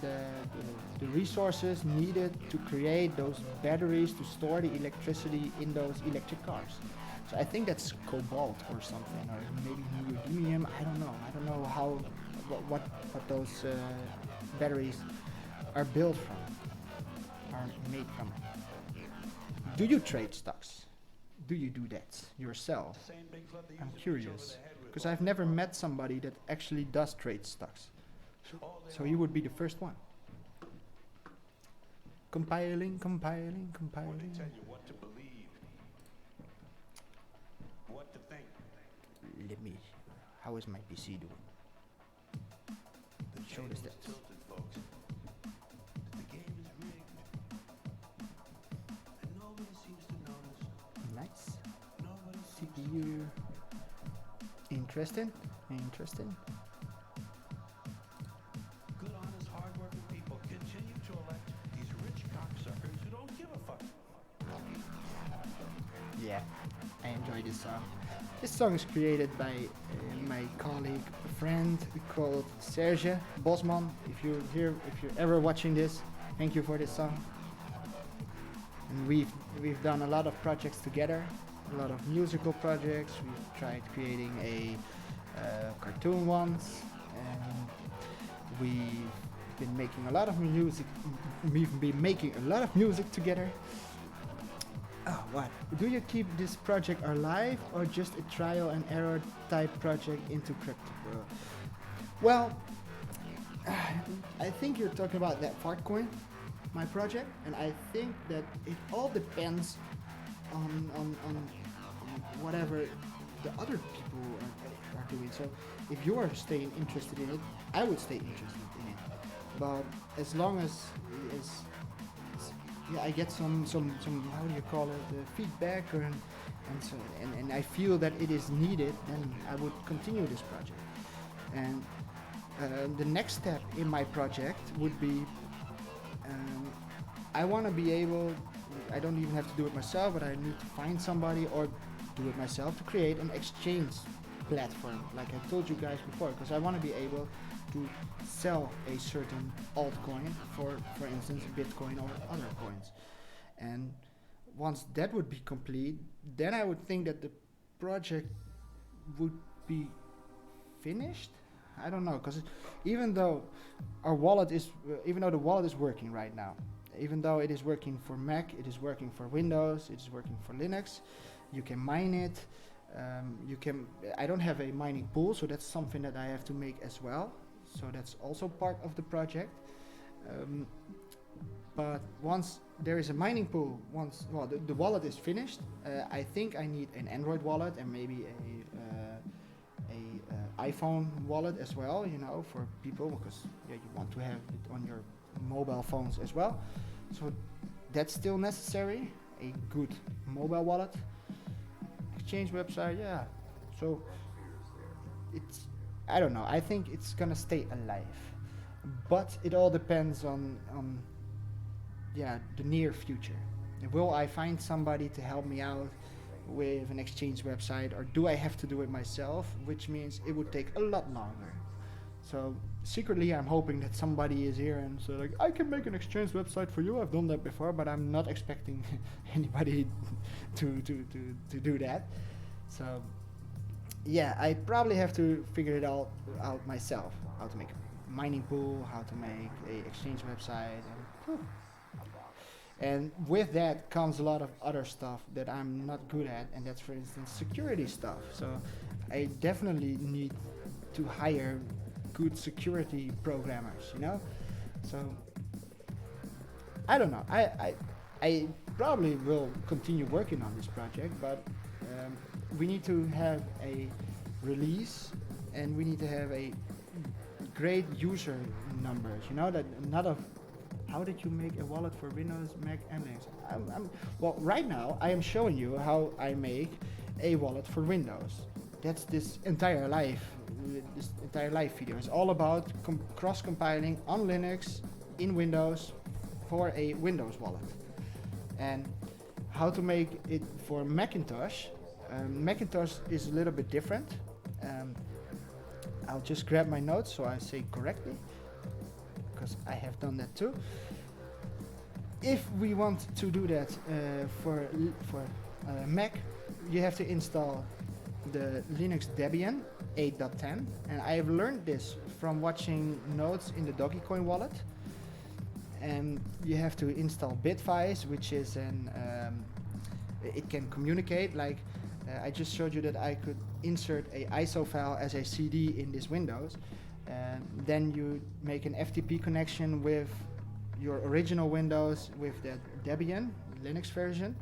the resources needed to create those batteries to store the electricity in those electric cars. So I think that's cobalt or something, or maybe neodymium. I don't know what those batteries are built from, are made from. Do you trade stocks? Do you do that yourself? I'm curious, because I've never met somebody that actually does trade stocks. So you would be the first one. Compiling. Want to tell you what to believe, what to think. Let me. How is my PC doing? Show the stats. Tilted, folks. The game is rigged, and nobody seems to notice. Nice. Nobody CPU. Interesting. Good, honest, hard-working people continue to elect these rich cocksuckers who don't give a fuck. Yeah, I enjoy this song. This song is created by my colleague, friend called Serge Bosman. If you're ever watching this, thank you for this song. And we've done a lot of projects together, a lot of musical projects. We've tried creating a cartoon once, and we've been making a lot of music. We've been making a lot of music together. Oh, what? Do you keep this project alive or just a trial and error type project into crypto? Well, I think you're talking about that Fartcoin, my project, and I think that it all depends on whatever the other people are doing. So if you are staying interested in it, I would stay interested in it. But as long as yeah, I get some how do you call it, feedback and I feel that it is needed, then I would continue this project. And the next step in my project would be I want to be able, I don't even have to do it myself, but I need to find somebody or do it myself to create an exchange platform, like I told you guys before, because I want to be able to sell a certain altcoin for instance, Bitcoin or other coins. And once that would be complete, then I would think that the project would be finished. I don't know, because even though the wallet is working right now, even though it is working for Mac, it is working for Windows, it is working for Linux, you can mine it. I don't have a mining pool, so that's something that I have to make as well. So that's also part of the project. But once there is a mining pool, the wallet is finished, I think I need an Android wallet and maybe a iPhone wallet as well, for people, because you want to have it on your mobile phones as well. So that's still necessary, a good mobile wallet. Exchange website, yeah. So I don't know, I think it's gonna stay alive. But it all depends on the near future. Will I find somebody to help me out with an exchange website, or do I have to do it myself, which means it would take a lot longer. So secretly I'm hoping that somebody is here and so like, I can make an exchange website for you. I've done that before, but I'm not expecting anybody to do that. So yeah, I probably have to figure it out myself, how to make a mining pool, how to make a exchange website, and with that comes a lot of other stuff that I'm not good at, and that's, for instance, security stuff. So I definitely need to hire good security programmers, So I don't know. I probably will continue working on this project, but we need to have a release, and we need to have a great user numbers, that not of how did you make a wallet for Windows, Mac, and Linux? Well, right now I am showing you how I make a wallet for Windows. That's this entire live video. It's all about cross-compiling on Linux, in Windows, for a Windows wallet. And how to make it for Macintosh. Macintosh is a little bit different. I'll just grab my notes so I say correctly, because I have done that too. If we want to do that for Mac, you have to install the Linux Debian 8.10, and I have learned this from watching notes in the Dogecoin wallet. And you have to install Bitwise, which is it can communicate. Like I just showed you that I could insert a ISO file as a CD in this Windows. Then you make an FTP connection with your original Windows with that Debian Linux version.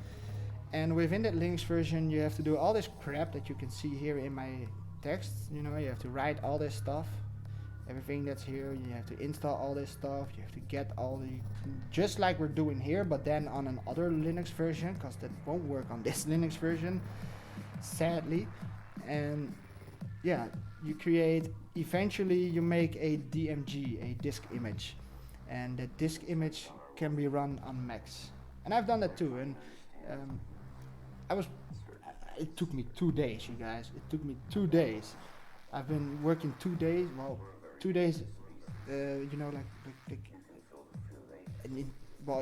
And within that Linux version, you have to do all this crap that you can see here in my text. You have to write all this stuff, everything that's here. You have to install all this stuff. You have to get all just like we're doing here, but then on another Linux version, because that won't work on this Linux version, sadly. And yeah, eventually you make a DMG, a disk image, and that disk image can be run on Macs. And I've done that too, and it took me 2 days, you guys. It took me 2 days. I've been working 2 days. Well, 2 days, it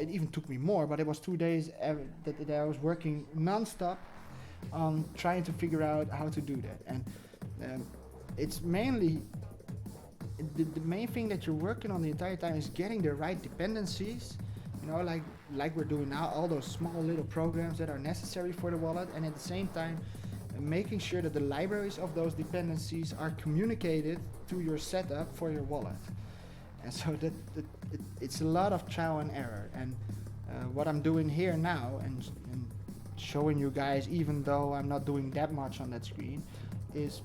even took me more, but it was 2 days that I was working non-stop on trying to figure out how to do that. And it's mainly the main thing that you're working on the entire time is getting the right dependencies, you know, like we're doing now, all those small little programs that are necessary for the wallet, and at the same time making sure that the libraries of those dependencies are communicated to your setup for your wallet. And so it's a lot of trial and error. And what I'm doing here now and showing you guys, even though I'm not doing that much on that screen, is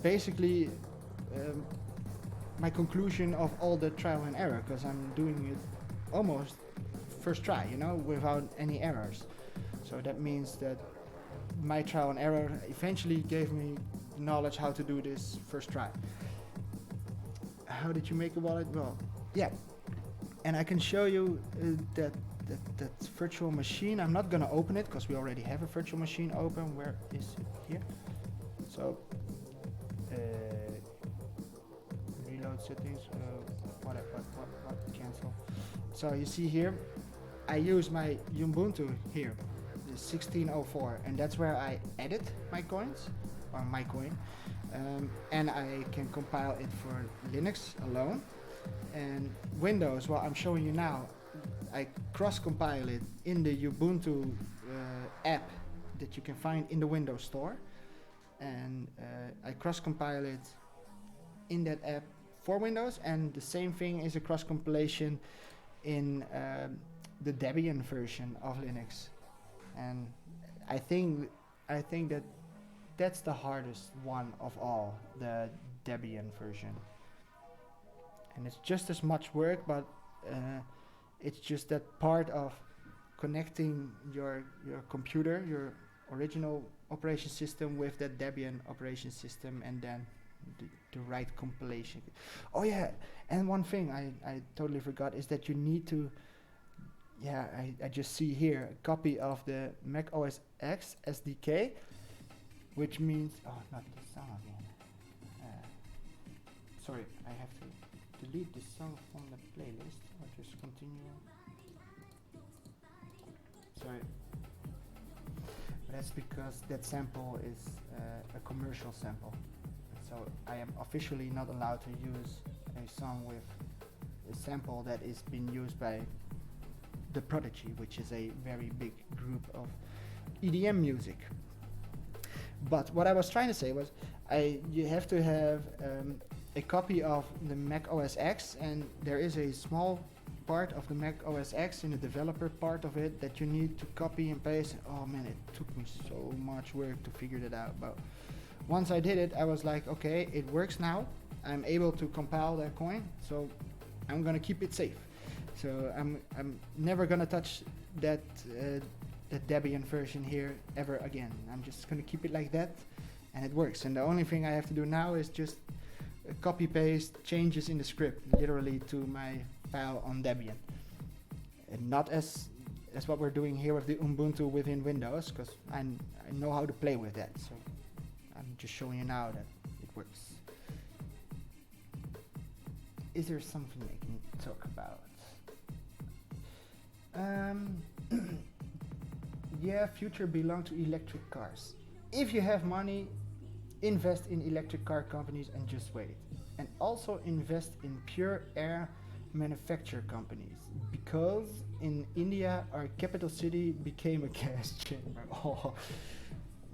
basically my conclusion of all the trial and error, because I'm doing it almost first try, you know, without any errors. So that means that my trial and error eventually gave me knowledge how to do this first try. How did you make a wallet? Well, yeah, and I can show you that virtual machine. I'm not gonna open it because we already have a virtual machine open. Where is it? Here. So reload settings. What? Cancel. So you see here, I use my Ubuntu here, the 1604, and that's where I edit my coins, or my coin, and I can compile it for Linux alone. And Windows, well, I'm showing you now, I cross-compile it in the Ubuntu app that you can find in the Windows Store, and I cross-compile it in that app for Windows, and the same thing is a cross-compilation in the Debian version of Linux. And I think that that's the hardest one of all, the Debian version. And it's just as much work, but it's just that part of connecting your computer, your original operation system, with that Debian operation system, and then the right compilation. Oh yeah, and one thing I totally forgot is that you need to, yeah, I just see here a copy of the Mac OS X SDK, which means, oh, not this song again. Sorry, I have to delete this song from the playlist, or just continue. Sorry. That's because that sample is a commercial sample. So I am officially not allowed to use a song with a sample that is being used by The Prodigy, which is a very big group of EDM music. But what I was trying to say was, you have to have a copy of the Mac OS X, and there is a small part of the Mac OS X in the developer part of it that you need to copy and paste. Oh man, it took me so much work to figure that out. But once I did it, I was like, okay, it works now. I'm able to compile that coin, so I'm gonna keep it safe. So I'm never gonna touch that Debian version here ever again. I'm just gonna keep it like that, and it works. And the only thing I have to do now is just copy paste changes in the script literally to my file on Debian, and not as what we're doing here with the Ubuntu within Windows, because I know how to play with that. So I'm just showing you now that it works. Is there something I can talk about? Yeah, future belong to electric cars. If you have money, invest in electric car companies and just wait. And also invest in pure air manufacture companies, because in India our capital city became a gas chamber. Oh,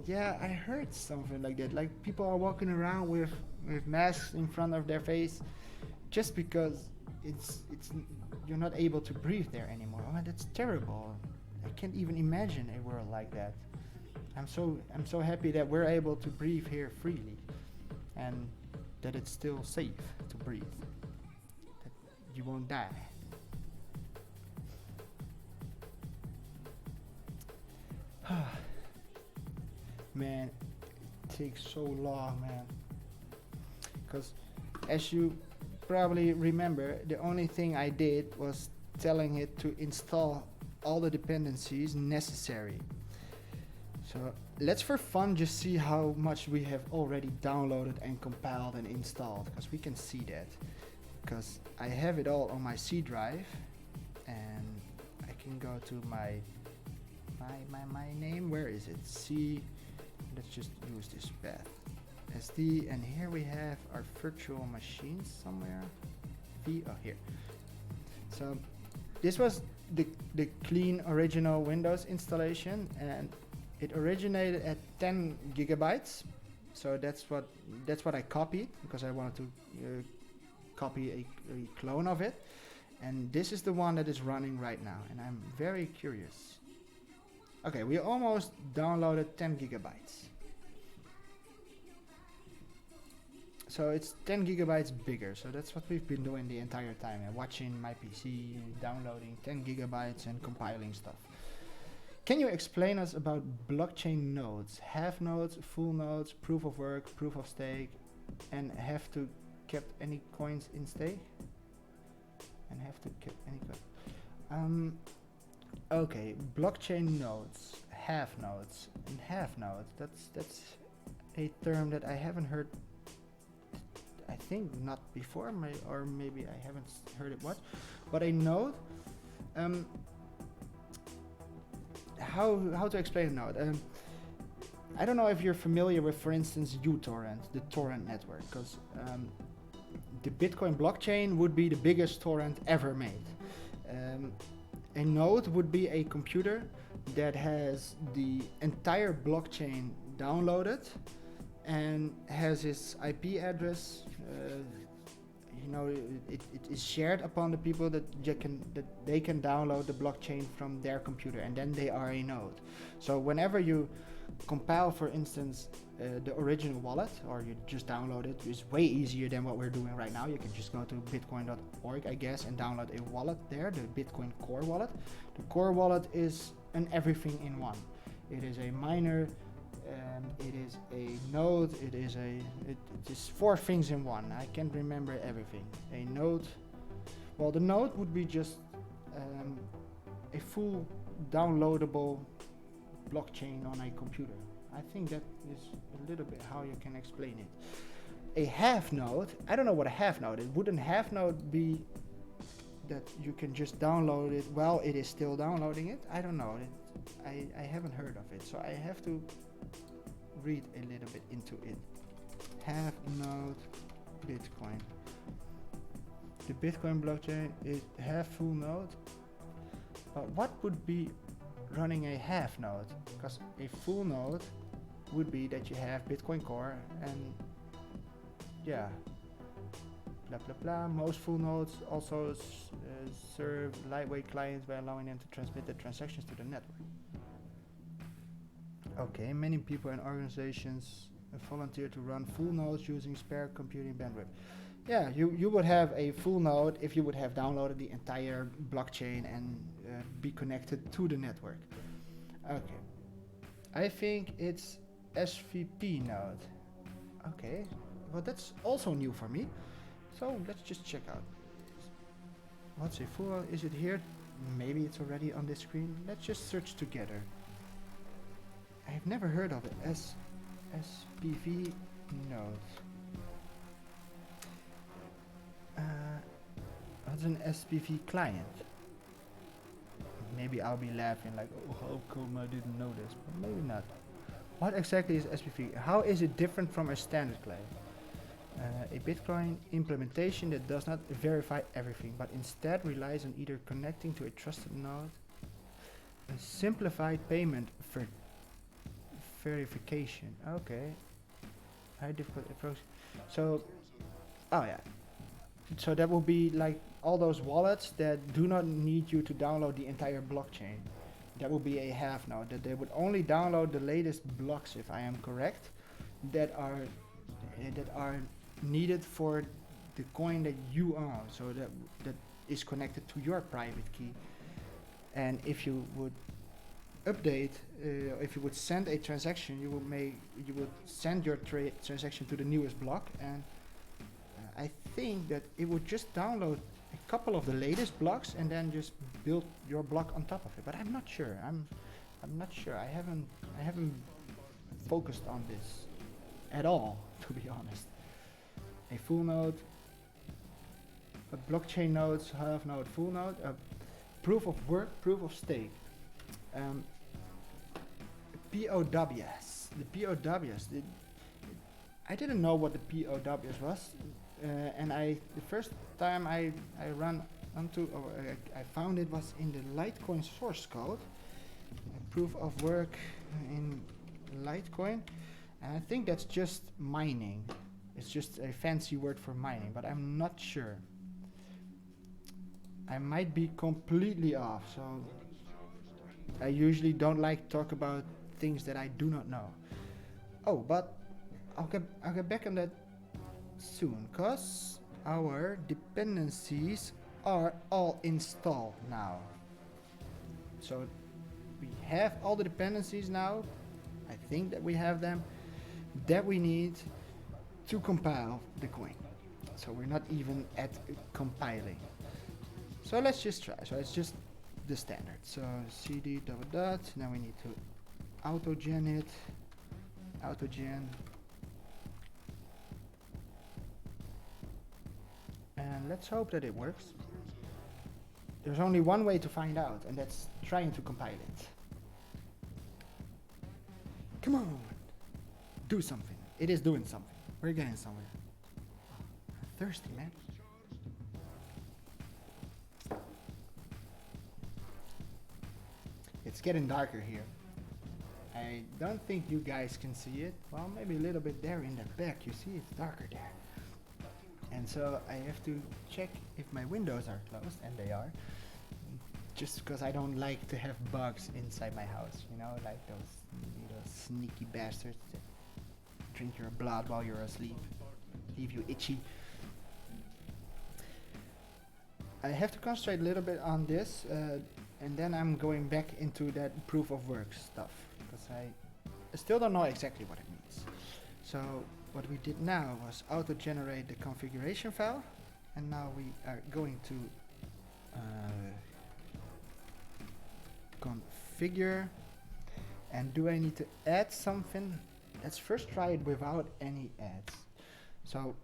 yeah, I heard something like that. Like people are walking around with masks in front of their face just because it's you're not able to breathe there anymore. Oh, that's terrible. I can't even imagine a world like that. I'm so happy that we're able to breathe here freely, and that it's still safe to breathe. That you won't die. Man, it takes so long, man. Because as you probably remember, the only thing I did was telling it to install all the dependencies necessary. So let's for fun just see how much we have already downloaded and compiled and installed, because we can see that. Because I have it all on my C drive, and I can go to my name. Where is it? C. Let's just use this path. SD, and here we have our virtual machines somewhere. Oh, here. So this was the clean original Windows installation, and it originated at 10 gigabytes. So that's what I copied, because I wanted to copy a clone of it. And this is the one that is running right now, and I'm very curious. Okay, we almost downloaded 10 gigabytes. So it's 10 gigabytes bigger, so that's what we've been doing the entire time, watching my PC, downloading 10 gigabytes and compiling stuff. Can you explain us about blockchain nodes, half nodes, full nodes, proof of work, proof of stake, and have to kept any coins in stake? And have to keep any coins. Okay, blockchain nodes, half nodes, and half nodes. That's a term that I haven't heard. I think not before, or maybe I haven't heard it much. But a node. How to explain a node? I don't know if you're familiar with, for instance, uTorrent, the torrent network, because the Bitcoin blockchain would be the biggest torrent ever made. A node would be a computer that has the entire blockchain downloaded and has its IP address. It is shared upon the people that they can download the blockchain from their computer, and then they are a node. So whenever you compile, for instance, the original wallet, or you just download it, it's way easier than what we're doing right now. You can just go to bitcoin.org, I guess, and download a wallet there, the Bitcoin Core wallet. The Core wallet is an everything in one. It is a miner, it is a node, it is 4 things in one. I can't remember everything. A node, well, the node would be just a full downloadable blockchain on a computer. I think that is a little bit how you can explain it. A half node, I don't know what a half node is. Wouldn't half node be that you can just download it while it is still downloading it? I don't know. I haven't heard of it, so I have to read a little bit into it. Half node Bitcoin. The Bitcoin blockchain is half full node. But what would be running a half node? Because a full node would be that you have Bitcoin Core and yeah, blah blah blah. Most full nodes also serve lightweight clients by allowing them to transmit the transactions to the network. Okay, many people and organizations volunteer to run full nodes using spare computing bandwidth. Yeah, you would have a full node if you would have downloaded the entire blockchain and be connected to the network. Okay, I think it's SVP node. Okay, well that's also new for me. So let's just check out. What's a full node? Is it here? Maybe it's already on this screen. Let's just search together. I've never heard of it. SPV node. What's an SPV client? Maybe I'll be laughing like, oh, how come I didn't know this? But maybe not. What exactly is SPV? How is it different from a standard client? A Bitcoin implementation that does not verify everything, but instead relies on either connecting to a trusted node, a simplified payment for verification. Okay. High difficult approach. So, oh yeah. So that will be like all those wallets that do not need you to download the entire blockchain. That will be a half node, that they would only download the latest blocks, if I am correct, that are needed for the coin that you own. So that is connected to your private key. And if you would update, if you would send a transaction, you would send your transaction to the newest block, and I think that it would just download a couple of the latest blocks and then just build your block on top of it. But I'm not sure. I'm not sure. I haven't focused on this at all, to be honest. A full node, a blockchain nodes, half node, full node, a proof of work, proof of stake. POWs. The POWs. I didn't know what the POWs was, and the first time I ran I found it was in the Litecoin source code, proof of work in Litecoin, and I think that's just mining. It's just a fancy word for mining, but I'm not sure. I might be completely off, so I usually don't like to talk about things that I do not know. Oh, but I'll get back on that soon, cause our dependencies are all installed now. So we have all the dependencies now. I think that we have them that we need to compile the coin. So we're not even at compiling. So let's just try. So it's just the standard. So cd double dot. Now we need to autogen it. Autogen. And let's hope that it works. There's only one way to find out, and that's trying to compile it. Come on, do something. It is doing something. We're getting somewhere. I'm thirsty, man. It's getting darker here. I don't think you guys can see it. Well, maybe a little bit there in the back. You see it's darker there. And so I have to check if my windows are closed, and they are. Just because I don't like to have bugs inside my house, you know, like those little sneaky bastards that drink your blood while you're asleep, leave you itchy. I have to concentrate a little bit on this, and then I'm going back into that proof of work stuff, because I still don't know exactly what it means. So what we did now was auto-generate the configuration file, and now we are going to configure. And do I need to add something? Let's first try it without any ads. So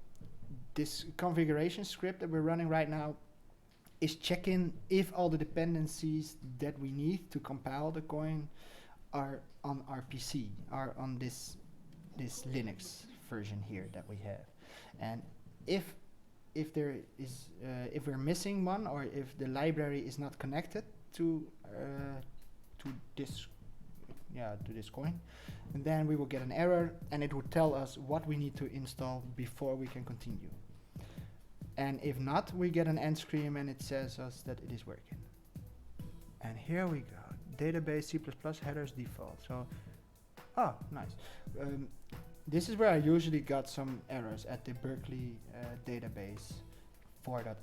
this configuration script that we're running right now is checking if all the dependencies that we need to compile the coin are on our PC, are on this Linux version here that we have. And if there is if we're missing one, or if the library is not connected to this coin, and then we will get an error, and it would tell us what we need to install before we can continue. And if not, we get an end screen, and it says us that it is working. And here we go, database C++ headers default. So, oh, nice. This is where I usually got some errors at the Berkeley database 4.8.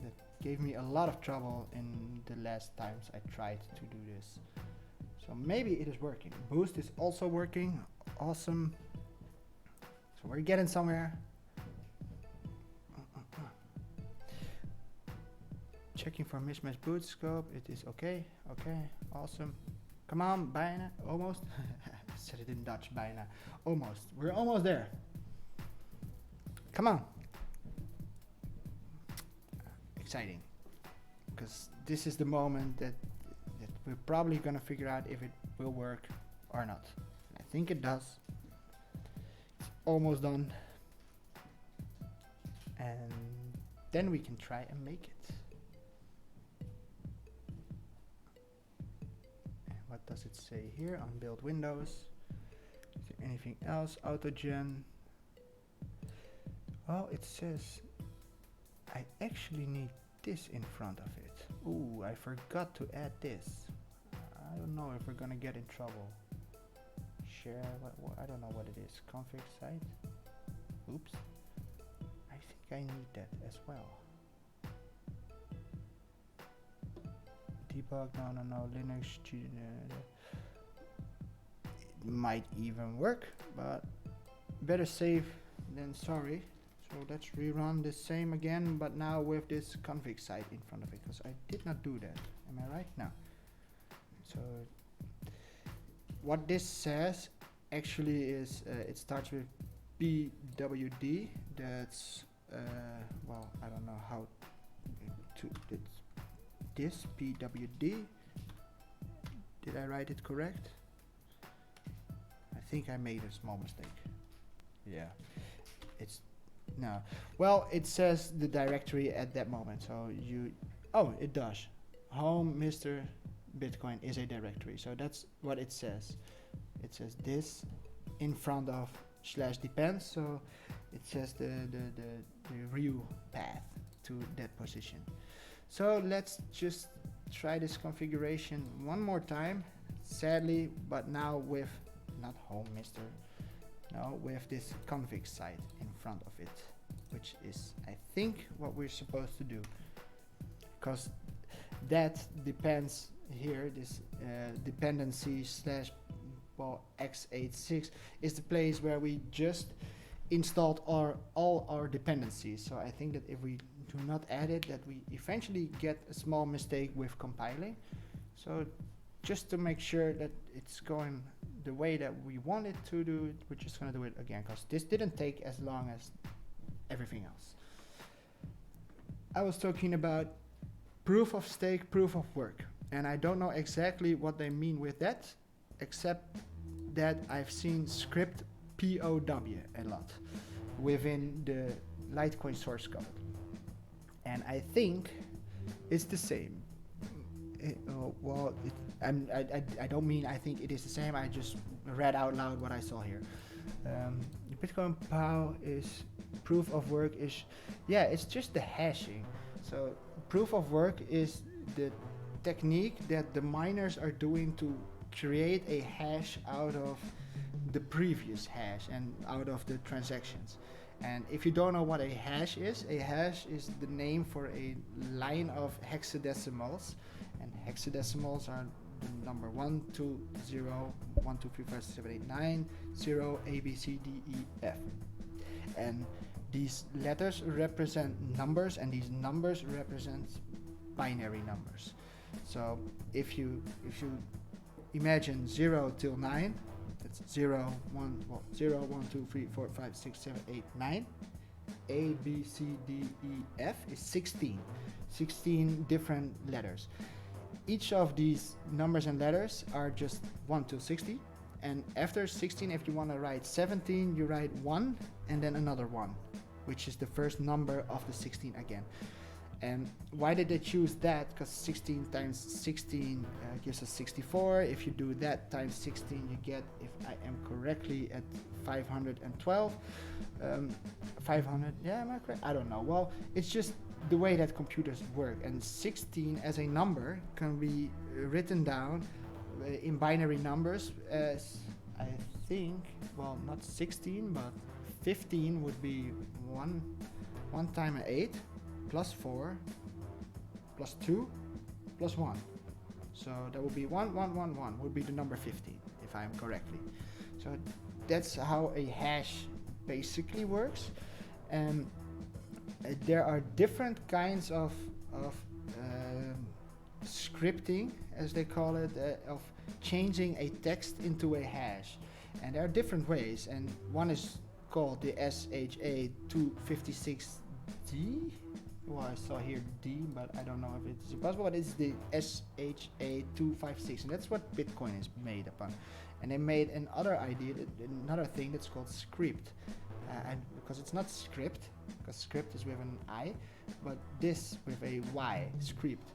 That gave me a lot of trouble in the last times I tried to do this. So maybe it is working. Boost is also working. Awesome. So we're getting somewhere. Checking for mismatch boot scope. It is okay. Okay. Awesome. Come on, bijna. Almost. I said it in Dutch, bijna. Almost. We're almost there. Come on. Exciting. Because this is the moment that we're probably going to figure out if it will work or not. I think it does. It's almost done. And then we can try and make it. And what does it say here on build Windows? Is there anything else? Autogen. Oh, it says I actually need this in front of it. Ooh, I forgot to add this. I don't know if we're gonna get in trouble. Share, I don't know what it is. Config site. Oops. I think I need that as well. Debug, no, Linux. It might even work, but better safe than sorry. So let's rerun the same again, but now with this config site in front of it, because I did not do that. Am I right? No. So what this says actually is it starts with pwd. That's well, I don't know how to this pwd. Did I write it correct? I think I made a small mistake. Yeah, it's no. Well, it says the directory at that moment, so Oh, it does. Home Mr. Bitcoin is a directory. So that's what it says. It says this in front of /depends. So it says the real path to that position. So let's just try this configuration one more time. Sadly, but now with not home Mr. No, with this config site in front of it, which is, I think, what we're supposed to do. Because that depends here, this dependency slash x86 is the place where we just installed all our dependencies. So I think that if we do not add it, that we eventually get a small mistake with compiling. So just to make sure that it's going the way that we want it to do it, we're just going to do it again, because this didn't take as long as everything else. I was talking about proof of stake, proof of work, and I don't know exactly what they mean with that, except that I've seen script POW a lot within the Litecoin source code, and I think it's the same. I don't mean I think it is the same. I just read out loud what I saw here. Bitcoin POW is proof of work is, yeah, it's just the hashing. So proof of work is the technique that the miners are doing to create a hash out of the previous hash and out of the transactions. And if you don't know what a hash is the name for a line of hexadecimals, and hexadecimals are the number 1, 2, 0, 1, 2, 3, 4, 5, 6, 7, 8, 9, 0, A, B, C, D, E, F. And these letters represent numbers, and these numbers represent binary numbers. So if you imagine 0 till 9, that's 0, 1, 2, 3, 4, 5, 6, 7, 8, 9. A, B, C, D, E, F is 16. 16 different letters. Each of these numbers and letters are just 1 till 60. And after 16, if you want to write 17, you write 1 and then another 1, which is the first number of the 16 again. And why did they choose that? Because 16 times 16 gives us 64. If you do that times 16, you get, if I am correctly, at 512. 500, yeah, am I correct? I don't know. Well, it's just the way that computers work. And 16 as a number can be written down in binary numbers as, I think, well, not 16, but 15 would be 1 times 8. Plus 4, plus 2, plus 1. So that would be 1, 1, 1, 1 would be the number 15, if I am correctly. So that's how a hash basically works. And there are different kinds of scripting, as they call it, of changing a text into a hash. And there are different ways. And one is called the SHA-256D. Well, I saw here D, but I don't know if it's possible, but it's the SHA-256, and that's what Bitcoin is made upon. And they made another thing that's called script, and because it's not script, because script is with an I, but this with a Y, script.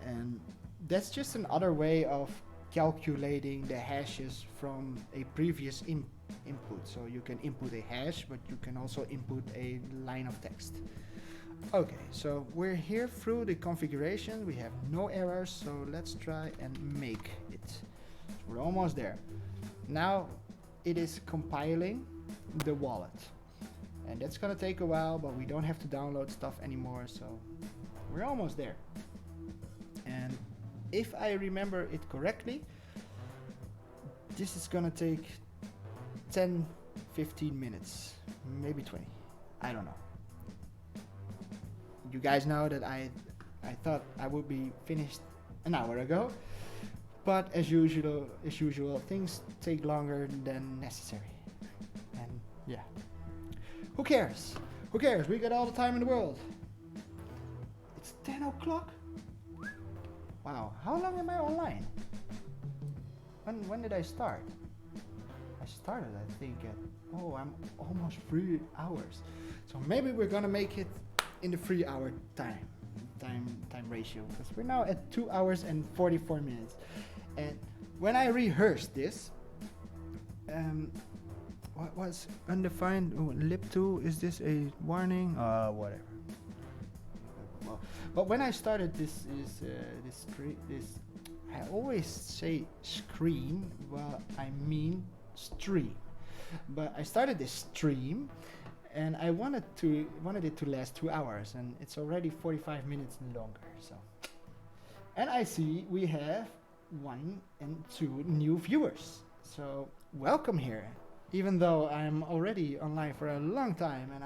And that's just another way of calculating the hashes from a previous input. So you can input a hash, but you can also input a line of text. Okay, so we're here through the configuration. We have no errors, so let's try and make it. We're almost there. Now it is compiling the wallet. And that's gonna take a while, but we don't have to download stuff anymore, so we're almost there. And if I remember it correctly, this is gonna take 10, 15 minutes, maybe 20. I don't know. You guys know that I thought I would be finished an hour ago, but as usual, things take longer than necessary. And yeah, who cares? Who cares? We got all the time in the world. It's 10 o'clock. Wow, how long am I online? When did I start? I started, I think, at I'm almost 3 hours. So maybe we're gonna make it in the 3 hour time. time ratio, because we're now at 2 hours and 44 minutes. And when I rehearsed this, what was undefined? Oh, lib2, is this a warning? Whatever. Well, but when I started this I always say screen, well, I mean stream. But I started this stream, and I wanted it to last 2 hours, and it's already 45 minutes longer. So, and I see we have 1 and 2 new viewers. So welcome here. Even though I'm already online for a long time, and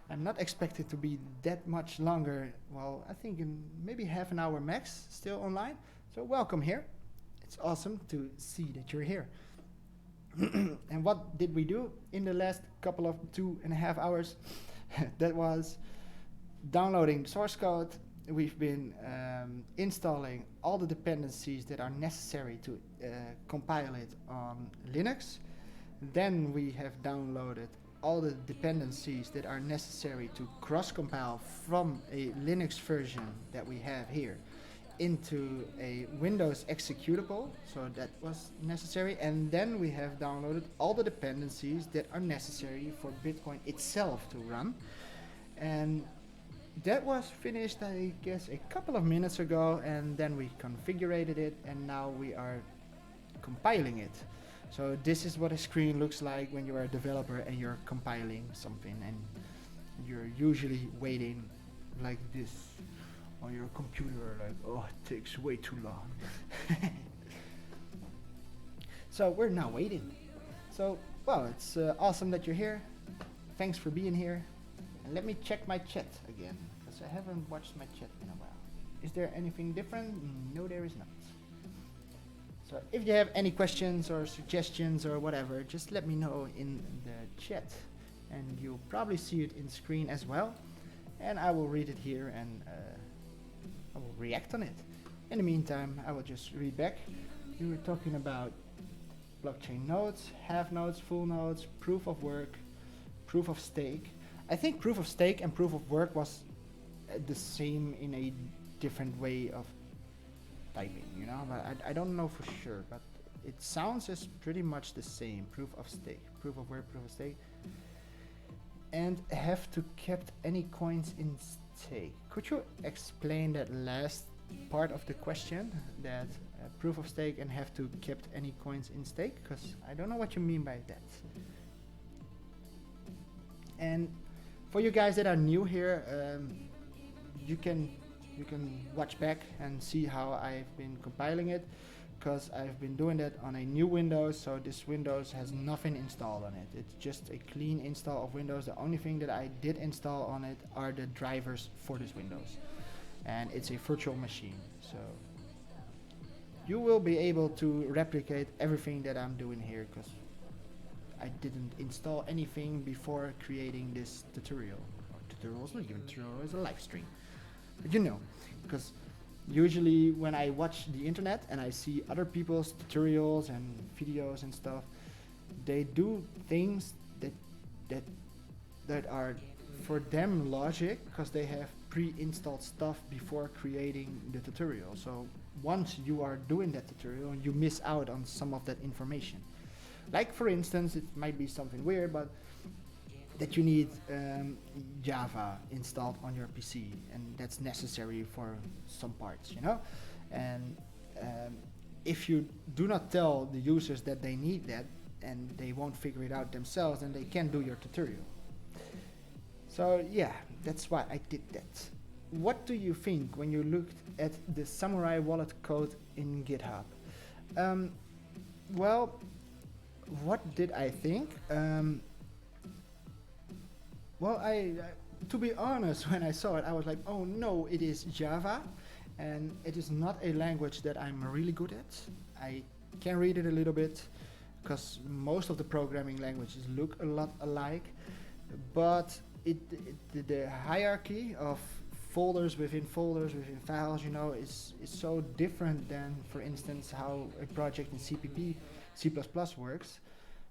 I'm not expected to be that much longer. Well, I think in maybe half an hour max still online. So welcome here. It's awesome to see that you're here. And what did we do in the last couple of 2.5 hours? That was downloading source code. We've been installing all the dependencies that are necessary to compile it on Linux. Then we have downloaded all the dependencies that are necessary to cross-compile from a Linux version that we have here into a Windows executable, so that was necessary. And then we have downloaded all the dependencies that are necessary for Bitcoin itself to run. And that was finished, I guess, a couple of minutes ago, and then we configured it, and now we are compiling it. So this is what a screen looks like when you are a developer and you're compiling something, and you're usually waiting like this on your computer, like, oh, it takes way too long. So we're now waiting. So, well, it's awesome that you're here. Thanks for being here. And let me check my chat again, because I haven't watched my chat in a while. Is there anything different? No, there is not. So if you have any questions or suggestions or whatever, just let me know in the chat, and you'll probably see it in screen as well. And I will read it here, and I will react on it. In the meantime, I will just read back. We were talking about blockchain nodes, half nodes, full nodes, proof of work, proof of stake. I think proof of stake and proof of work was the same in a different way of typing, you know, but I don't know for sure, but it sounds as pretty much the same. Proof of stake, proof of work, proof of stake. And have to kept any coins in stake. Could you explain that last part of the question, that proof of stake and have to kept any coins in stake? Because I don't know what you mean by that. And for you guys that are new here, you can watch back and see how I've been compiling it, because I've been doing that on a new Windows, so this Windows has nothing installed on it. It's just a clean install of Windows. The only thing that I did install on it are the drivers for this Windows, and it's a virtual machine, so you will be able to replicate everything that I'm doing here, because I didn't install anything before creating this tutorial. Or tutorial is not even tutorial, it's a live stream. But you know, because usually when I watch the internet and I see other people's tutorials and videos and stuff, they do things that are for them logic, because they have pre-installed stuff before creating the tutorial. So once you are doing that tutorial, you miss out on some of that information. Like, for instance, it might be something weird, but that you need Java installed on your PC, and that's necessary for some parts, you know. And if you do not tell the users that they need that, and they won't figure it out themselves, then they can't do your tutorial. So yeah, that's why I did that. What do you think when you looked at the Samurai wallet code in GitHub? Well, what did I think? Well, to be honest, when I saw it, I was like, oh no, it is Java, and it is not a language that I'm really good at. I can read it a little bit, because most of the programming languages look a lot alike, but the hierarchy of folders within files, you know, is so different than, for instance, how a project in C++ works.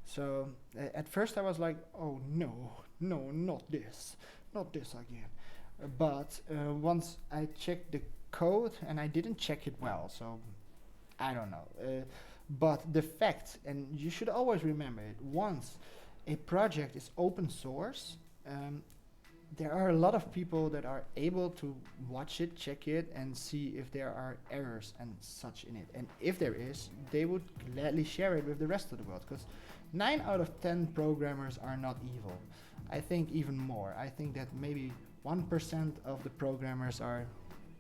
So at first I was like, oh no, not this again. But once I checked the code, and I didn't check it well, so I don't know. But the fact, and you should always remember it, once a project is open source, there are a lot of people that are able to watch it, check it, and see if there are errors and such in it. And if there is, they would gladly share it with the rest of the world, because 9 out of 10 programmers are not evil. I think even more. I think that maybe 1% of the programmers are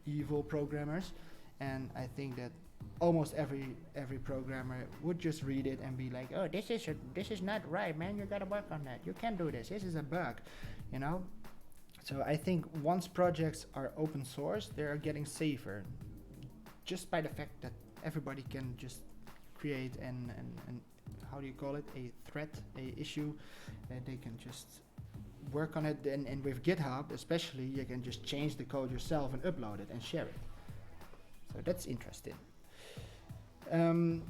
evil programmers, and I think that almost every programmer would just read it and be like, oh, this is not right, man, you gotta work on that, you can't do this is a bug, you know. So I think once projects are open source, they are getting safer, just by the fact that everybody can just create an how do you call it, a thread, a issue, and they can just work on it. And with GitHub especially, you can just change the code yourself and upload it and share it. So that's interesting. And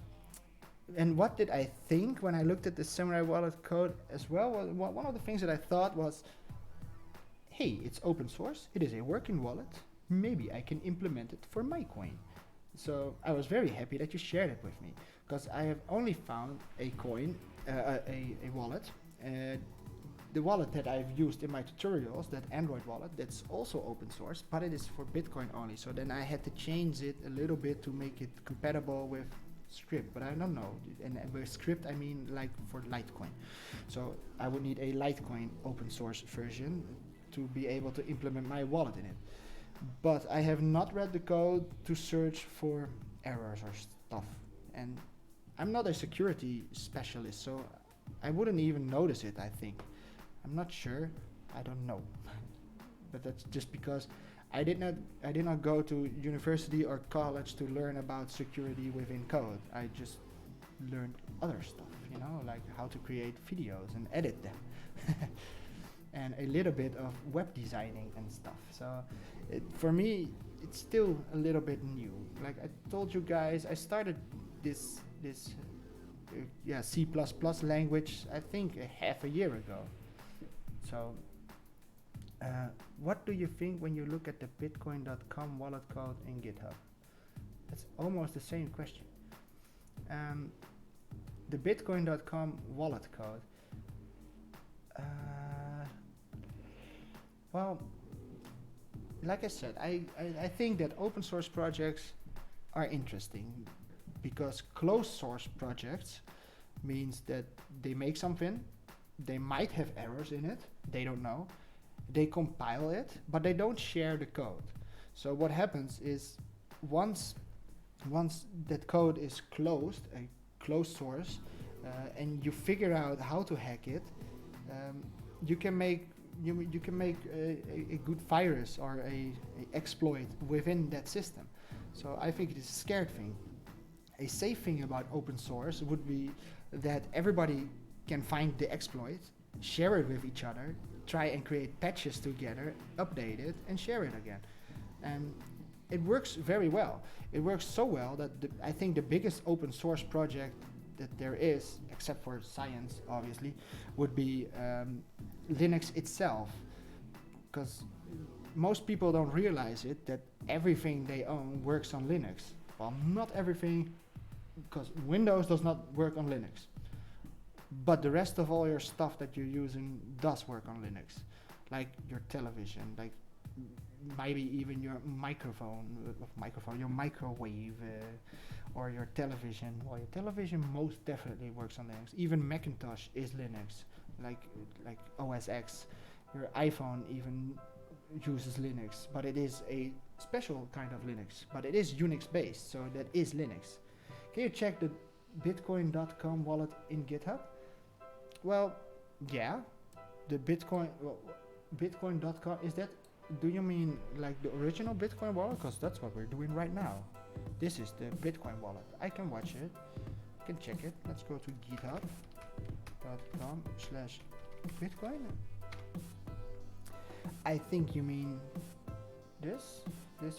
what did I think when I looked at the Samurai Wallet code as well? Well, one of the things that I thought was, hey, it's open source, it is a working wallet, maybe I can implement it for my coin. So I was very happy that you shared it with me, because I have only found a coin, a wallet, the wallet that I've used in my tutorials, that Android wallet, that's also open source, but it is for Bitcoin only. So then I had to change it a little bit to make it compatible with script, but I don't know. And with script, I mean like for Litecoin. So I would need a Litecoin open source version to be able to implement my wallet in it. But I have not read the code to search for errors or stuff. And I'm not a security specialist, so I wouldn't even notice it, I think. I'm not sure, I don't know. But that's just because I did not go to university or college to learn about security within code. I just learned other stuff, you know, like how to create videos and edit them. And a little bit of web designing and stuff. So for me, it's still a little bit new. Like I told you guys, I started this C++ language, I think half a year ago. So what do you think when you look at the bitcoin.com wallet code in GitHub? That's almost the same question. The bitcoin.com wallet code, well, like I said, I think that open source projects are interesting, because closed source projects means that they make something, they might have errors in it, they don't know, they compile it, but they don't share the code. So what happens is once that code is closed, a closed source, and you figure out how to hack it, you can make a good virus or a exploit within that system. So I think it is a scared thing. A safe thing about open source would be that everybody can find the exploit, share it with each other, try and create patches together, update it, and share it again. And it works very well. It works so well that I think the biggest open source project that there is, except for science obviously, would be Linux itself. Because most people don't realize it, that everything they own works on Linux. Well, not everything, because Windows does not work on Linux. But the rest of all your stuff that you're using does work on Linux. Like your television, like maybe even your your microwave, or your television. Well, your television most definitely works on Linux. Even Macintosh is Linux, like OS X. Your iPhone even uses Linux, but it is a special kind of Linux. But it is Unix based, so that is Linux. Can you check the bitcoin.com wallet in GitHub? Well, yeah, the bitcoin.com, is that, do you mean like the original Bitcoin wallet? Because that's what we're doing right now. This is the Bitcoin wallet. I can watch it, I can check it. Let's go to github.com/bitcoin. I think you mean this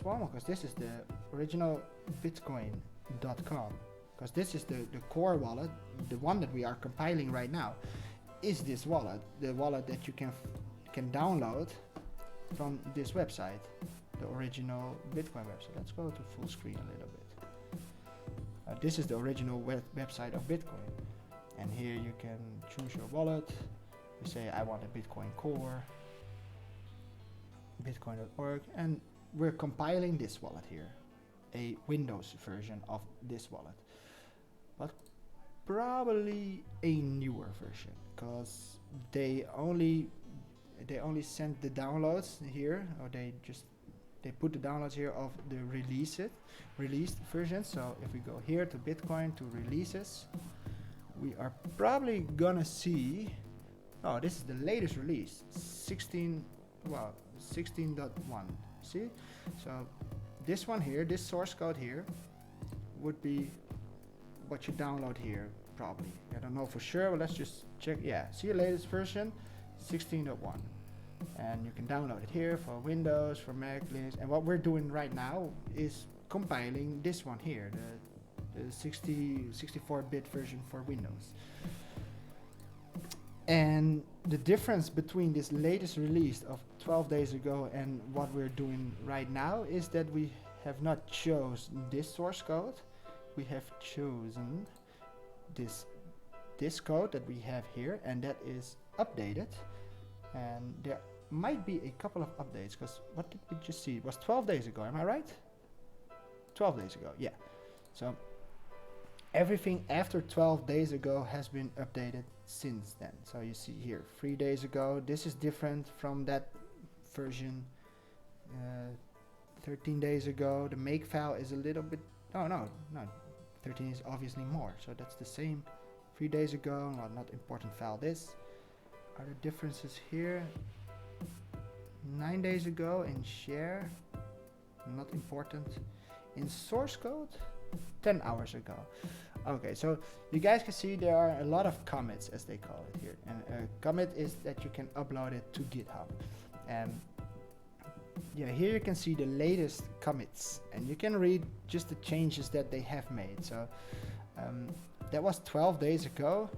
one, because this is the original bitcoin.com. Because this is the core wallet, the one that we are compiling right now, is this wallet, the wallet that you can download from this website, the original Bitcoin website. Let's go to full screen a little bit. This is the original website of Bitcoin, and here you can choose your wallet. You say I want a Bitcoin Core, bitcoin.org, and we're compiling this wallet here, a Windows version of this wallet, but probably a newer version, because they only send the downloads here, or they put the downloads here of the released version. So if we go here to Bitcoin to releases, we are probably gonna see, oh, this is the latest release, 16.1. See, so this one here, this source code here, would be what you download here, probably. I don't know for sure, but let's just check. Yeah, see the latest version, 16.1, and you can download it here for Windows, for Mac, Linux. And what we're doing right now is compiling this one here, the 64-bit version for Windows. And the difference between this latest release of 12 days ago and what we're doing right now is that we have not chosen this source code. We have chosen this code that we have here, and that is updated. And there might be a couple of updates, because what did we just see? It was 12 days ago, am I right? 12 days ago, yeah. So everything after 12 days ago has been updated since then. So you see here 3 days ago, this is different from that version. 13 days ago, the make file is a little bit, no, 13 is obviously more, so that's the same. 3 days ago, well, not important file. This are the differences here. 9 days ago in share, not important. In source code, 10 hours ago. Okay, so you guys can see there are a lot of commits, as they call it here. And a commit is that you can upload it to GitHub. And yeah, here you can see the latest commits, and you can read just the changes that they have made. So that was 12 days ago.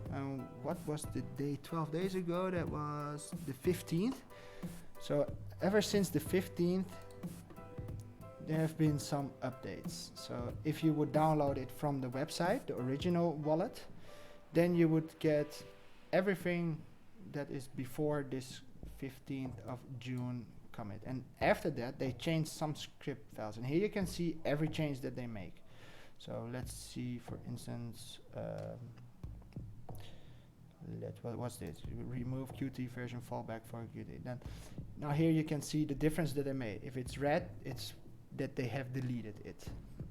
What was the day 12 days ago? That was the 15th. So ever since the 15th, there have been some updates. So if you would download it from the website, the original wallet, then you would get everything that is before this 15th of June commit. And after that, they changed some script files. And here you can see every change that they make. So let's see, for instance, what's this? Remove Qt version fallback for Qt. Then now here you can see the difference that they made. If it's red, it's that they have deleted it.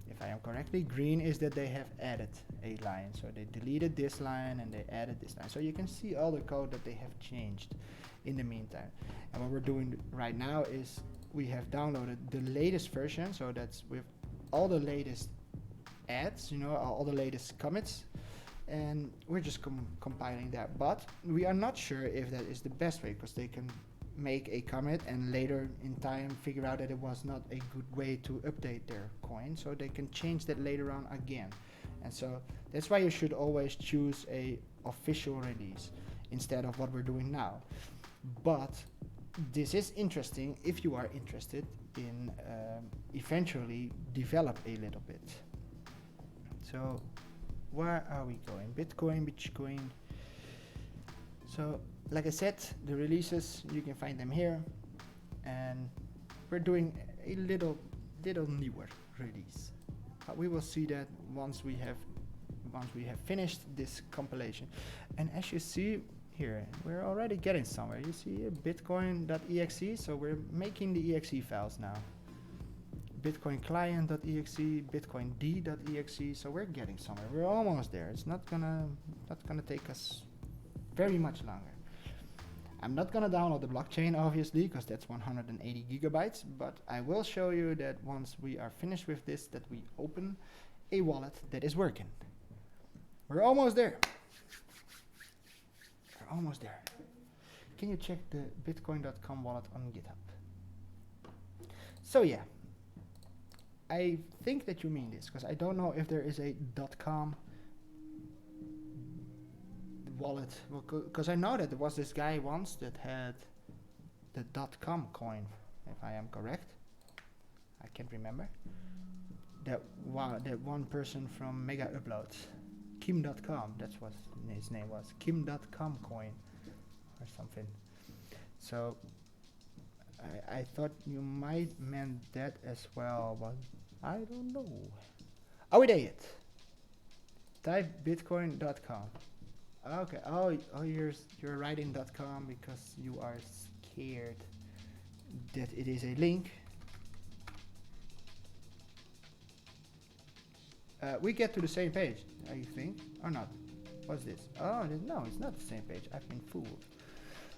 If I am correctly, green is that they have added a line. So they deleted this line and they added this line. So you can see all the code that they have changed in the meantime. And what we're doing right now is we have downloaded the latest version. So that's with all the latest adds, all the latest commits. And we're just compiling that. But we are not sure if that is the best way, because they can make a commit and later in time figure out that it was not a good way to update their coin, so they can change that later on again. And so that's why you should always choose a official release instead of what we're doing now. But this is interesting if you are interested in eventually develop a little bit. So where are we going? Bitcoin. So like I said, the releases, you can find them here, and we're doing a little newer release. But we will see that once we have finished this compilation. And as you see here, we're already getting somewhere. You see bitcoin.exe, so we're making the exe files now. Bitcoin client.exe, bitcoind.exe, so we're getting somewhere. We're almost there. It's not gonna take us very much longer. I'm not gonna download the blockchain, obviously, because that's 180 gigabytes, but I will show you that once we are finished with this, that we open a wallet that is working. We're almost there. We're almost there. Can you check the bitcoin.com wallet on GitHub? So yeah, I think that you mean this, because I don't know if there is a .com wallet, because I know that there was this guy once that had the .com coin if I am correct. I can't remember. That one person from Mega Uploads, Kim.com, that's what his name was, Kim.com coin or something. So I thought you might meant that as well, but I don't know. Oh, idiot. Type bitcoin.com. Okay. Oh, you're writing .com because you are scared that it is a link. We get to the same page, I think, or not? What's this? Oh, no, it's not the same page. I've been fooled.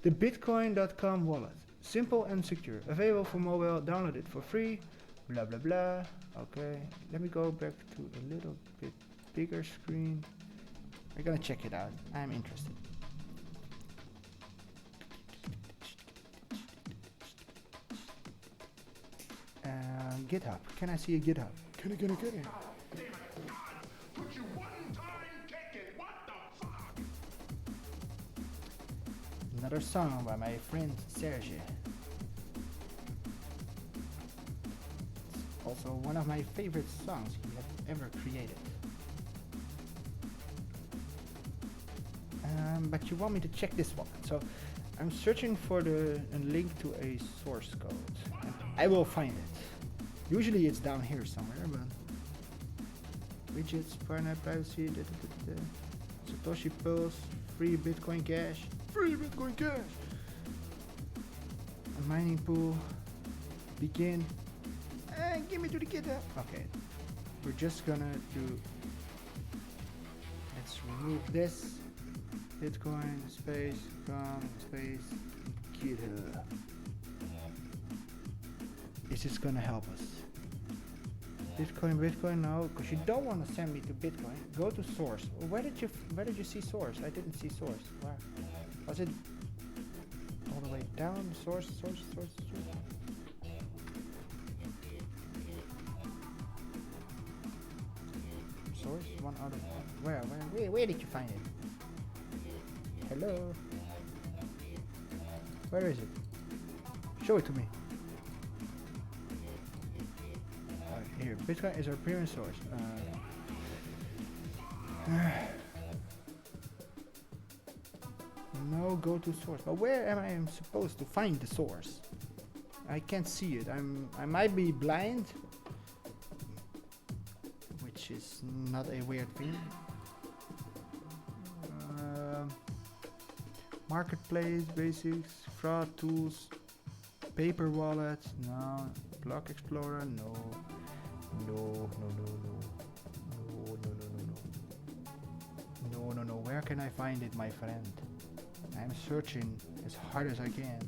The bitcoin.com wallet. Simple and secure. Available for mobile. Download it for free. Blah, blah, blah. Okay. Let me go back to a little bit bigger screen. We're gonna check it out. I'm interested. GitHub. Can I see a GitHub? Can I? Put you one time ticket. What the fuck? Another song by my friend Serge. It's also one of my favorite songs he has ever created. But you want me to check this one, so I'm searching for a link to a source code. And I will find it. Usually it's down here somewhere, but widgets, finite privacy, Satoshi Pulse, free Bitcoin Cash, a mining pool, begin, and give me to the GitHub. Okay, we're just gonna do, let's remove this, Bitcoin space, com space, GitHub. Is this gonna help us? Bitcoin, no, because you don't want to send me to Bitcoin. Go to source. Where did you see source? I didn't see source. Where? Was it all the way down? Source. Source, one other. Where did you find it? Hello? Where is it? Show it to me. Here, Bitcoin is our premium source. No, go to source. But where am I supposed to find the source? I can't see it. I might be blind, which is not a weird thing. Marketplace basics, fraud tools, paper wallet, no. Block Explorer, no. No. Where can I find it, my friend? I'm searching as hard as I can.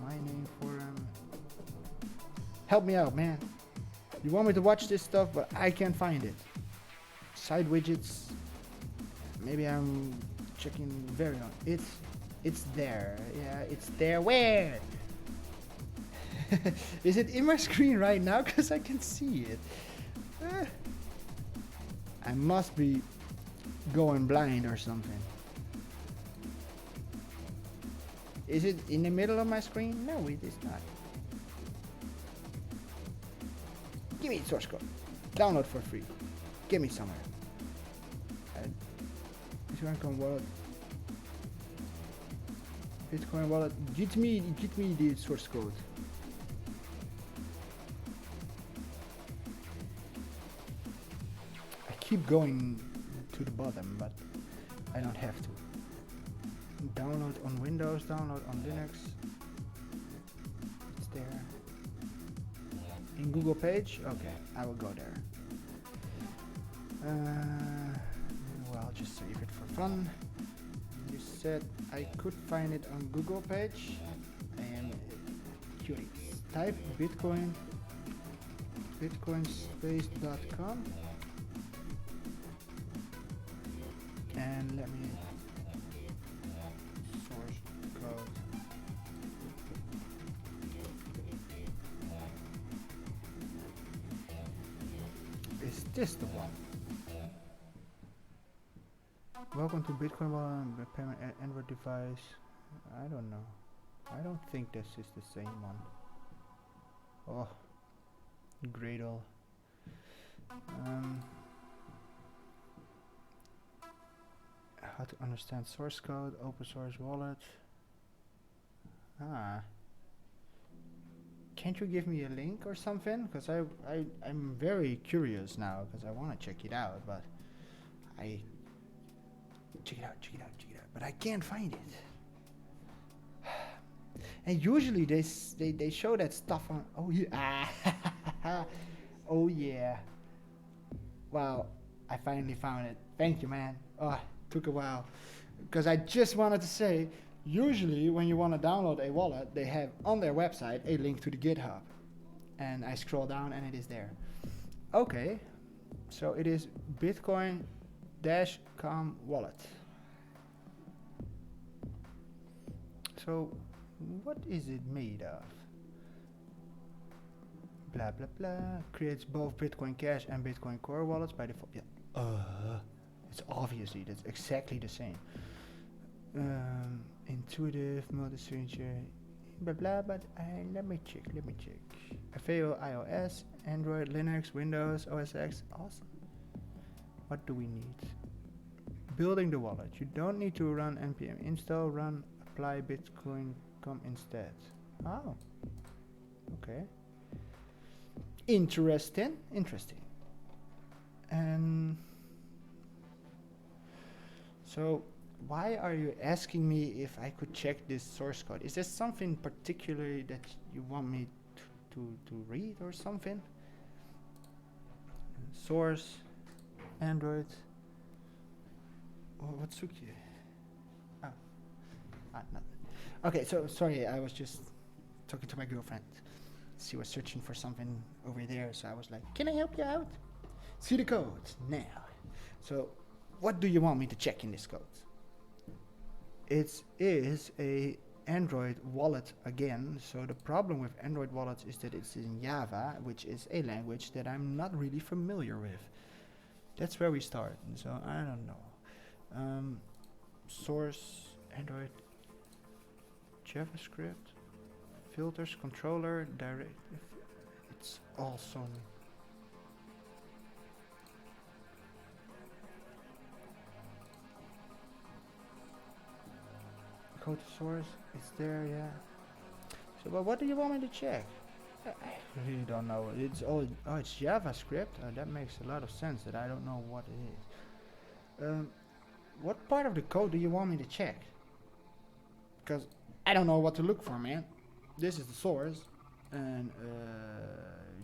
Mining forum. Help me out, man. You want me to watch this stuff, but I can't find it. Side widgets. Maybe I'm checking very long. It's there. Yeah, it's there. Where? Is it in my screen right now? Because I can see it. I must be going blind or something. Is it in the middle of my screen? No, it is not. Give me source code. Download for free. Give me somewhere. Bitcoin wallet. Bitcoin wallet. Get me the source code. I keep going to the bottom, but I don't have to. Download on Windows, download on Linux. It's there. In Google page? Okay, I will go there. Well, I'll just save it for fun. You said I could find it on Google page. I am curious. Type bitcoinspace.com and let me source code. Is this the one? Welcome to Bitcoin Wallet, payment Android device. I don't know. I don't think this is the same one. Oh, Gradle. How to understand source code, open source wallet. Ah. Can't you give me a link or something? Because I'm very curious now because I want to check it out, but check it out, but I can't find it. And usually they show that stuff on. Oh yeah, oh yeah. Wow, I finally found it. Thank you, man. Oh, took a while because I just wanted to say. Usually when you want to download a wallet, they have on their website a link to the GitHub. And I scroll down and it is there. Okay, so it is Bitcoin-com wallet. So what is it made of? Blah blah blah. Creates both Bitcoin Cash and Bitcoin Core wallets by default. Yeah. It's obviously, that's exactly the same. Intuitive, multi-signature, blah blah, but let me check. FAO, iOS, Android, Linux, Windows, OS X, awesome. What do we need? Building the wallet. You don't need to run npm install, run apply Bitcoin.com instead. Oh, okay. Interesting. And so why are you asking me if I could check this source code? Is there something particularly that you want me to read or something? Source, Android. Oh, what took you? Nothing. Okay, so sorry, I was just talking to my girlfriend. She was searching for something over there, so I was like, can I help you out? See the code now. So what do you want me to check in this code? It is a Android wallet again. So the problem with Android wallets is that it's in Java, which is a language that I'm not really familiar with. That's where we start. So I don't know. Source, Android, JavaScript, filters, controller, directive. It's awesome. Code source, it's there, yeah. So, but what do you want me to check? I really don't know. It's all, it's JavaScript. That makes a lot of sense that I don't know what it is. What part of the code do you want me to check? Because I don't know what to look for, man. This is the source. And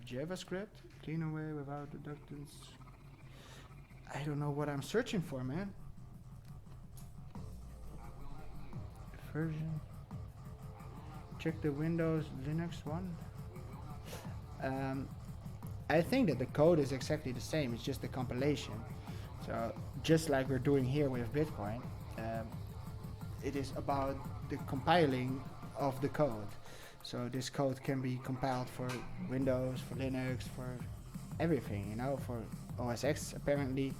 JavaScript, clean away without deductance. I don't know what I'm searching for, man. Version. Check the Windows Linux one. I think that the code is exactly the same. It's just the compilation. So just like we're doing here with Bitcoin, it is about the compiling of the code. So this code can be compiled for Windows, for Linux, for everything, you know, for OS X apparently,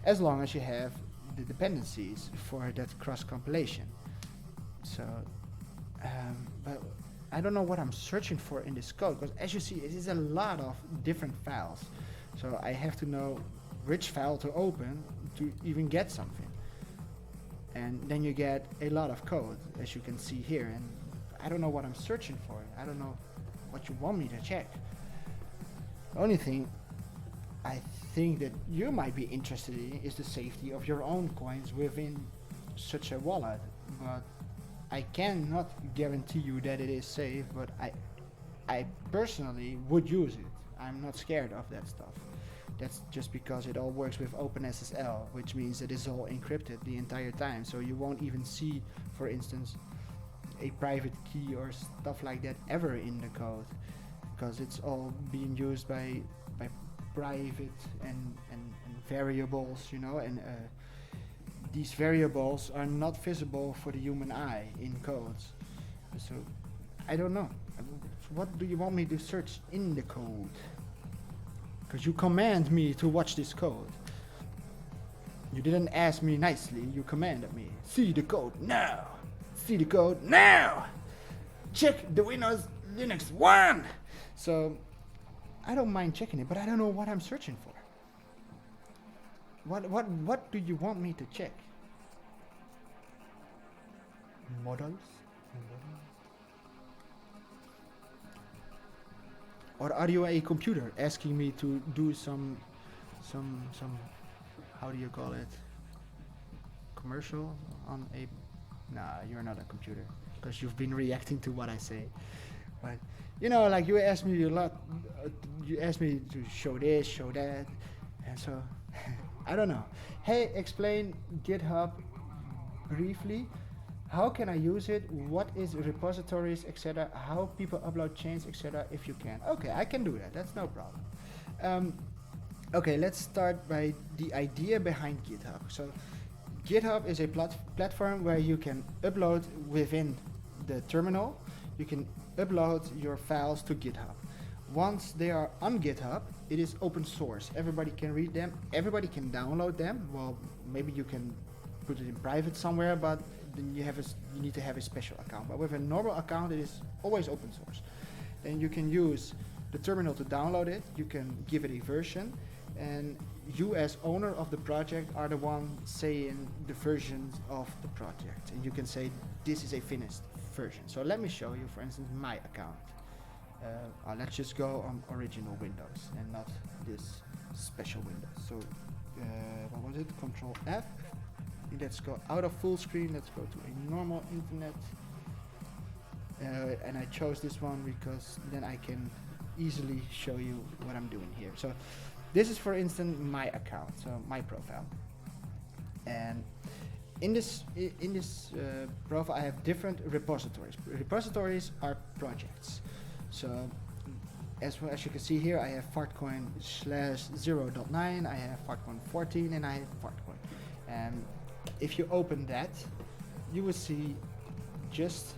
as long as you have the dependencies for that cross compilation. So, but I don't know what I'm searching for in this code, because as you see, it is a lot of different files. So I have to know which file to open to even get something. And then you get a lot of code, as you can see here. And I don't know what I'm searching for. I don't know what you want me to check. The only thing I think that you might be interested in is the safety of your own coins within such a wallet. But I cannot guarantee you that it is safe, but I personally would use it. I'm not scared of that stuff. That's just because it all works with OpenSSL, which means that it's all encrypted the entire time. So you won't even see, for instance, a private key or stuff like that ever in the code, because it's all being used by private and variables, you know, and these variables are not visible for the human eye in codes. So I don't know. What do you want me to search in the code? Because you command me to watch this code. You didn't ask me nicely, you commanded me. See the code now! See the code now! check the Windows Linux 1. So I don't mind checking it, but I don't know what I'm searching for. What do you want me to check? Models? Or are you a computer asking me to do some how do you call it? Commercial on a... Nah, you're not a computer because you've been reacting to what I say. But you know, like you asked me a lot. You asked me to show this, show that, and so I don't know. Hey, explain GitHub briefly. How can I use it? What is repositories, etc.? How people upload changes, etc. If you can. Okay, I can do that. That's no problem. Okay, let's start by the idea behind GitHub. So GitHub is a platform where you can upload within the terminal. You can upload your files to GitHub. Once they are on GitHub, it is open source. Everybody can read them. Everybody can download them. Well, maybe you can put it in private somewhere, but then you need to have a special account. But with a normal account, it is always open source. Then you can use the terminal to download it. You can give it a version, and you as owner of the project are the one saying the versions of the project, and you can say this is a finished version. So let me show you, for instance, my account. Let's just go on original Windows and not this special Windows. So what was it? Control F. Let's go out of full screen. Let's go to a normal internet. And I chose this one because then I can easily show you what I'm doing here. So this is, for instance, my account, so my profile. And in this profile, I have different repositories. Repositories are projects. So as you can see here, I have fartcoin/0.9, I have fartcoin 14, and I have fartcoin. And if you open that, you will see just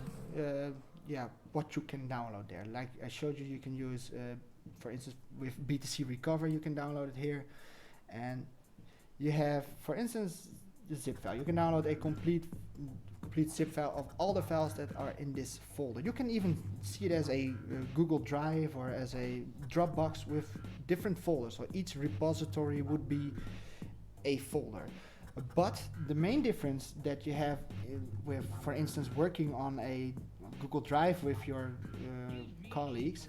what you can download there. Like I showed you, you can use, for instance, with BTC Recover, you can download it here, and you have, for instance, the zip file. You can download a complete zip file of all the files that are in this folder. You can even see it as a Google Drive or as a Dropbox with different folders. So each repository would be a folder. But the main difference that you have with, for instance, working on a Google Drive with your colleagues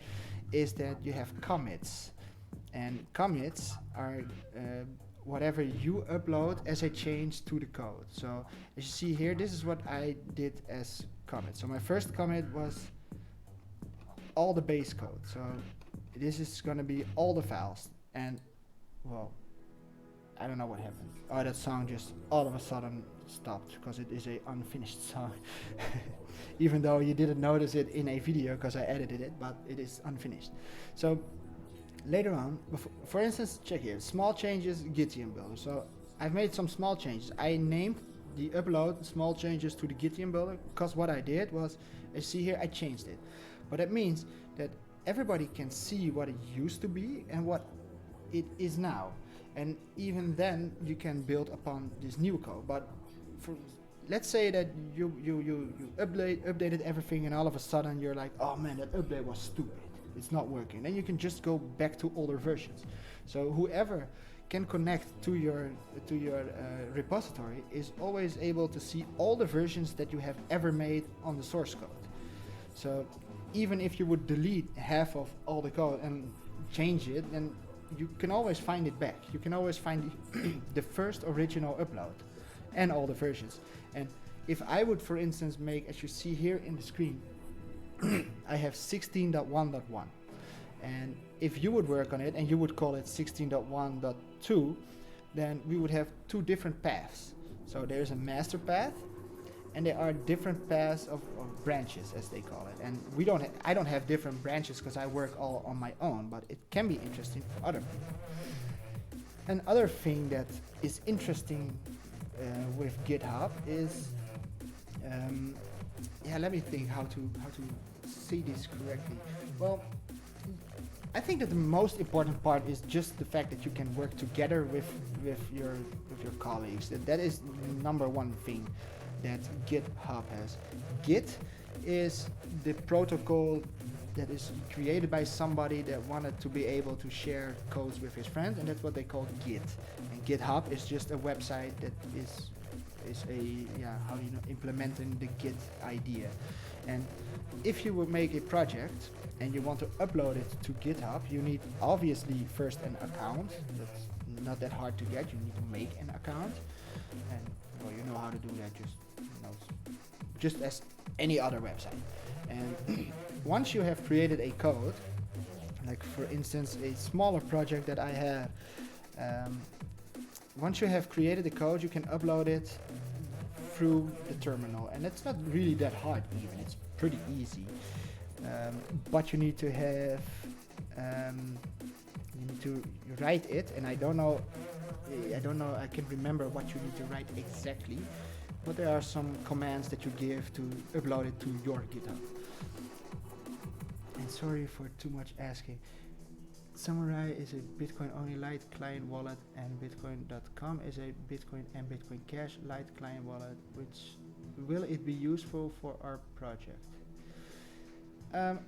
is that you have commits. And commits are whatever you upload as a change to the code. So as you see here, this is what I did as commit. So my first commit was all the base code. So this is going to be all the files. And well, I don't know what happened. Oh, that song just all of a sudden stopped because it is a unfinished song. Even though you didn't notice it in a video because I edited it, but it is unfinished. So later on, for instance, check here, small changes, Gitium builder. So I've made some small changes. I named the upload small changes to the Gitium builder because what I did was, as you see here, I changed it. But that means that everybody can see what it used to be and what it is now. And even then, you can build upon this new code. But let's say that you updated everything, and all of a sudden you're like, oh man, that update was stupid. It's not working. Then you can just go back to older versions. So whoever can connect to your repository is always able to see all the versions that you have ever made on the source code. So even if you would delete half of all the code and change it, then you can always find it back. You can always find the first original upload and all the versions. And if I would, for instance, make, as you see here in the screen, I have 16.1.1. And if you would work on it and you would call it 16.1.2, then we would have two different paths. So there's a master path, and there are different paths of branches, as they call it. And I don't have different branches because I work all on my own, but it can be interesting for other people. Another thing that is interesting with GitHub is, let me think how to say this correctly. Well, I think that the most important part is just the fact that you can work together with your colleagues. That is the number one thing that GitHub has. Git is the protocol that is created by somebody that wanted to be able to share codes with his friends, and that's what they call Git. And GitHub is just a website that is how do you know, implementing the Git idea. And if you would make a project and you want to upload it to GitHub, you need obviously first an account. That's not that hard to get. You need to make an account, and well, you know how to do that. Just as any other website. And once you have created a code, like for instance a smaller project that I have, once you have created the code, you can upload it through the terminal, and it's not really that hard even. It's pretty easy, but you need to have you need to write it, and I don't know, I can't remember what you need to write exactly, but there are some commands that you give to upload it to your GitHub. And sorry for too much asking. Samurai is a Bitcoin-only light client wallet, and Bitcoin.com is a Bitcoin and Bitcoin Cash light client wallet. Which will it be useful for our project?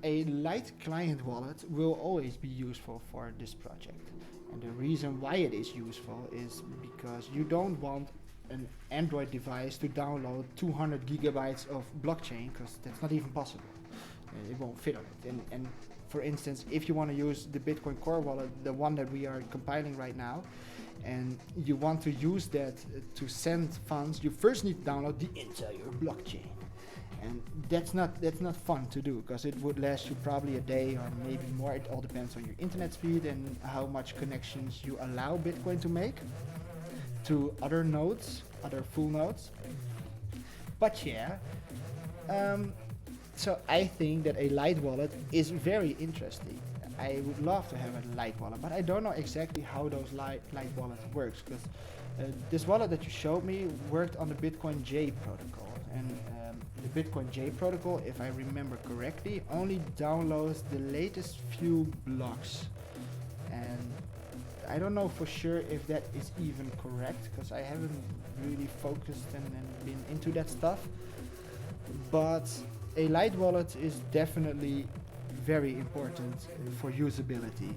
A light client wallet will always be useful for this project, and the reason why it is useful is because you don't want an Android device to download 200 gigabytes of blockchain, because that's not even possible. It won't fit on it. And for instance, if you want to use the Bitcoin Core wallet, the one that we are compiling right now, and you want to use that to send funds, you first need to download the entire blockchain. And that's not fun to do, because it would last you probably a day or maybe more. It all depends on your internet speed and how much connections you allow Bitcoin to make to other nodes, other full nodes. But yeah, so I think that a light wallet is very interesting. I would love to have a light wallet, but I don't know exactly how those light wallet works, because this wallet that you showed me worked on the Bitcoin J protocol, and the Bitcoin J protocol, if I remember correctly, only downloads the latest few blocks, and I don't know for sure if that is even correct, because I haven't really focused and been into that stuff. But a light wallet is definitely very important for usability.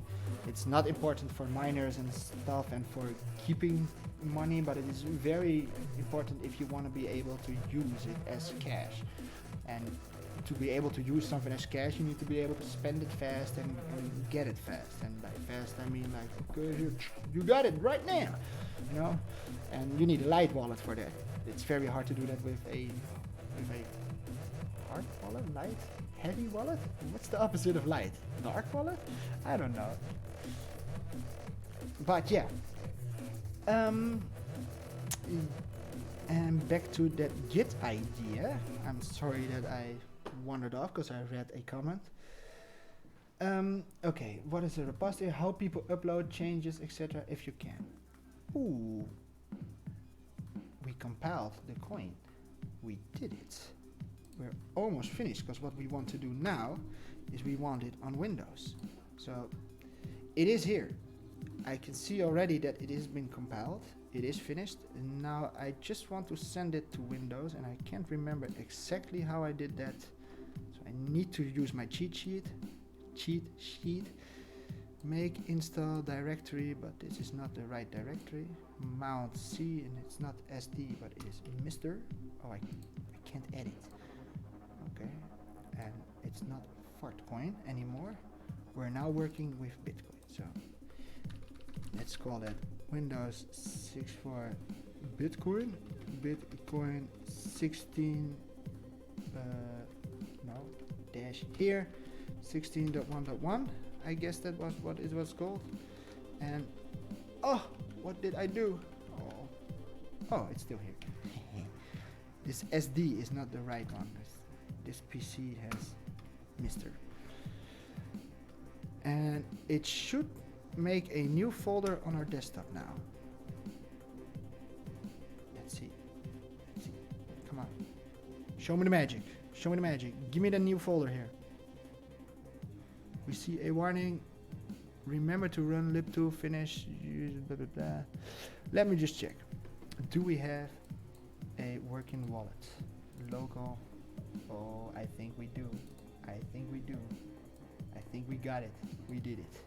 It's not important for miners and stuff and for keeping money, but it is very important if you want to be able to use it as cash. And to be able to use something as cash, you need to be able to spend it fast and get it fast. And by fast, I mean like, okay, here, you got it right now, you know? And you need a light wallet for that. It's very hard to do that with a hard wallet, light, heavy wallet? What's the opposite of light? Dark wallet? I don't know. But yeah. And back to that Git idea. I'm sorry that I wandered off because I read a comment. Okay, what is a repository? How people upload changes, etc. if you can. Ooh. We compiled the coin. We did it. We're almost finished, because what we want to do now is we want it on Windows. So it is here. I can see already that it has been compiled. It is finished. And now I just want to send it to Windows, and I can't remember exactly how I did that. So I need to use my cheat sheet. Make install directory, but this is not the right directory. Mount C, and it's not SD, but it is Mr. Oh, I can't edit. Okay, and it's not Fortcoin anymore. We're now working with Bitcoin, so let's call that Windows 64 Bitcoin 16 dash here 16.1.1. I guess that was what it was called. And oh, what did I do? Oh, it's still here. This SD is not the right one. This PC has Mr. And it should make a new folder on our desktop now. Let's see. Come on. Show me the magic. Give me the new folder here. We see a warning. Remember to run lib2 finish. Use blah blah blah. Let me just check. Do we have a working wallet? Local Oh, I think we do. I think we do. I think we got it. We did it.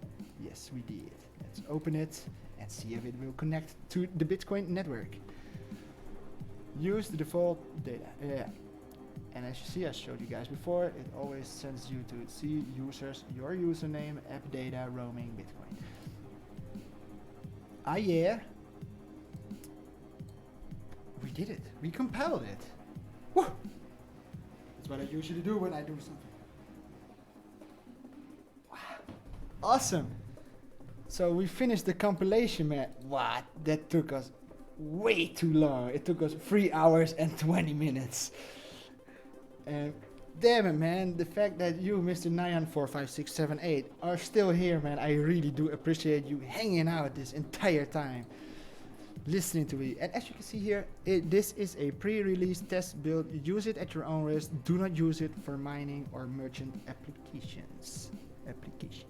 Yes, we did. Let's open it and see if it will connect to the Bitcoin network. Use the default data. Yeah. And as you see, I showed you guys before, it always sends you to see users, your username, app data, roaming, Bitcoin. Ah, yeah. We did it. We compiled it. Woo! That's what I usually do when I do something. Wow. Awesome. So we finished the compilation, man. What? That took us way too long. It took us 3 hours and 20 minutes. And damn it, man. The fact that you, Mr. Nyan45678, are still here, man. I really do appreciate you hanging out this entire time, listening to me. And as you can see here, this is a pre-release test build. Use it at your own risk. Do not use it for mining or merchant applications.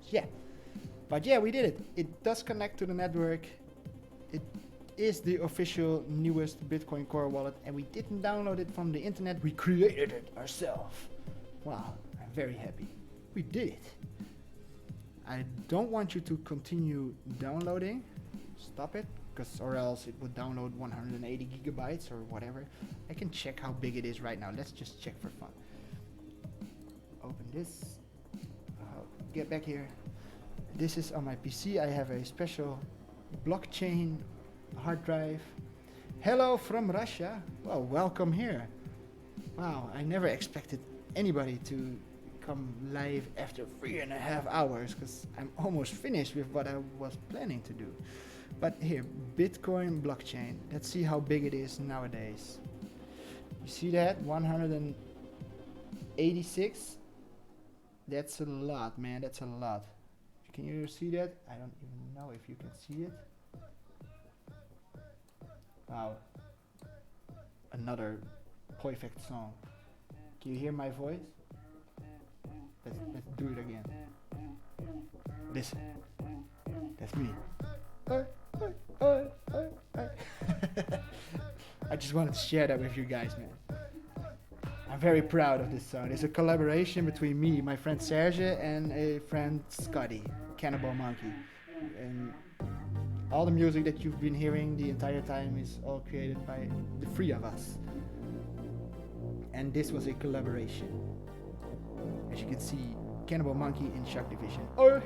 Yeah. But yeah, we did it. It does connect to the network. It is the official newest Bitcoin Core wallet, and we didn't download it from the internet. We created it ourselves. Wow, I'm very happy. We did it. I don't want you to continue downloading. Stop it, or else it would download 180 gigabytes or whatever. I can check how big it is right now. Let's just check for fun. Open this. Get back here. This is on my PC. I have a special blockchain hard drive. Hello from Russia. Well, welcome here. Wow, I never expected anybody to come live after 3.5 hours, because I'm almost finished with what I was planning to do. But here, Bitcoin blockchain. Let's see how big it is nowadays. You see that? 186? That's a lot, man. That's a lot. Can you see that? I don't even know if you can see it. Wow. Another perfect song. Can you hear my voice? Let's do it again. Listen. That's me. I just wanted to share that with you guys, man. I'm very proud of this song. It's a collaboration between me, my friend Serge, and a friend Scotty, Cannibal Monkey. And all the music that you've been hearing the entire time is all created by the three of us. And this was a collaboration. As you can see, Cannibal Monkey in Shock Division. Or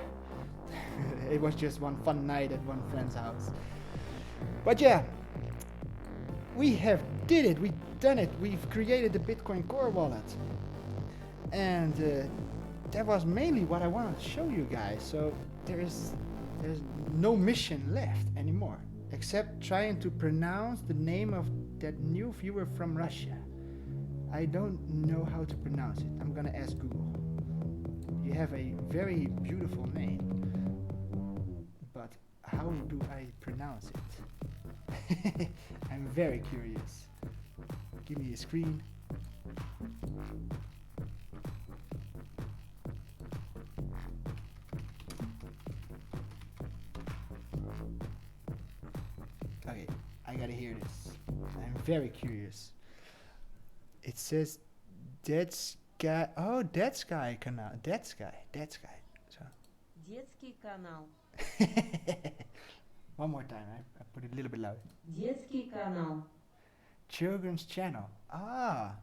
it was just one fun night at one friend's house. But yeah, we have did it. We've done it. We've created the Bitcoin Core wallet. And that was mainly what I wanted to show you guys. So there's no mission left anymore, except trying to pronounce the name of that new viewer from Russia. I don't know how to pronounce it. I'm gonna ask Google. You have a very beautiful name, but how do I pronounce it? I'm very curious. Give me a screen. Okay, I gotta hear this. I'm very curious. It says Dead Sky. Oh, Dead Sky canal. Dead Sky. So. Детский канал. One more time. I put it a little bit louder. Детский канал. Children's channel. Ah.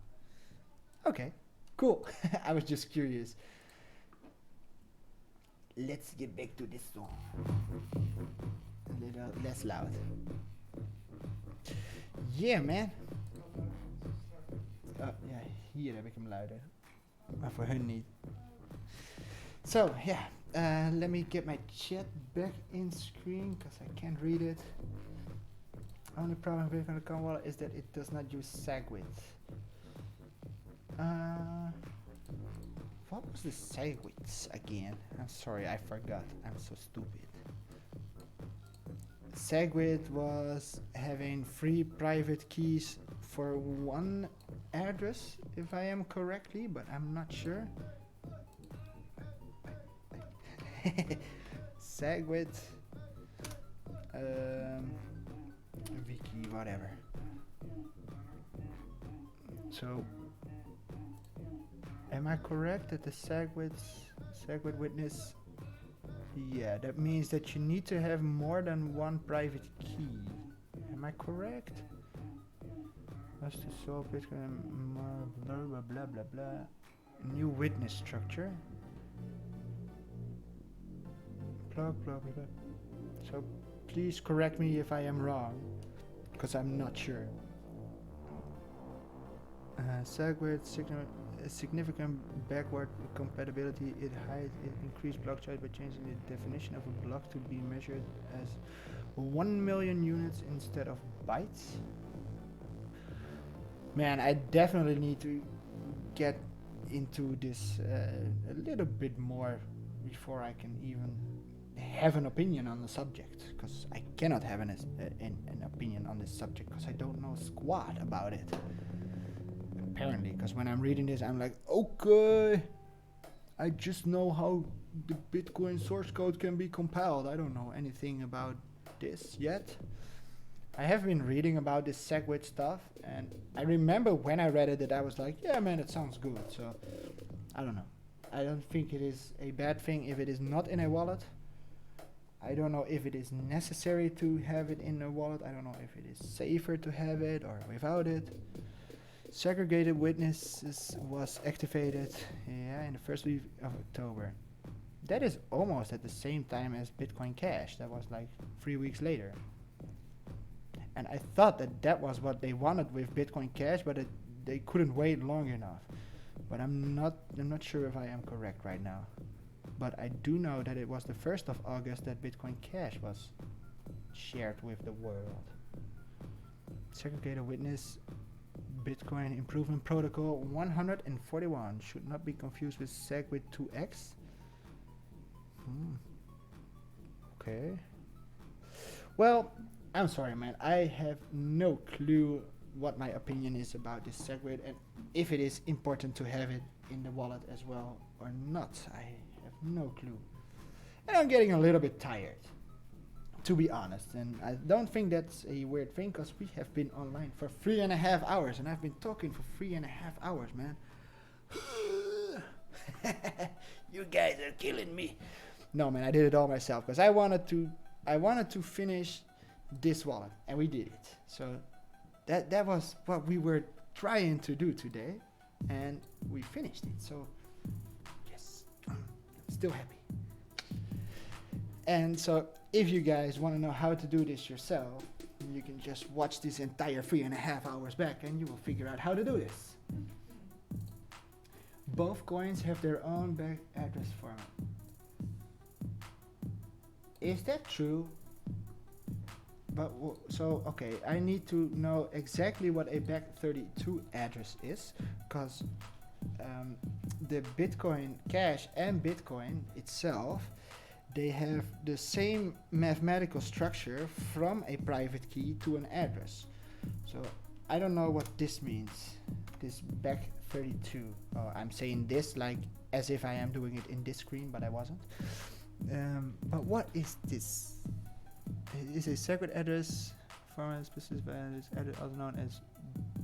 Okay. Cool. I was just curious. Let's get back to this song. A little less loud. Yeah, man. Ja, hier heb ik hem luider. Maar voor hun niet. So, yeah. Let me get my chat back in screen, because I can't read it. Only problem with Bitcoin account wallet is that it does not use SegWit. What was the SegWit again? I'm sorry, I forgot. I'm so stupid. SegWit was having 3 private keys for one address, if I am correctly, but I'm not sure. SegWit, wiki, whatever. So Am I correct that the SegWit witness? Yeah, that means that you need to have more than one private key. Am I correct? Has to solve Bitcoin blah blah blah blah blah. New witness structure. Blah blah blah blah. So please correct me if I am wrong, because I'm not sure. SegWit significant backward compatibility. It increased block size by changing the definition of a block to be measured as 1 million units instead of bytes. Man, I definitely need to get into this a little bit more before I can even have an opinion on the subject, because I cannot have an opinion on this subject because I don't know squat about it. Apparently, because when I'm reading this, I'm like, okay, I just know how the Bitcoin source code can be compiled. I don't know anything about this yet. I have been reading about this SegWit stuff, and I remember when I read it that I was like, yeah, man, it sounds good. So, I don't know. I don't think it is a bad thing if it is not in a wallet. I don't know if it is necessary to have it in a wallet. I don't know if it is safer to have it or without it. Segregated witnesses was activated, in the first week of October. That is almost at the same time as Bitcoin Cash. That was like 3 weeks later. And I thought that was what they wanted with Bitcoin Cash, but they couldn't wait long enough. But I'm not sure if I am correct right now. But I do know that it was the 1st of August that Bitcoin Cash was shared with the world. Segregated witness Bitcoin Improvement Protocol 141 should not be confused with SegWit 2x. Okay. Well, I'm sorry, man. I have no clue what my opinion is about this SegWit and if it is important to have it in the wallet as well or not. I have no clue. And I'm getting a little bit tired, to be honest, and I don't think that's a weird thing because we have been online for 3.5 hours and I've been talking for 3.5 hours, man. You guys are killing me. No, man, I did it all myself because I wanted to finish this wallet and we did it. So that was what we were trying to do today and we finished it. So yes, still happy. And so if you guys want to know how to do this yourself, you can just watch this entire 3.5 hours back and you will figure out how to do this. Both coins have their own back address format. Is that true? But okay, I need to know exactly what a back32 address is, because the Bitcoin Cash and Bitcoin itself, they have the same mathematical structure from a private key to an address. So I don't know what this means, this back32. I'm saying this like as if I am doing it in this screen, but I wasn't. But what is this? It is a secret address format specific address, also known as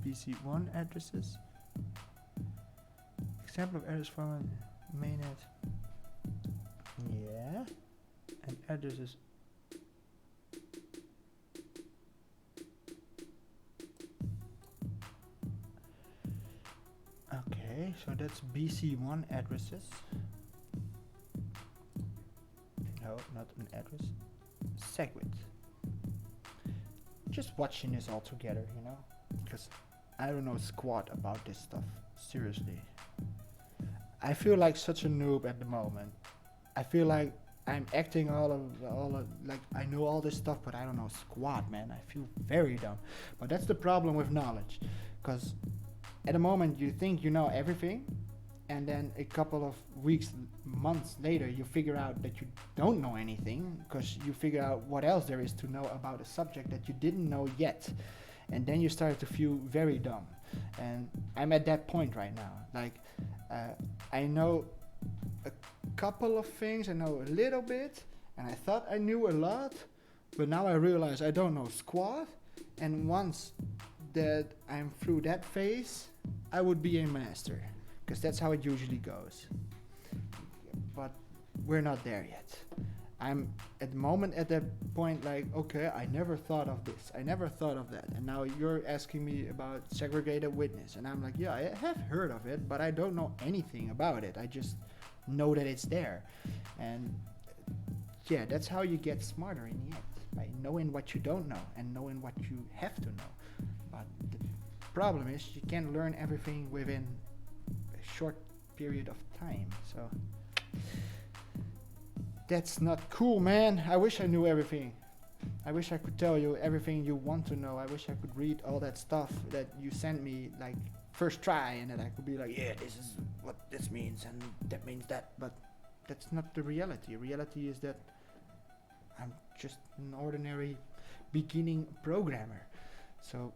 BC1 addresses. Example of address format, mainnet. Yeah, and addresses. Okay, so that's BC1 addresses. No, not an address. SegWit. Just watching this all together, you know, because I don't know squat about this stuff. Seriously, I feel like such a noob at the moment. I feel like I'm acting all of like I know all this stuff, but I don't know squat, man. I feel very dumb. But that's the problem with knowledge, because at the moment you think you know everything, and then a couple of weeks, months later, you figure out that you don't know anything because you figure out what else there is to know about a subject that you didn't know yet. And then you start to feel very dumb. And I'm at that point right now. Like, I know a couple of things, I know a little bit, and I thought I knew a lot, but now I realize I don't know squat. And once that I'm through that phase, I would be a master. because that's how it usually goes. But we're not there yet. I'm at the moment at that point like, okay, I never thought of this, I never thought of that, and now you're asking me about segregated witness, and I'm like, yeah, I have heard of it, but I don't know anything about it. I just know that it's there. And yeah, that's how you get smarter in the end, by knowing what you don't know and knowing what you have to know. But the problem is you can't learn everything within a short period of time. So that's not cool, man. I wish I knew everything. I wish I could tell you everything you want to know. I wish I could read all that stuff that you sent me like first try, and that I could be like, yeah, this is what this means and that means that. But that's not the reality. Reality is that I'm just an ordinary beginning programmer. So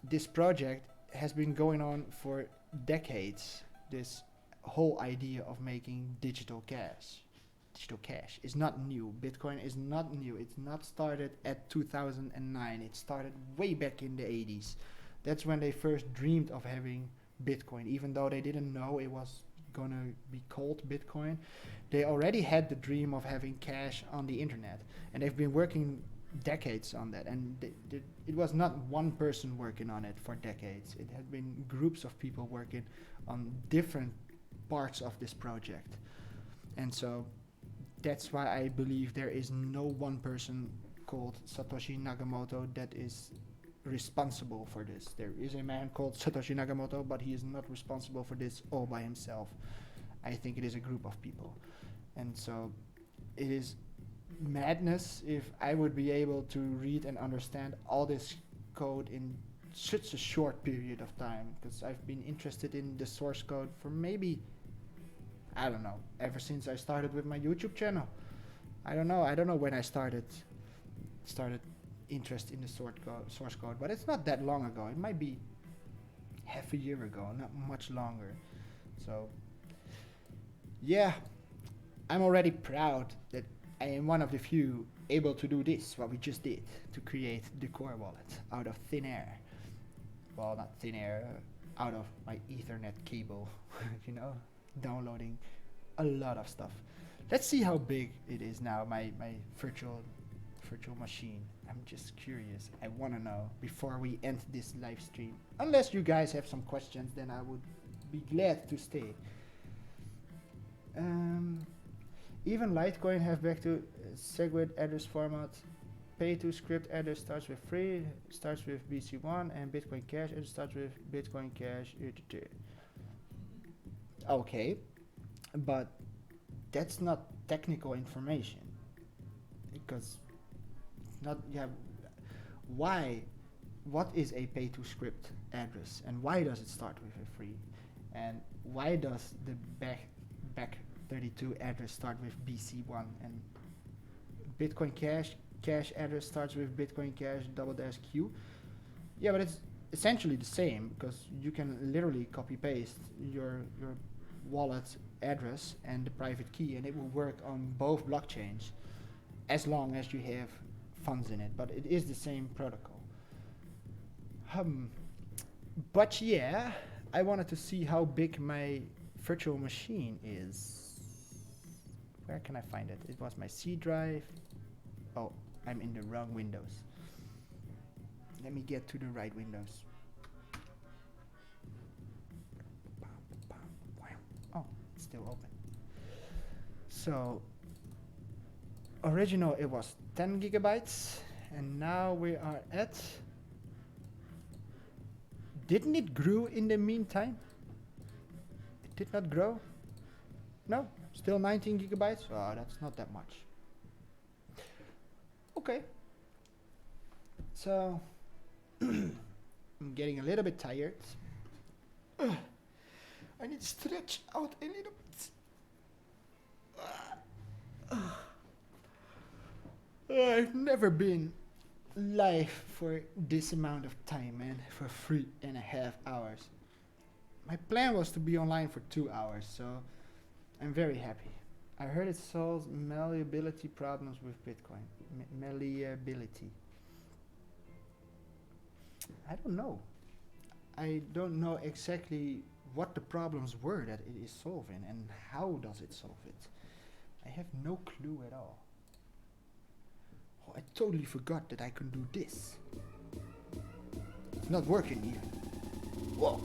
this project has been going on for decades. This whole idea of making digital cash. Digital cash is not new. Bitcoin is not new. It's not started at 2009. It started way back in the 80s. That's when they first dreamed of having Bitcoin, even though they didn't know it was gonna be called Bitcoin. They already had the dream of having cash on the internet, and they've been working decades on that. And it was not one person working on it for decades. It had been groups of people working on different parts of this project. And so that's why I believe there is no one person called Satoshi Nakamoto that is responsible for this. There is a man called Satoshi Nakamoto, but he is not responsible for this all by himself. I think it is a group of people. And so it is madness if I would be able to read and understand all this code in such a short period of time, because I've been interested in the source code for maybe, I don't know, ever since I started with my YouTube channel. I don't know when I started interest in the source code, but it's not that long ago. It might be half a year ago, not much longer. So yeah, I'm already proud that I am one of the few able to do this, what we just did, to create the core wallet out of thin air. Well, not thin air, out of my Ethernet cable, you know, downloading a lot of stuff. Let's see how big it is now, my virtual machine. I'm just curious. I want to know before we end this live stream. Unless you guys have some questions, then I would be glad to stay. Even Litecoin have back to SegWit address format. Pay to script address starts with free, starts with BC1, and Bitcoin Cash address starts with Bitcoin Cash. Okay, but that's not technical information, because not what is a pay to script address, and why does it start with a free, and why does the back 32 address start with BC1, and Bitcoin Cash address starts with Bitcoin Cash _Q. Yeah, but it's essentially the same, because you can literally copy paste your wallet address and the private key, and it will work on both blockchains as long as you have funds in it. But it is the same protocol. But yeah, I wanted to see how big my virtual machine is. Where can I find it? It was my C drive. Oh, I'm in the wrong Windows. Let me get to the right Windows. Oh, it's still open. So, original it was 10 gigabytes, and now we are at... Didn't it grow in the meantime? It did not grow? No, still 19 gigabytes? Oh, that's not that much. Okay. So, I'm getting a little bit tired. I need to stretch out a little bit. I've never been live for this amount of time, man, for 3.5 hours. My plan was to be online for 2 hours, so I'm very happy. I heard it solves malleability problems with Bitcoin. Malleability. I don't know. I don't know exactly what the problems were that it is solving and how does it solve it. I have no clue at all. Oh, I totally forgot that I can do this. It's not working even. Whoa.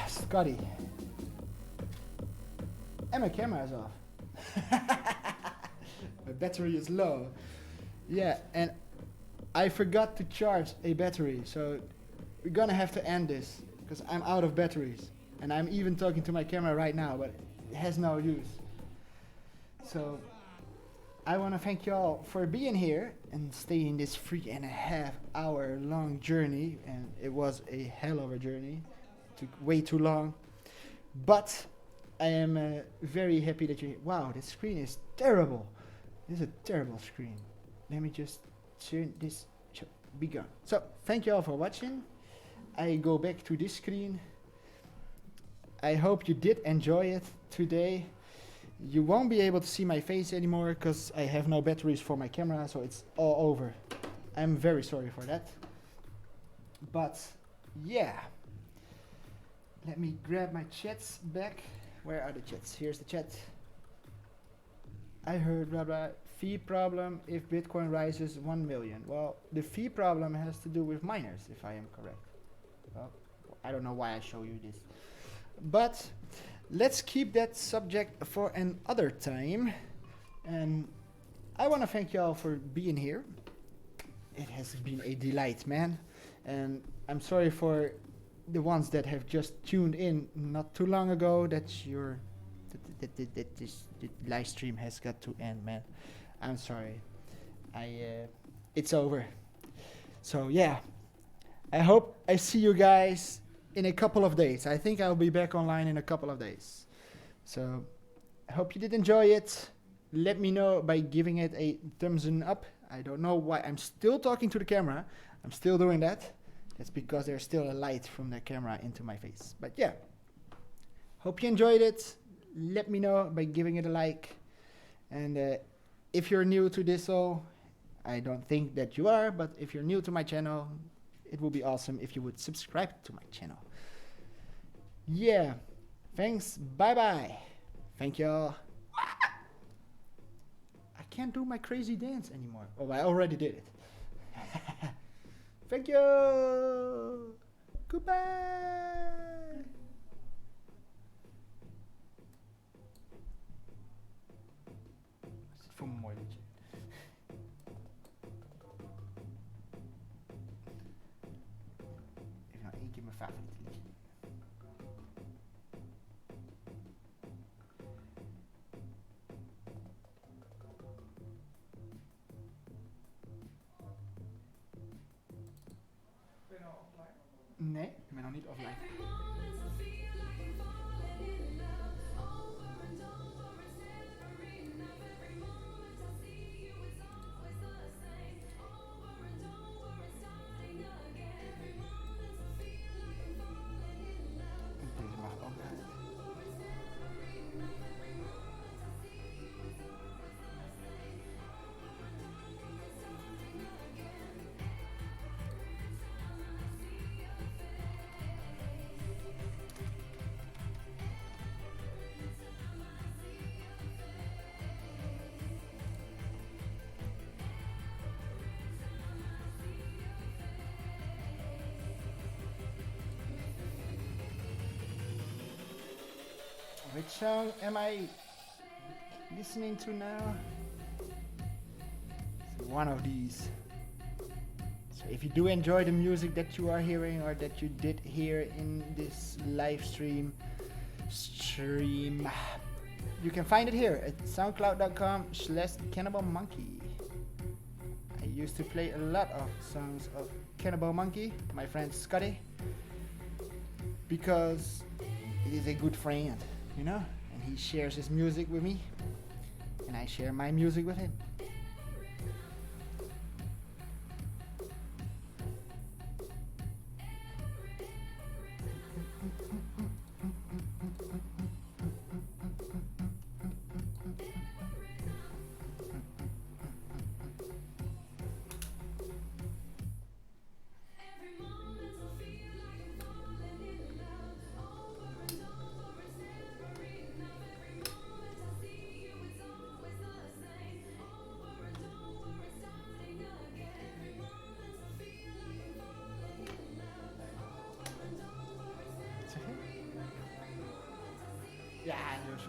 Scotty. And my camera is off. My battery is low. Yeah, and I forgot to charge a battery, so we're gonna have to end this because I'm out of batteries. And I'm even talking to my camera right now, but it has no use. So I want to thank you all for being here and staying this 3.5 hour long journey. And it was a hell of a journey. It took way too long. But I am very happy that you're here. Wow, this screen is terrible. This is a terrible screen. Let me just turn this. Be gone. So thank you all for watching. I go back to this screen. I hope you did enjoy it today. You won't be able to see my face anymore because I have no batteries for my camera, so it's all over. I'm very sorry for that. But yeah. Let me grab my chats back. Where are the chats? Here's the chat. I heard blah blah. Fee problem if Bitcoin rises 1 million. Well, the fee problem has to do with miners, if I am correct. Well, I don't know why I show you this. But let's keep that subject for another time. And I want to thank you all for being here. It has been a delight, man. And I'm sorry for the ones that have just tuned in not too long ago that this live stream has got to end, man. I'm sorry. It's over. So yeah, I hope I see you guys in a couple of days. I think I'll be back online in a couple of days. So I hope you did enjoy it. Let me know by giving it a thumbs up. I don't know why I'm still talking to the camera. I'm still doing that. That's because there's still a light from the camera into my face. But yeah, hope you enjoyed it. Let me know by giving it a like. And if you're new to this, I don't think that you are, but if you're new to my channel, it would be awesome if you would subscribe to my channel. Yeah, thanks, bye-bye. Thank you all. I can't do my crazy dance anymore. Oh, I already did it. Thank you. Goodbye. Wat is dit voor een mooi liedje? Even nou 1 keer mijn favoriete liedje. Nee, ik ben nog niet offline. Deze mag ook uit. Which song am I listening to now? It's one of these. So if you do enjoy the music that you are hearing or that you did hear in this live stream, you can find it here at soundcloud.com/cannibalmonkey. I used to play a lot of songs of Cannibal Monkey, my friend Scotty, because he is a good friend, you know, and he shares his music with me, and I share my music with him.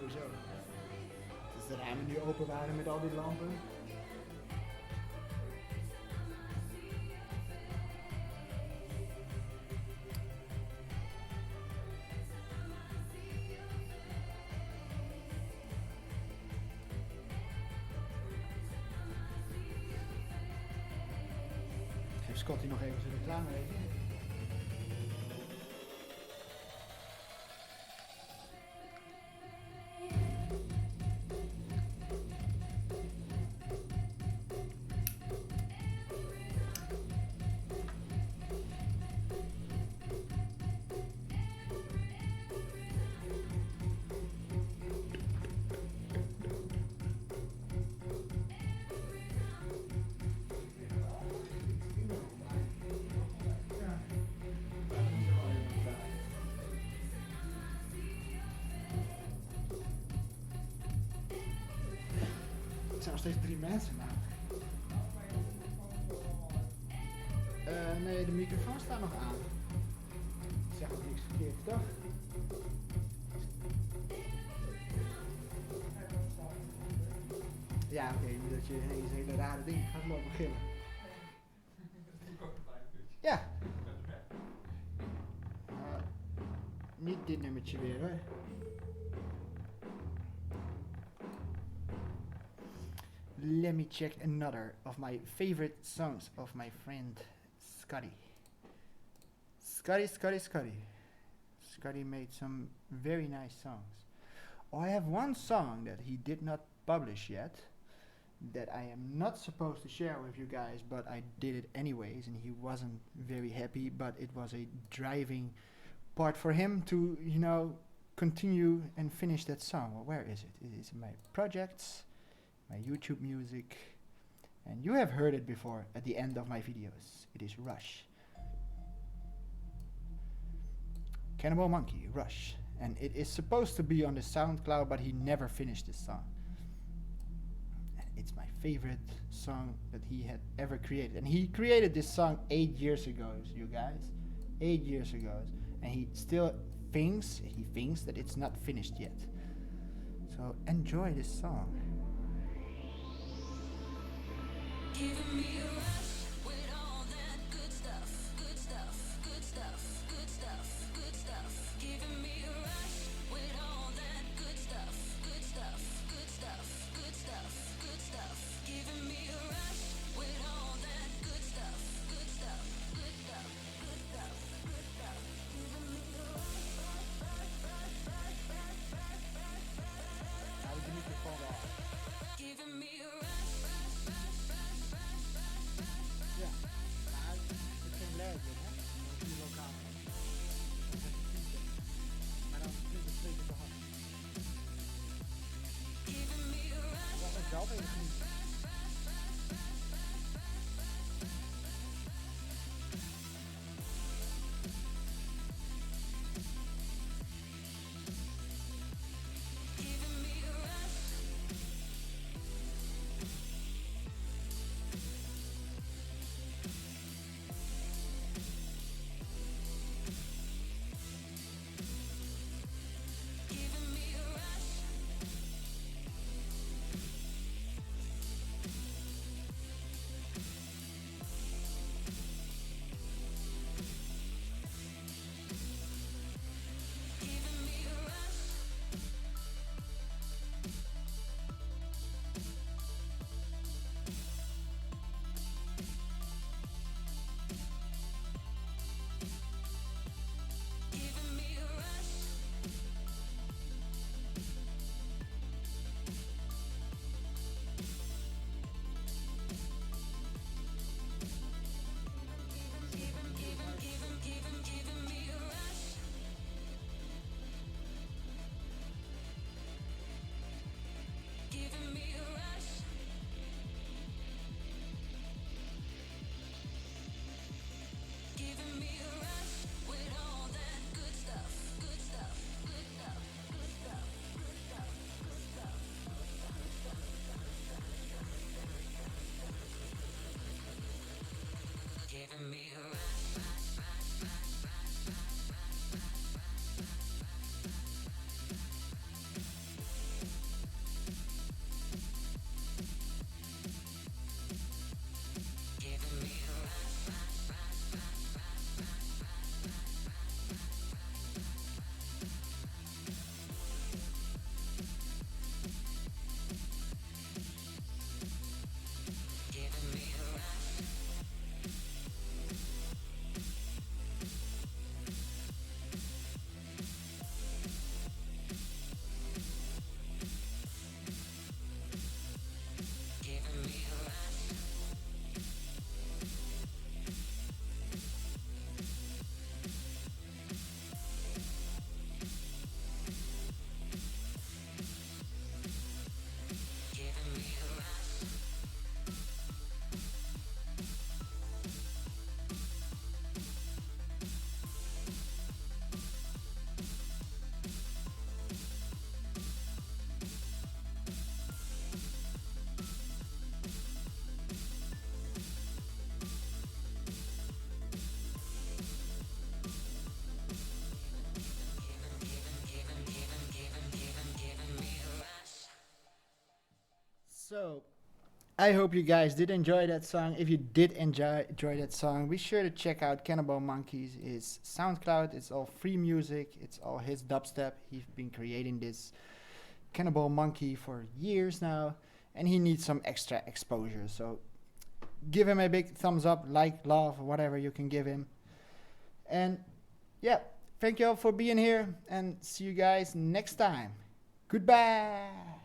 sowieso. Dus de ramen nu open waren met al die lampen. Geef Scotty nog even zijn reclame even. Het zijn nog steeds 3 mensen, maar... nee, de microfoon staat nog aan. Ik zeg ook niks verkeerd, toch? Ja, oké, niet dat je ineens hele rare dingen gaat lopen gillen. Ja. Niet dit nummertje weer, hoor. Let me check another of my favorite songs of my friend Scotty. Scotty made some very nice songs. Oh, I have one song that he did not publish yet that I am not supposed to share with you guys, but I did it anyways, and he wasn't very happy, but it was a driving part for him to, you know, continue and finish that song. Well, where is it? It is in my projects, my YouTube music, and you have heard it before at the end of my videos. It is Rush. Cannibal Monkey, Rush. And it is supposed to be on the SoundCloud, but he never finished this song. And it's my favorite song that he had ever created. And he created this song 8 years ago, you guys. 8 years ago. And he still thinks that it's not finished yet. So enjoy this song. Giving me a rush with all that good stuff, good stuff, good stuff, good stuff, good stuff. Giving me a rush with all that good stuff, good stuff, good stuff, good stuff, good stuff. Giving me a rush with all that good stuff, good stuff, good stuff, good stuff, good stuff. Giving me a Now we can microphone off. Giving me a rush. So, I hope you guys did enjoy that song. If you did enjoy that song, be sure to check out Cannibal Monkeys. His SoundCloud. It's all free music. It's all his dubstep. He's been creating this Cannibal Monkey for years now, and he needs some extra exposure. So, give him a big thumbs up, like, love, whatever you can give him. And yeah, thank you all for being here, and see you guys next time. Goodbye.